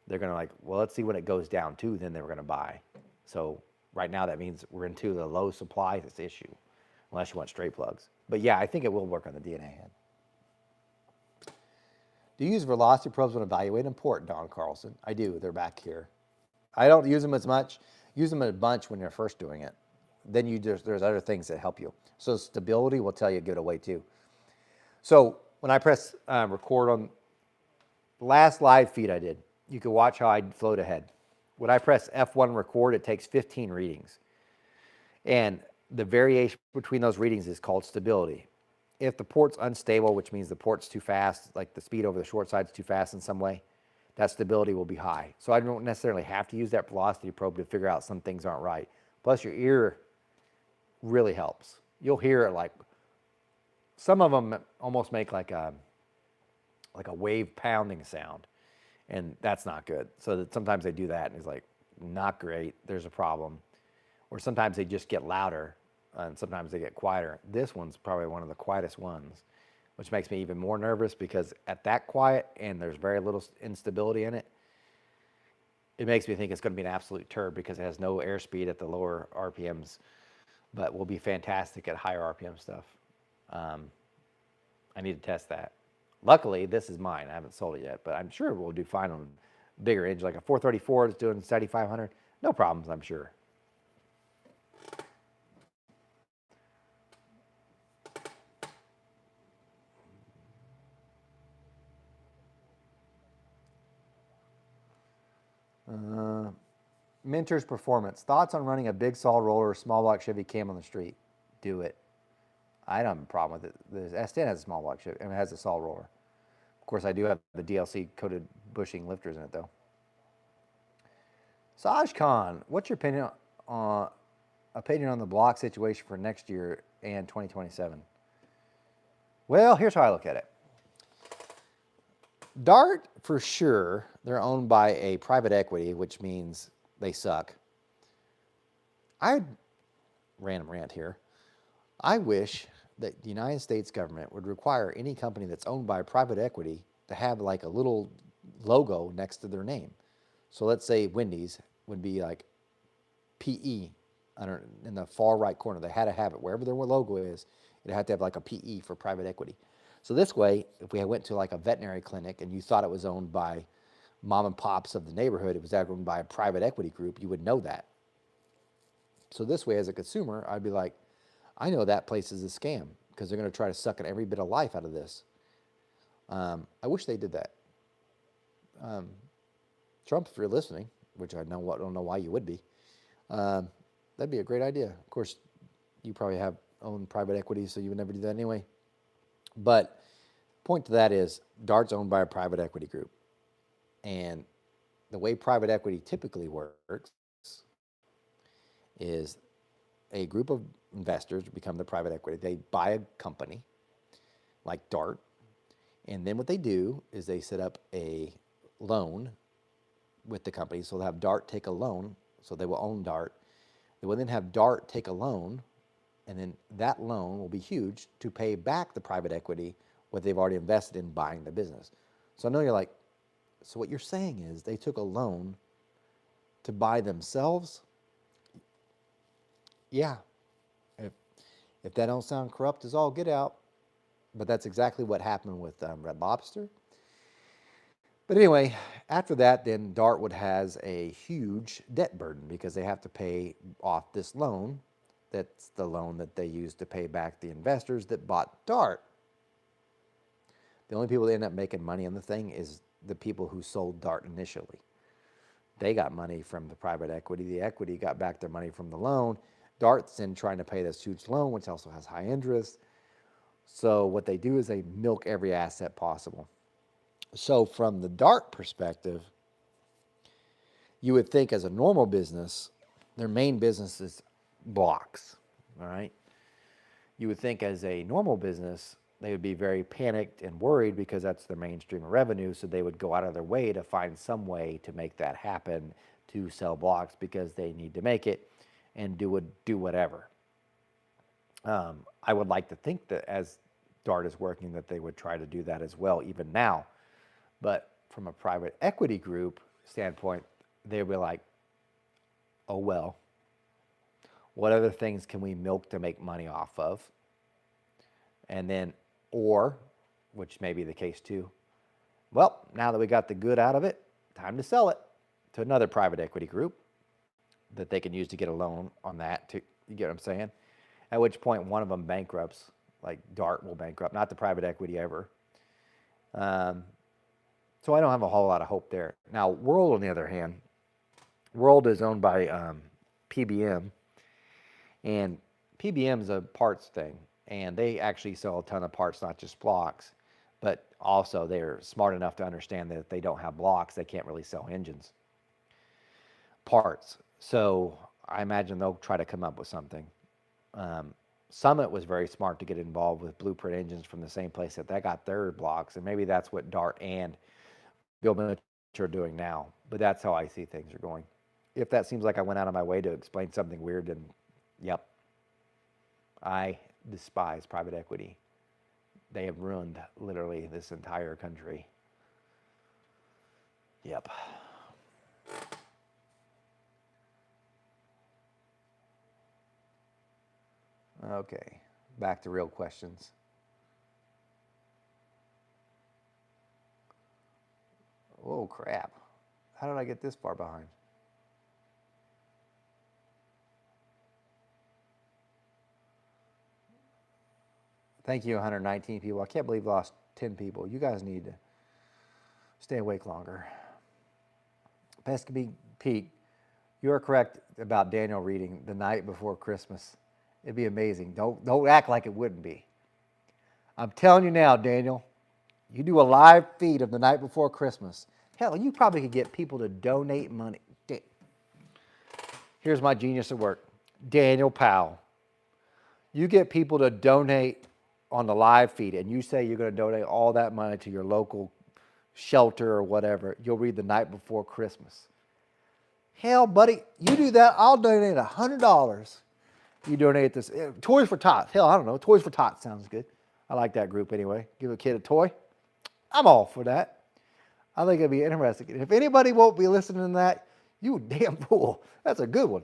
They're going to like, well, let's see when it goes down to, then they were going to buy. So right now that means we're into the low supply this issue, unless you want straight plugs. But yeah, I think it will work on the DNA head. Do you use velocity probes when evaluating port, Don Carlson? I do. They're back here. I don't use them as much. Use them a bunch when you're first doing it. Then there's other things that help you. So stability will tell you give it away too. So when I press record on the last live feed I did, you could watch how I float ahead. When I press F1 record, it takes 15 readings. And the variation between those readings is called stability. If the port's unstable, which means the port's too fast, like the speed over the short side's too fast in some way, that stability will be high. So I don't necessarily have to use that velocity probe to figure out some things aren't right. Plus your ear really helps. You'll hear it like, some of them almost make like a wave pounding sound, and that's not good. So that sometimes they do that and it's like, not great, there's a problem. Or sometimes they just get louder and sometimes they get quieter. This one's probably one of the quietest ones, which makes me even more nervous, because at that quiet and there's very little instability in it, it makes me think it's going to be an absolute turd, because it has no airspeed at the lower RPMs, but will be fantastic at higher RPM stuff. I need to test that. Luckily, this is mine. I haven't sold it yet, but I'm sure we'll do fine on bigger engines, like a 434 that's doing 7,500. No problems, I'm sure. Mentor's Performance. Thoughts on running a big saw roller or small block Chevy cam on the street? Do it. I don't have a problem with it. The S10 has a small block Chevy, and it has a saw roller. Of course, I do have the DLC coated bushing lifters in it, though. Saj Khan, what's your opinion on the block situation for next year and 2027? Well, here's how I look at it. Dart, for sure, they're owned by a private equity, which means they suck. random rant here. I wish that the United States government would require any company that's owned by private equity to have like a little logo next to their name. So let's say Wendy's would be like PE in the far right corner. They had to have it wherever their logo is. It had to have like a PE for private equity. So this way, if we went to like a veterinary clinic and you thought it was owned by mom and pops of the neighborhood, it was owned by a private equity group, you would know that. So this way, as a consumer, I'd be like, I know that place is a scam because they're going to try to suck in every bit of life out of this. I wish they did that. Trump, if you're listening, which I don't know why you would be, that'd be a great idea. Of course, you probably have owned private equity, so you would never do that anyway. But point to that is DART's owned by a private equity group. And the way private equity typically works is a group of investors become the private equity. They buy a company like DART, and then what they do is they set up a loan with the company. So they'll have DART take a loan, so they will own DART. They will then have DART take a loan, and then that loan will be huge to pay back the private equity what they've already invested in buying the business. So I know you're like, so what you're saying is they took a loan to buy themselves? Yeah. If that don't sound corrupt as all get out, but that's exactly what happened with Red Lobster. But anyway, after that, then Dartwood has a huge debt burden because they have to pay off this loan. That's the loan that they use to pay back the investors that bought Dart. The only people that end up making money on the thing is the people who sold Dart initially. They got money from the private equity. The equity got back their money from the loan. Dart's then trying to pay this huge loan, which also has high interest. So what they do is they milk every asset possible. So from the Dart perspective, you would think as a normal business, their main business is blocks, all right? You would think as a normal business, they would be very panicked and worried because that's their main stream of revenue, so they would go out of their way to find some way to make that happen, to sell blocks because they need to make it and do whatever. I would like to think that as Dart is working that they would try to do that as well, even now. But from a private equity group standpoint, they'd be like, oh, well, what other things can we milk to make money off of? And then, or, which may be the case too, well, now that we got the good out of it, time to sell it to another private equity group that they can use to get a loan on that. You get what I'm saying? At which point one of them bankrupts, like Dart will bankrupt, not the private equity ever. So I don't have a whole lot of hope there. Now, World, on the other hand, World is owned by PBM, and PBM is a parts thing, and they actually sell a ton of parts, not just blocks, but also they're smart enough to understand that if they don't have blocks, they can't really sell engines. Parts. So I imagine they'll try to come up with something. Summit was very smart to get involved with Blueprint Engines from the same place that they got their blocks, and maybe that's what Dart and Bill Mitchell are doing now. But that's how I see things are going. If that seems like I went out of my way to explain something weird, then yep. I despise private equity. They have ruined literally this entire country. Yep. Okay, back to real questions. Oh, crap. How did I get this far behind? Thank you, 119 people. I can't believe I lost 10 people. You guys need to stay awake longer. Pesky Pete, you are correct about Daniel reading the night before Christmas. It'd be amazing. Don't act like it wouldn't be. I'm telling you now, Daniel, you do a live feed of the night before Christmas. Hell, you probably could get people to donate money. Here's my genius at work. Daniel Powell. You get people to donate on the live feed and you say you're going to donate all that money to your local shelter or whatever. You'll read the night before Christmas. Hell, buddy, you do that, I'll donate $100 You donate this. Toys for Tots. Hell, I don't know. Toys for Tots sounds good. I like that group anyway. Give a kid a toy. I'm all for that. I think it'd be interesting. If anybody won't be listening to that, you damn fool. That's a good one.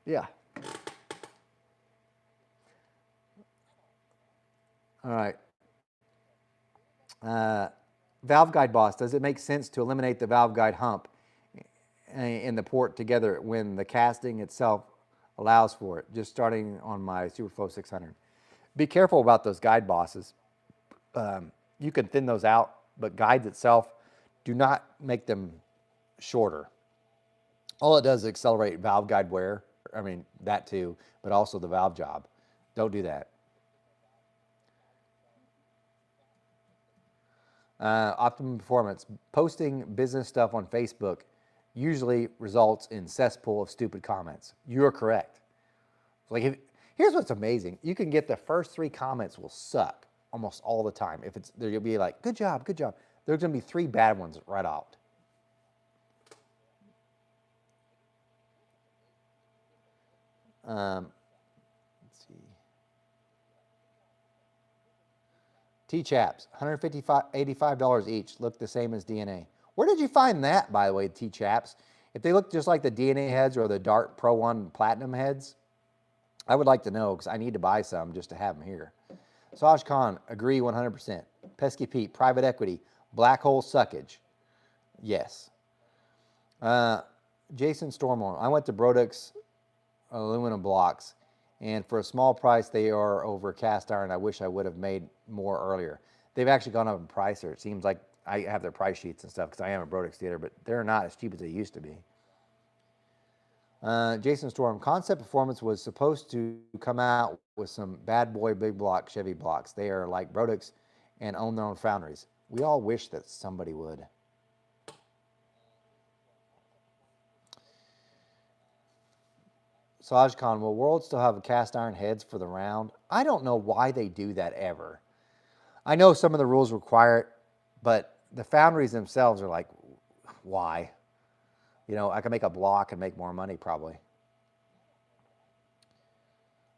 Yeah. All right. Uh, valve guide boss. Does it make sense to eliminate the valve guide hump in the port together when the casting itself allows for it? Just starting on my Superflow 600. Be careful about those guide bosses. You can thin those out, but guides itself, do not make them shorter. All it does is accelerate valve guide wear. I mean, that too, but also the valve job. Don't do that. Optimum performance. Posting business stuff on Facebook usually results in cesspool of stupid comments. You're correct. Here's what's amazing. You can get the first 3 comments will suck almost all the time. If it's there, you'll be like, good job, good job. There's going to be 3 bad ones right out. Let's see. T-chaps, $185 each. Look the same as DNA. Where did you find that, by the way, T-chaps? If they look just like the DNA heads or the Dart Pro 1 Platinum heads, I would like to know because I need to buy some just to have them here. Saj Khan, agree 100%. Pesky Pete, private equity, black hole suckage. Yes. Jason Stormore, I went to Brodix aluminum blocks, and for a small price, they are over cast iron. I wish I would have made more earlier. They've actually gone up in price, or it seems like I have their price sheets and stuff because I am a Brodix theater, but they're not as cheap as they used to be. Jason Storm, Concept Performance was supposed to come out with some bad boy big block Chevy blocks. They are like Brodix and own their own foundries. We all wish that somebody would. Saj Khan, will World still have cast iron heads for the round? I don't know why they do that ever. I know some of the rules require it, but the foundries themselves are like, why? You know, I can make a block and make more money probably.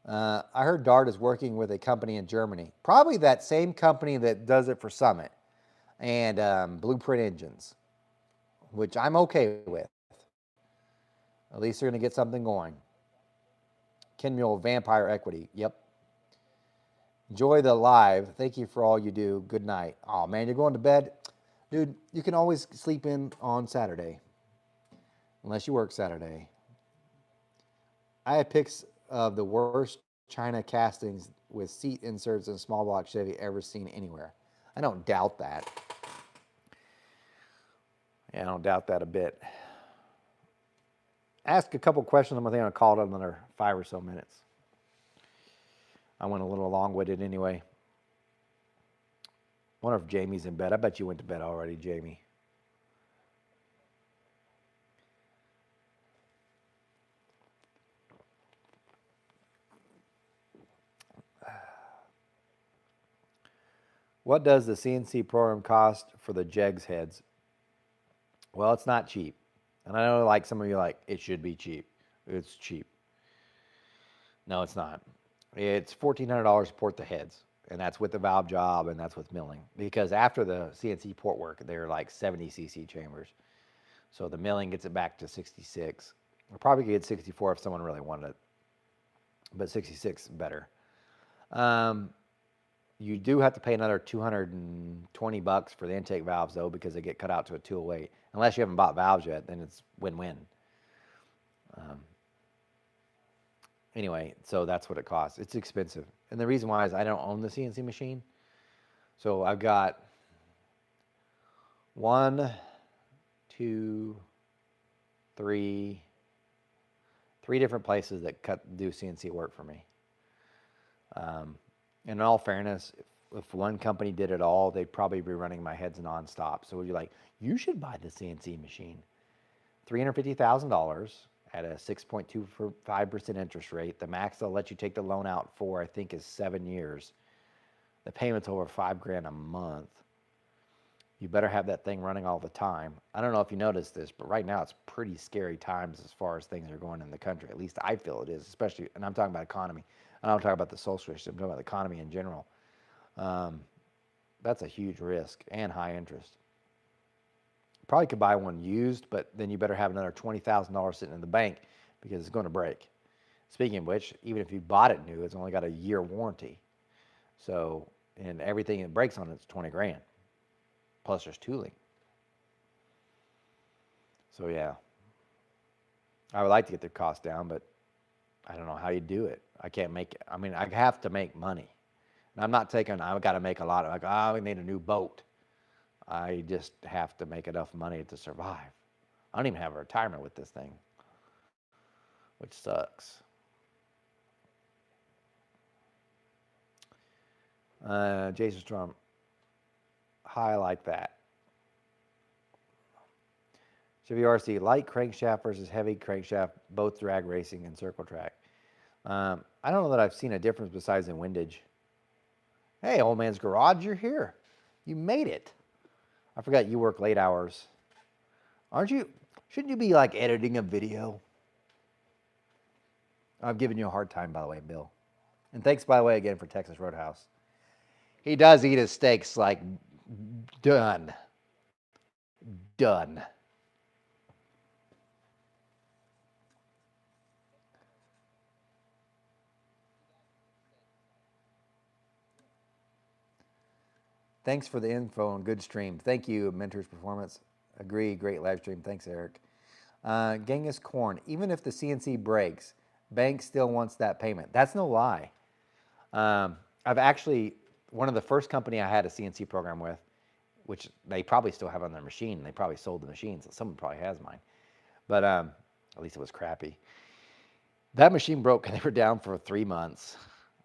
I heard Dart is working with a company in Germany. Probably that same company that does it for Summit and Blueprint Engines, which I'm okay with. At least they're going to get something going. Ken Mule, Vampire Equity. Yep. Enjoy the live. Thank you for all you do. Good night. Oh, man, you're going to bed? Dude, you can always sleep in on Saturday, unless you work Saturday. I have pics of the worst China castings with seat inserts in small block Chevy ever seen anywhere. I don't doubt that. Yeah, I don't doubt that a bit. Ask a couple questions. I'm going to call it another 5 or so minutes. I went a little long-winded anyway. Wonder if Jamie's in bed. I bet you went to bed already, Jamie. What does the CNC program cost for the JEGS heads? Well, it's not cheap. And I know like some of you are like, it should be cheap. It's cheap. No, it's not. It's $1,400 to port the heads. And that's with the valve job and that's with milling. Because after the CNC port work, they're like 70 cc chambers. So the milling gets it back to 66. We'll probably get 64 if someone really wanted it. But 66 is better. You do have to pay another $220 for the intake valves though, because they get cut out to a 208. Unless you haven't bought valves yet, then it's win-win. Anyway, so that's what it costs. It's expensive. And the reason why is I don't own the CNC machine. So I've got 1, 2, 3 different places that do CNC work for me. In all fairness, if one company did it all, they'd probably be running my heads nonstop. So we'd be like, you should buy the CNC machine. $350,000 at a 6.25% interest rate. The max they'll let you take the loan out for, I think, is 7 years. The payment's over $5,000 a month. You better have that thing running all the time. I don't know if you noticed this, but right now it's pretty scary times as far as things are going in the country. At least I feel it is, especially, and I'm talking about economy. I don't talk about the social issue. I'm talking about the economy in general. Um, that's a huge risk and high interest. Probably could buy one used, but then you better have another $20,000 sitting in the bank because it's going to break. Speaking of which, even if you bought it new, it's only got a year warranty. So, and everything it breaks on it's 20 grand. Plus there's tooling. So yeah, I would like to get the cost down, but I don't know how you do it. I can't make it. I mean, I have to make money. And I'm not taking, I've got to make a lot of, like, oh, we need a new boat. I just have to make enough money to survive. I don't even have a retirement with this thing, which sucks. Jason Strom, hi, I like that. WRC, light crankshaft versus heavy crankshaft, both drag racing and circle track. I don't know that I've seen a difference besides in windage. Hey, old man's garage, you're here. You made it. I forgot you work late hours. Aren't you? Shouldn't you be like editing a video? I'm giving you a hard time, by the way, Bill. And thanks, by the way, again for Texas Roadhouse. He does eat his steaks like done. Done. Thanks for the info and good stream. Thank you, Mentors Performance. Agree, great live stream. Thanks, Eric. Genghis Corn, even if the CNC breaks, bank still wants that payment. That's no lie. I've actually, one of the first company I had a CNC program with, which they probably still have on their machine. They probably sold the machine, so someone probably has mine. But at least it was crappy. That machine broke and they were down for 3 months.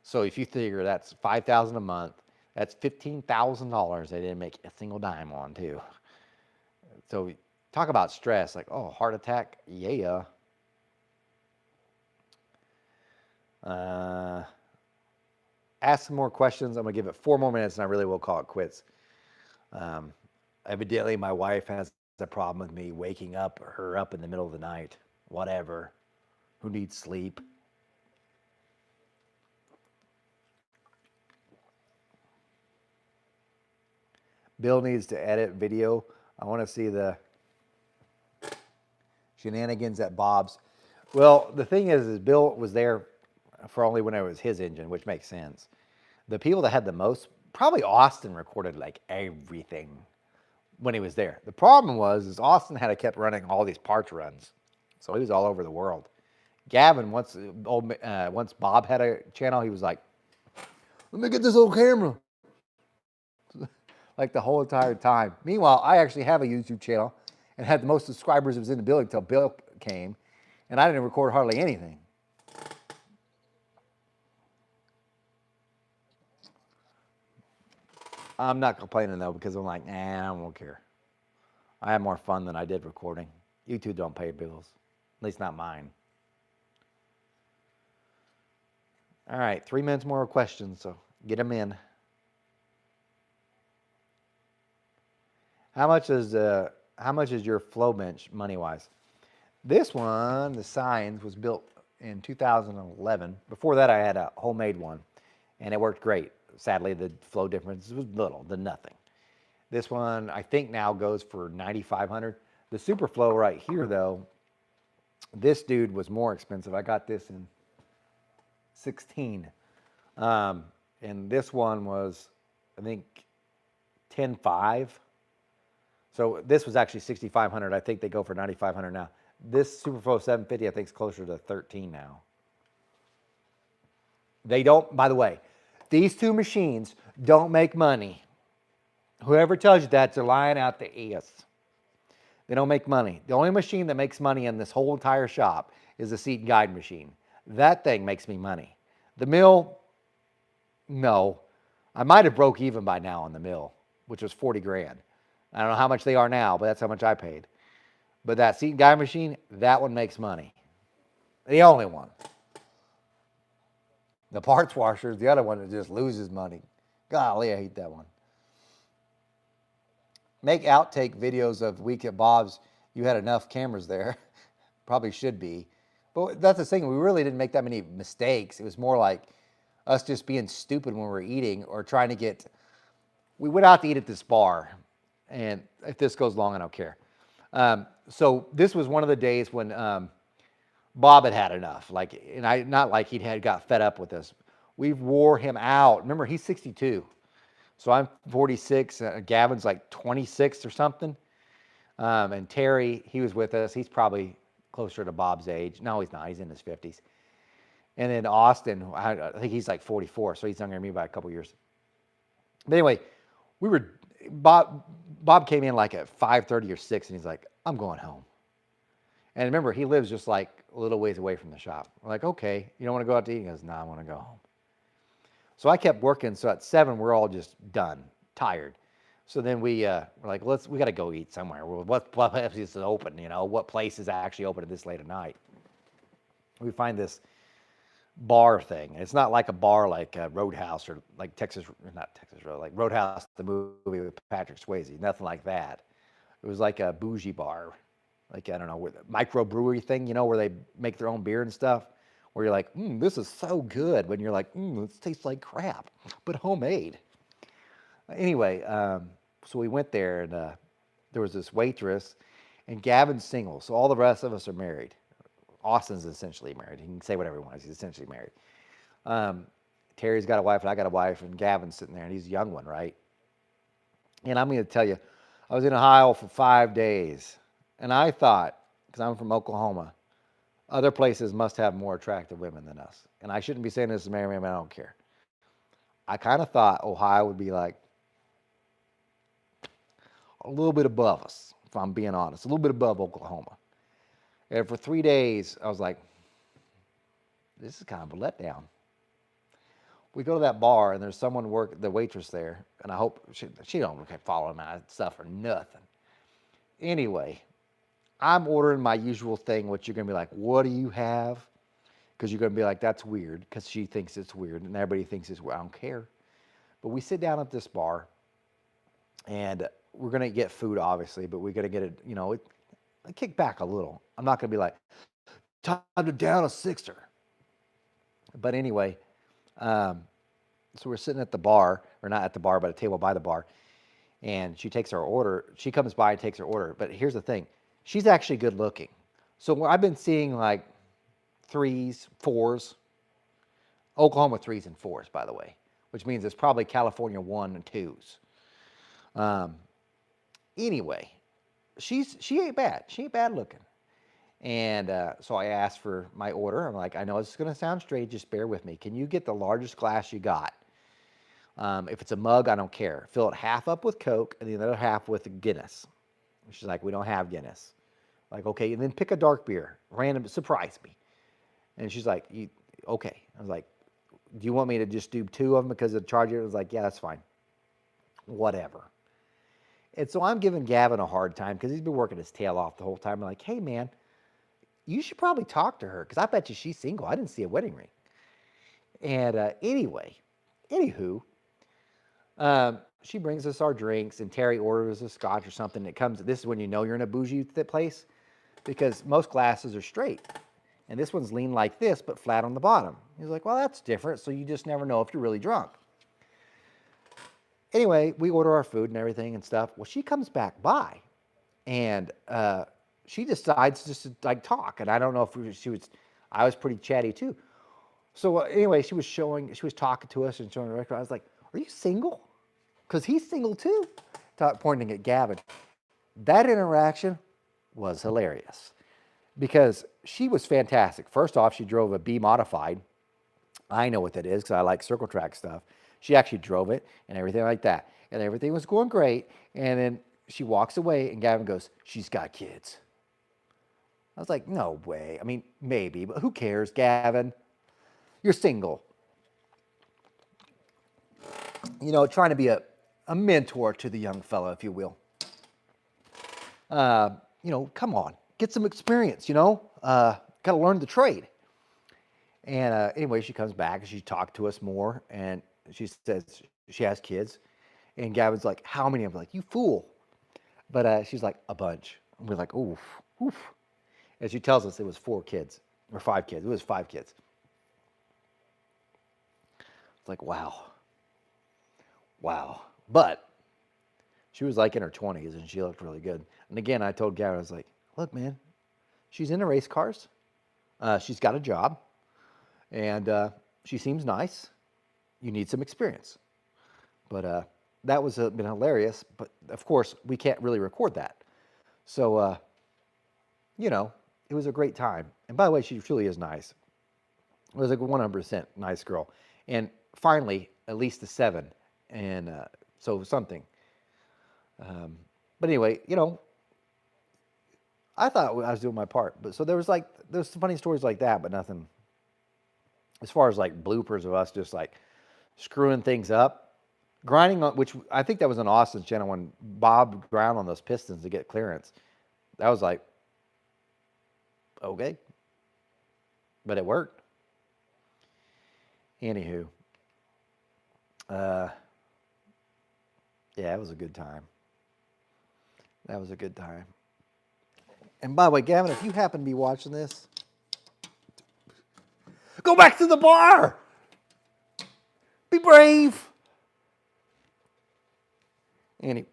So if you figure that's $5,000 a month, that's $15,000 they didn't make a single dime on too. So talk about stress, like, oh, heart attack, yeah. Ask some more questions. I'm gonna give it 4 more minutes and I really will call it quits. Evidently my wife has a problem with me waking up her up in the middle of the night. Whatever. Who needs sleep? Bill needs to edit video. I want to see the shenanigans at Bob's. Well, the thing is Bill was there for only when it was his engine, which makes sense. The people that had the most, probably Austin recorded like everything when he was there. The problem is Austin had to kept running all these parts runs. So he was all over the world. Gavin, once Bob had a channel, he was like, let me get this old camera. Like the whole entire time. Meanwhile, I actually have a YouTube channel and had the most subscribers that was in the building until Bill came, and I didn't record hardly anything. I'm not complaining though because I'm like, nah, I won't care. I have more fun than I did recording. YouTube don't pay bills, at least not mine. All right, 3 minutes more questions, so get them in. How much is your flow bench money wise? This one, the Signs, was built in 2011. Before that, I had a homemade one, and it worked great. Sadly, the flow difference was little to nothing. This one, I think now goes for $9,500. The Super Flow right here, though, this dude was more expensive. I got this in 16, and this one was, I think, 10.5. So this was actually 6,500. I think they go for 9,500 now. This Superflow 750, I think, is closer to 13 now. They don't, by the way, these two machines don't make money. Whoever tells you that, they're lying out the ass. They don't make money. The only machine that makes money in this whole entire shop is the seat and guide machine. That thing makes me money. The mill, no. I might have broke even by now on the mill, which was 40 grand. I don't know how much they are now, but that's how much I paid. But that seat and guide machine, that one makes money. The only one. The parts washer is the other one that just loses money. Golly, I hate that one. make outtake videos of Week at Bob's. You had enough cameras there. Probably should be. But that's the thing. We really didn't make that many mistakes. It was more like us just being stupid when we were eating or trying to get. We went out to eat at this bar. And if this goes long, I don't care. So this was one of the days when Bob had had enough. Like, and I not like he had got fed up with us. We wore him out. Remember, he's 62. So I'm 46. Gavin's like 26 or something. And Terry, he was with us. He's probably closer to Bob's age. No, he's not. He's in his 50s. And then Austin, I think he's like 44, so he's younger than me by a couple years. But anyway, Bob came in like at 5:30 or 6, and he's like, I'm going home. And remember, he lives just like a little ways away from the shop. We're like, okay, you don't want to go out to eat? He goes, no, I want to go home. So I kept working. So at 7, we're all just done, tired. So then we're like, we got to go eat somewhere. What place is open? What place is actually open at this late at night? We find this bar thing. It's not like a bar like Roadhouse or like not Texas Road, like Roadhouse, the movie with Patrick Swayze. Nothing like that. It was like a bougie bar, like I don't know, microbrewery thing, where they make their own beer and stuff. Where you're like, this is so good. When you're like, this tastes like crap, but homemade. Anyway, so we went there, and there was this waitress, and Gavin's single, so all the rest of us are married. Austin's essentially married. He can say whatever he wants. He's essentially married. Terry's got a wife, and I got a wife, and Gavin's sitting there, and he's a young one, right? And I'm going to tell you, I was in Ohio for 5 days, and I thought, because I'm from Oklahoma, other places must have more attractive women than us. And I shouldn't be saying this as a married man, but I don't care. I kind of thought Ohio would be like a little bit above us, if I'm being honest, a little bit above Oklahoma. And for 3 days, I was like, this is kind of a letdown. We go to that bar, and there's someone the waitress there, and I hope she don't follow my stuff or nothing. Anyway, I'm ordering my usual thing, which you're going to be like, what do you have? Because you're going to be like, that's weird, because she thinks it's weird, and everybody thinks it's weird. I don't care. But we sit down at this bar, and we're going to get food, obviously, but we're going to get it, kick back a little. I'm not going to be like, time to down a sixer. But anyway, so we're sitting at the bar, or not at the bar, but a table by the bar, and she takes our order. She comes by and takes her order. But here's the thing. She's actually good looking. So I've been seeing like 3s, 4s, Oklahoma 3s and 4s, by the way, which means it's probably California 1 and 2s. Anyway, she ain't bad. She ain't bad looking. And so I asked for my order. I'm like, I know this is going to sound strange. Just bear with me. Can you get the largest glass you got? If it's a mug, I don't care. Fill it half up with Coke and the other half with Guinness. She's like, we don't have Guinness. Like, okay, and then pick a dark beer. Random, surprise me. And she's like, okay. I was like, do you want me to just do 2 of them because of the charger? I was like, yeah, that's fine. Whatever. And so I'm giving Gavin a hard time because he's been working his tail off the whole time. I'm like, hey, man, you should probably talk to her because I bet you she's single. I didn't see a wedding ring. And anywho, she brings us our drinks, and Terry orders a scotch or something. This is when you know you're in a bougie place because most glasses are straight. And this one's lean like this, but flat on the bottom. He's like, well, that's different, so you just never know if you're really drunk. Anyway, we order our food and everything and stuff. Well, she comes back by, and she decides just to like talk. And I don't know if I was pretty chatty too. So anyway, she was talking to us and showing the record. I was like, are you single? Because he's single too. Pointing at Gavin. That interaction was hilarious because she was fantastic. First off, she drove a B modified. I know what that is because I like circle track stuff. She actually drove it and everything like that. And everything was going great. And then she walks away and Gavin goes, she's got kids. I was like, no way. I mean, maybe, but who cares, Gavin? You're single. Trying to be a mentor to the young fella, if you will. Come on, get some experience, got to learn the trade. And anyway, she comes back and she talked to us more, and she says she has kids. And Gavin's like, how many? I'm like, you fool. But she's like, a bunch. And we're like, oof, oof. And she tells us it was 4 kids or 5 kids. It was 5 kids. It's like, wow, wow. But she was like in her 20s and she looked really good. And again, I told Gavin, I was like, look, man, she's into race cars. She's got a job and she seems nice. You need some experience. But that was been hilarious. But of course, we can't really record that. So, you know, it was a great time. And by the way, she truly is nice. It was like 100% nice girl. And finally, at least a 7. And so something. But anyway, I thought I was doing my part. But so there's some funny stories like that, but nothing as far as like bloopers of us just like screwing things up. Grinding on, which I think that was on Austin's channel when Bob ground on those pistons to get clearance. That was like, okay. But it worked. Anywho, uh, yeah, it was a good time. That was a good time. And by the way, Gavin, if you happen to be watching this, go back to the bar. Be brave. Anyway,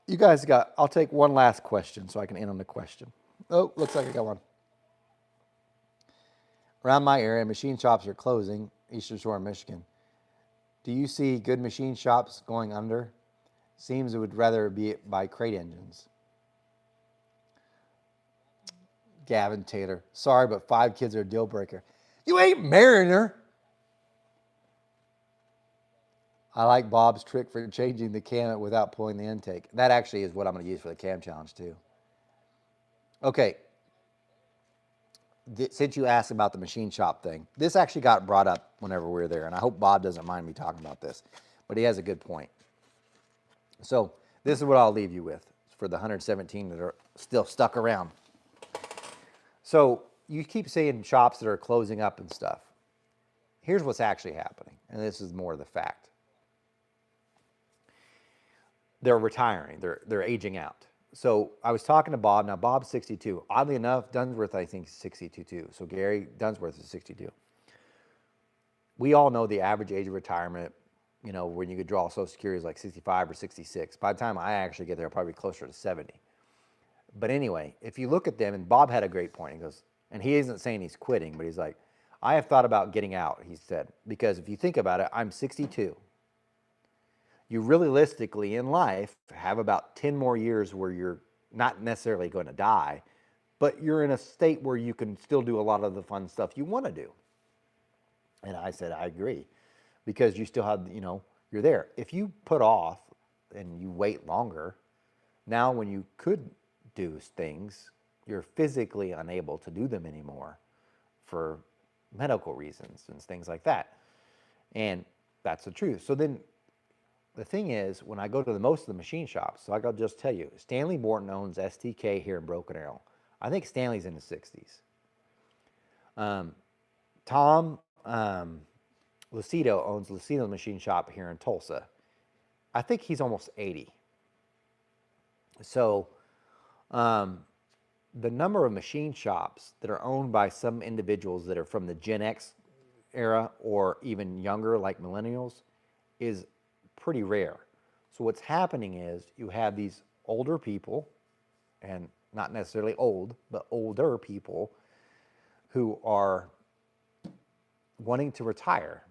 you guys I'll take one last question so I can end on the question. Oh, looks like I got one. Around my area, machine shops are closing, Eastern Shore, Michigan. Do you see good machine shops going under? Seems it would rather be by crate engines. Gavin Taylor. Sorry, but 5 kids are a deal breaker. You ain't marrying her. I like Bob's trick for changing the cam without pulling the intake. That actually is what I'm going to use for the cam challenge too. Okay. Since you asked about the machine shop thing, this actually got brought up whenever we were there, and I hope Bob doesn't mind me talking about this, but he has a good point. So this is what I'll leave you with for the 117 that are still stuck around. So you keep saying shops that are closing up and stuff. Here's what's actually happening, and this is more the fact. They're retiring. They're aging out. So I was talking to Bob. Now Bob's 62. Oddly enough, Dunsworth I think is 62 too. So Gary Dunsworth is 62. We all know the average age of retirement, when you could draw Social Security is like 65 or 66. By the time I actually get there, I'll probably be closer to 70. But anyway, if you look at them, and Bob had a great point. He goes, and he isn't saying he's quitting, but he's like, I have thought about getting out, he said, because if you think about it, I'm 62. You realistically in life have about 10 more years where you're not necessarily going to die, but you're in a state where you can still do a lot of the fun stuff you want to do. And I said, I agree, because you still have, you're there. If you put off and you wait longer, now when you could do things, you're physically unable to do them anymore for medical reasons and things like that. And that's the truth. So then the thing is, when I go to most of the machine shops, so I gotta just tell you, Stanley Morton owns STK here in Broken Arrow. I think Stanley's in his 60s. Tom Lucido owns Lucido's Machine Shop here in Tulsa. I think he's almost 80. So the number of machine shops that are owned by some individuals that are from the Gen X era or even younger, like millennials, is pretty rare. So what's happening is you have these older people, and not necessarily old, but older people who are wanting to retire.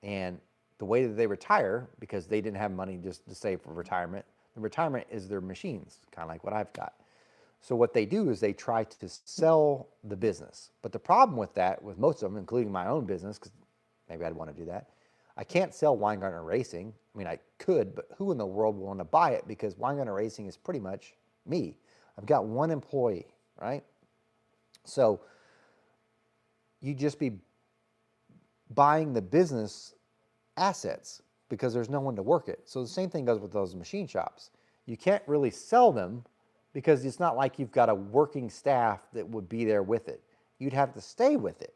And the way that they retire, because they didn't have money just to save for retirement, the retirement is their machines, kind of like what I've got. So what they do is they try to sell the business. But the problem with that, with most of them, including my own business, because maybe I'd want to do that, I can't sell Weingartner Racing. I mean, I could, but who in the world will want to buy it? Because Weingartner Racing is pretty much me. I've got one employee, right? So you just be buying the business assets because there's no one to work it. So the same thing goes with those machine shops. You can't really sell them because it's not like you've got a working staff that would be there with it. You'd have to stay with it.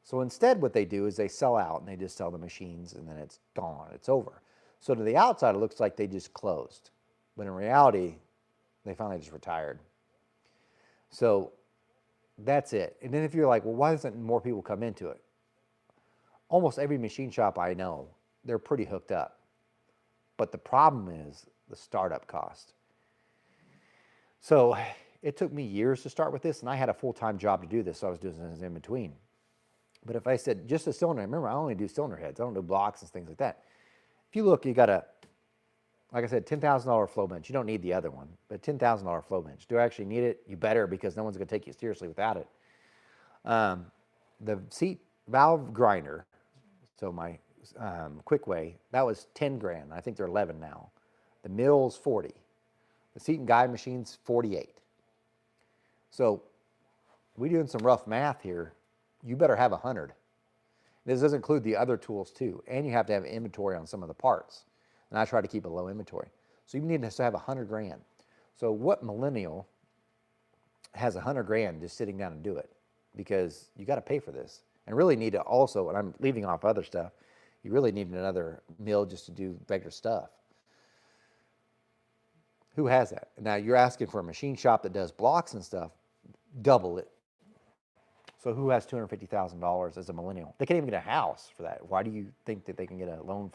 So instead what they do is they sell out and they just sell the machines and then it's gone, it's over. So to the outside it looks like they just closed. But in reality, They finally just retired. So that's it. And then if you're like, well, why doesn't more people come into it? Almost every machine shop I know, they're pretty hooked up. But the problem is the startup cost. So it took me years to start with this, and I had a full-time job to do this, so I was doing this in between. But if I said just a cylinder, remember I only do cylinder heads. I don't do blocks and things like that. If you look, you got a, like I said, $10,000 flow bench. You don't need the other one, but $10,000 flow bench. Do I actually need it? You better, because no one's going to take you seriously without it. The seat valve grinder, so my quick way, that was 10 grand. I think they're 11 now. The mill's 40. The seat and guide machine's 48. So we doing some rough math here. You better have 100. This doesn't include the other tools too, and you have to have inventory on some of the parts. And I try to keep a low inventory. So you need to have 100 grand. So what millennial has 100 grand just sitting down and do it? Because you got to pay for this. And really need to also, and I'm leaving off other stuff, you really need another mill just to do bigger stuff. Who has that? Now you're asking for a machine shop that does blocks and stuff, double it. So who has $250,000 as a millennial? They can't even get a house for that. Why do you think that they can get a loan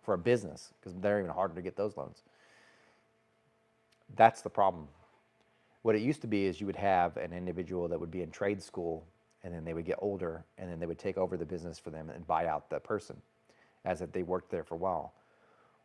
for a business? Because they're even harder to get those loans. That's the problem. What it used to be is you would have an individual that would be in trade school, and then they would get older, and then they would take over the business for them and buy out the person as if they worked there for a while.